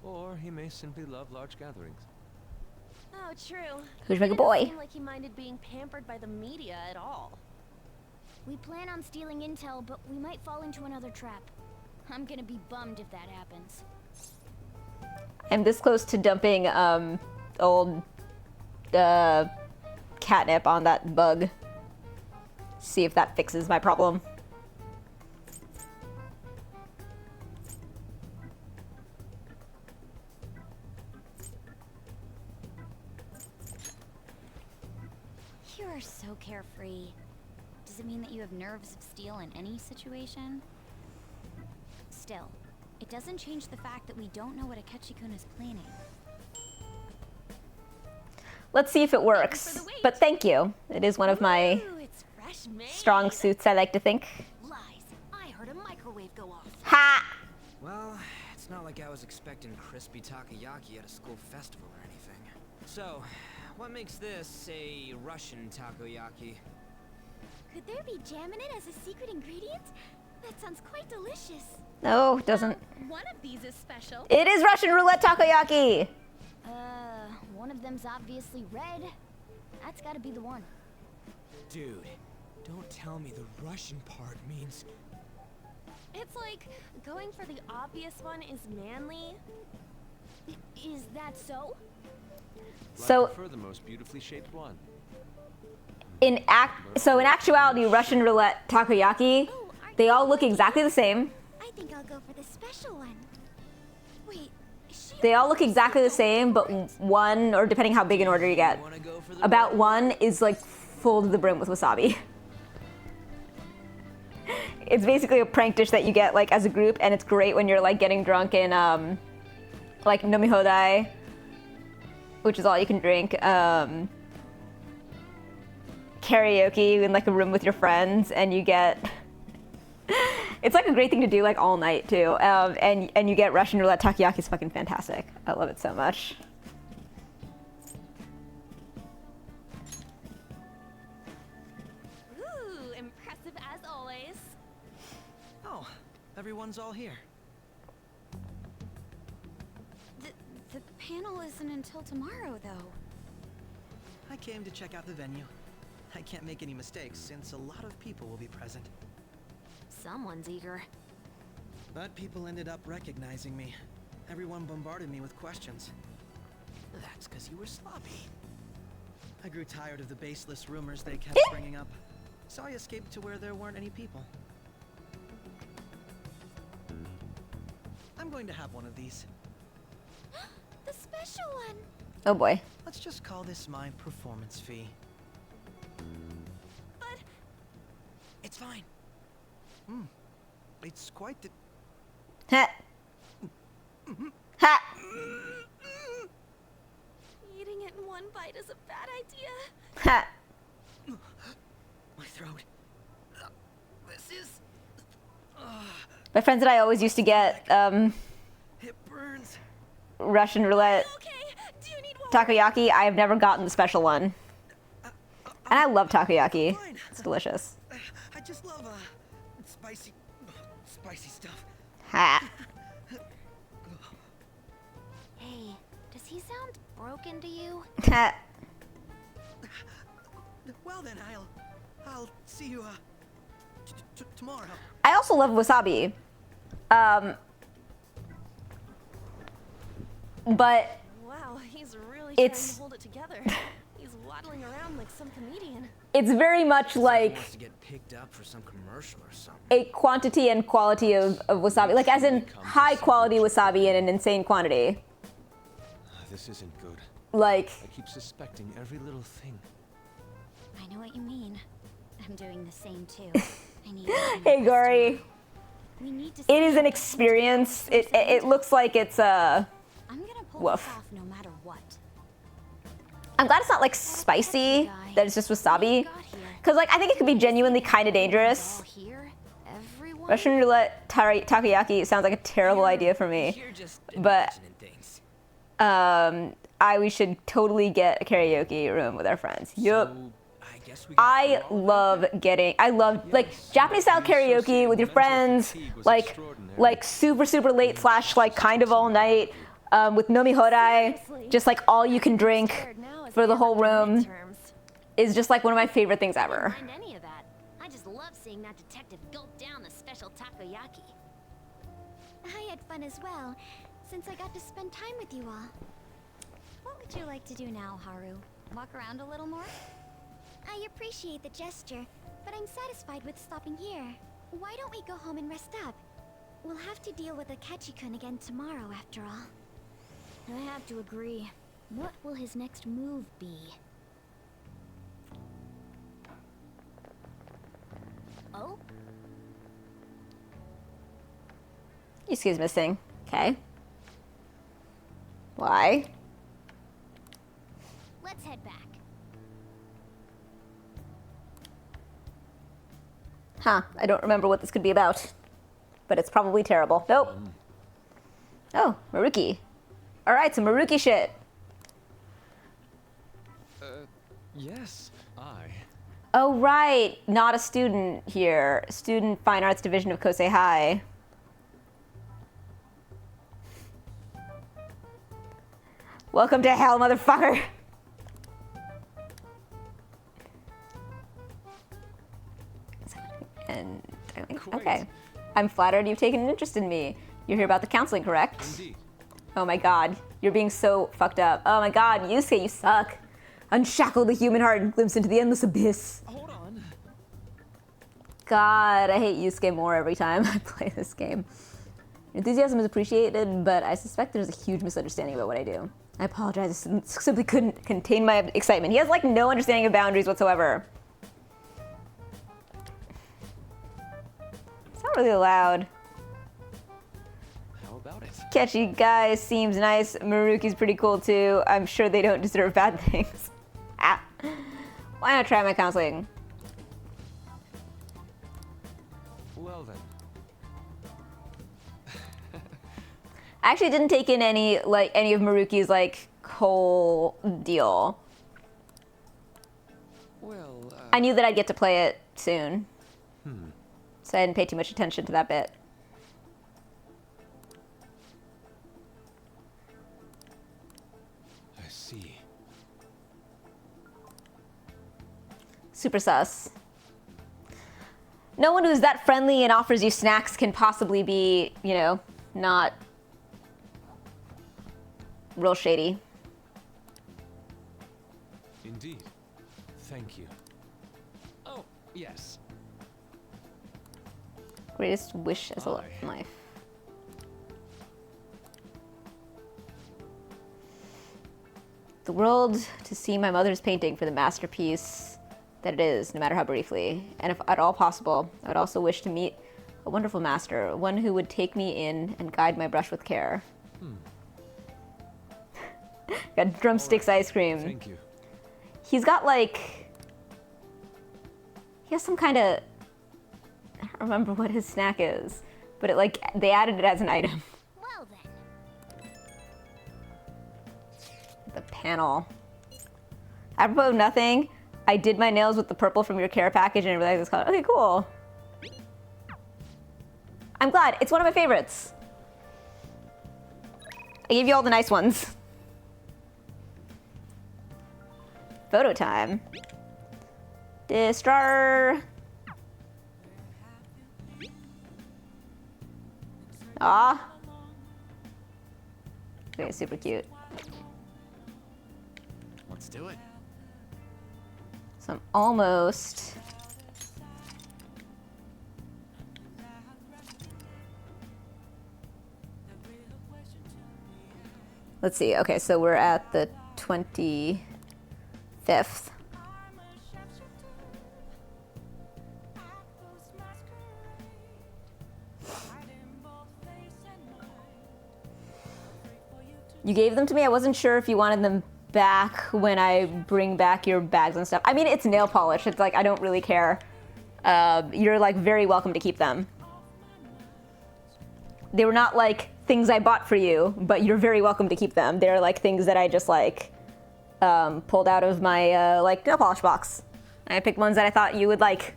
Or he may simply love large gatherings. Oh, true. Who's my It boy? didn't seem like he minded being pampered by the media at all. We plan on stealing intel, but we might fall into another trap. I'm gonna be bummed if that happens. I'm this close to dumping old catnip on that bug. See if that fixes my problem. You are so carefree. Does it mean that you have nerves of steel in any situation? Still, it doesn't change the fact that we don't know what Akechi-kun is planning. Let's see if it works. But thank you. It is one of my Ooh, it's fresh made. strong suits, I like to think. Lies. I heard a microwave go off. Ha! Well, it's not like I was expecting crispy takoyaki at a school festival or anything. So, what makes this a Russian takoyaki? Could there be jam in it as a secret ingredient? That sounds quite delicious. No, it doesn't. One of these is special. It is Russian roulette takoyaki! One of them's obviously red. That's gotta be the one. Dude, don't tell me the Russian part means... It's like going for the obvious one is manly. Is that so? So- I prefer the most beautifully shaped one. In actuality, Russian roulette takoyaki, they all look exactly the same. I think I'll go for the special one. Wait, They all look exactly the same, but one, or depending how big an order you get, about one is like full to the brim with wasabi. It's basically a prank dish that you get like as a group, and it's great when you're like getting drunk in like nomihodai, which is all you can drink. Karaoke in like a room with your friends, and you get. It's like a great thing to do like all night too, and you get Russian roulette takoyaki. It's fucking fantastic. I love it so much. Ooh, impressive as always. Oh, everyone's all here. The panel isn't until tomorrow, though. I came to check out the venue. I can't make any mistakes since a lot of people will be present. Someone's eager. But people ended up recognizing me. Everyone bombarded me with questions. That's because you were sloppy. I grew tired of the baseless rumors they kept bringing up, so I escaped to where there weren't any people. I'm going to have one of these. The special one. Oh boy. Let's just call this my performance fee. But it's fine. It's quite the... Ha. Ha. eating it in one bite is a bad idea. Ha. My throat. This is... My friends and I always used to get It burns. Russian roulette takoyaki. I have never gotten the special one, and I love takoyaki. It's delicious. I just love spicy stuff. Ha. Hey, does he sound broken to you? Ha. Well then, I'll see you tomorrow. I also love wasabi, but Wow, he's really It's- trying to hold it together. He's waddling around like some comedian. it's very much like Wants to get picked up for some commercial or something. a quantity and quality of wasabi, like as in high quality wasabi in an insane quantity. This isn't good. Like, I keep suspecting every little thing. I know what you mean. I'm doing the same too. I need. hey Gory, We need to. it is an experience. It looks like it's I'm gonna pull woof. this off no matter what. I'm glad it's not like spicy, that it's just wasabi. Cause like I think it could be genuinely kind of dangerous. Russian roulette takoyaki sounds like a terrible idea for me. But we should totally get a karaoke room with our friends. Yup. I love like Japanese style karaoke with your friends, like super late / like kind of all night, with nomihodai, just like all you can drink for the whole room, is just like one of my favorite things ever. Mind any of that. I just love seeing that detective gulp down the special takoyaki. I had fun as well, since I got to spend time with you all. What would you like to do now, Haru? Walk around a little more? I appreciate the gesture, but I'm satisfied with stopping here. Why don't we go home and rest up? We'll have to deal with Akechi-kun again tomorrow, after all. I have to agree. What will his next move be? Oh? Yusuke's missing. Okay. Why? Let's head back. Huh, I don't remember what this could be about. But it's probably terrible. Nope. Oh, Maruki. Alright, some Maruki shit. Yes, I. Oh, right. Not a student here. Student Fine Arts Division of Kosei High. Welcome to hell, motherfucker. And okay. I'm flattered you've taken an interest in me. You're here about the counseling, correct? Indeed. Oh my god, you're being so fucked up. Oh my god, Yusuke, you suck. Unshackle the human heart and glimpse into the endless abyss. Hold on. God, I hate Yusuke more every time I play this game. Enthusiasm is appreciated, but I suspect there's a huge misunderstanding about what I do. I apologize, I simply couldn't contain my excitement. He has like no understanding of boundaries whatsoever. It's not really allowed. How about it? Catchy guy seems nice. Maruki's pretty cool too. I'm sure they don't deserve bad things. Ah. Why not try my counseling? Well then. I actually didn't take in any of Maruki's like whole deal. Well, I knew that I'd get to play it soon. Hmm. So I didn't pay too much attention to that bit. I see. Super sus. No one who's that friendly and offers you snacks can possibly be, you know, not real shady. Indeed. Thank you. Oh, yes. Greatest wish as a lot in life. The world to see my mother's painting for the masterpiece that it is, no matter how briefly. And if at all possible, I would also wish to meet a wonderful master, one who would take me in and guide my brush with care. Got drumsticks ice cream. Thank you. He's got like, he has some kind of, I don't remember what his snack is, but it like, they added it as an item. Well then. The panel. Apropos of nothing, I did my nails with the purple from your care package and I realized it's color. Okay, cool. I'm glad. It's one of my favorites. I gave you all the nice ones. Photo time. Distar. Ah. Okay, super cute. Let's do it. So I'm almost. Let's see. Okay, so we're at the 25th. You gave them to me. I wasn't sure if you wanted them back when I bring back your bags and stuff. I mean, it's nail polish. It's like, I don't really care. You're like very welcome to keep them. They were not like things I bought for you, but you're very welcome to keep them. They're like things that I just like pulled out of my like nail polish box. And I picked ones that I thought you would like.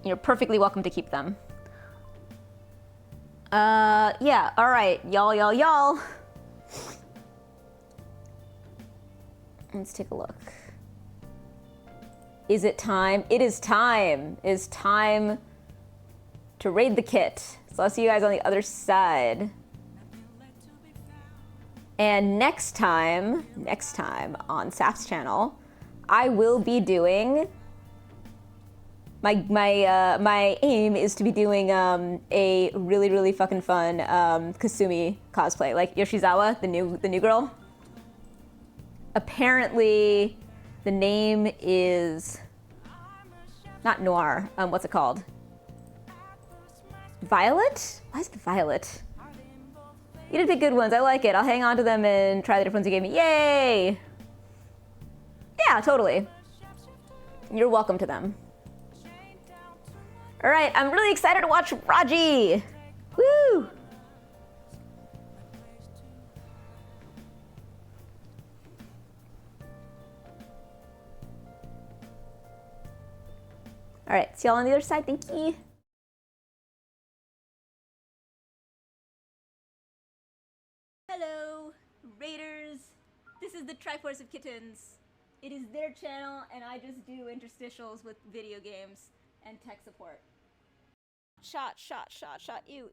You're perfectly welcome to keep them. Yeah, all right, y'all. Let's take a look. Is it time? It is time. It is time to raid the kit. So I'll see you guys on the other side. And next time on Saf's channel, I will be doing my aim is to be doing a really fucking fun Kasumi cosplay, like Yoshizawa, the new girl. Apparently, the name is not Noir. What's it called? Violet? Why is it Violet? You did pick good ones. I like it. I'll hang on to them and try the different ones you gave me. Yay! Yeah, totally. You're welcome to them. All right, I'm really excited to watch Raji. Woo! All right, see y'all on the other side. Thank you. Hello, Raiders. This is the Triforce of Kittens. It is their channel, and I just do interstitials with video games and tech support. Shot. Ew.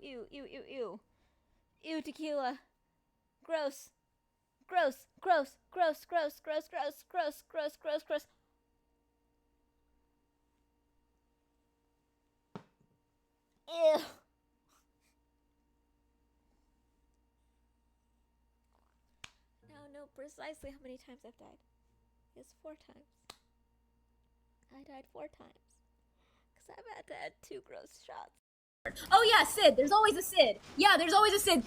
Ew, tequila. Gross. Ew. Now I know precisely how many times I've died. It's 4 times. I died 4 times. Because I've had to add 2 gross shots. Oh yeah, Sid. There's always a Sid. Yeah, there's always a Sid.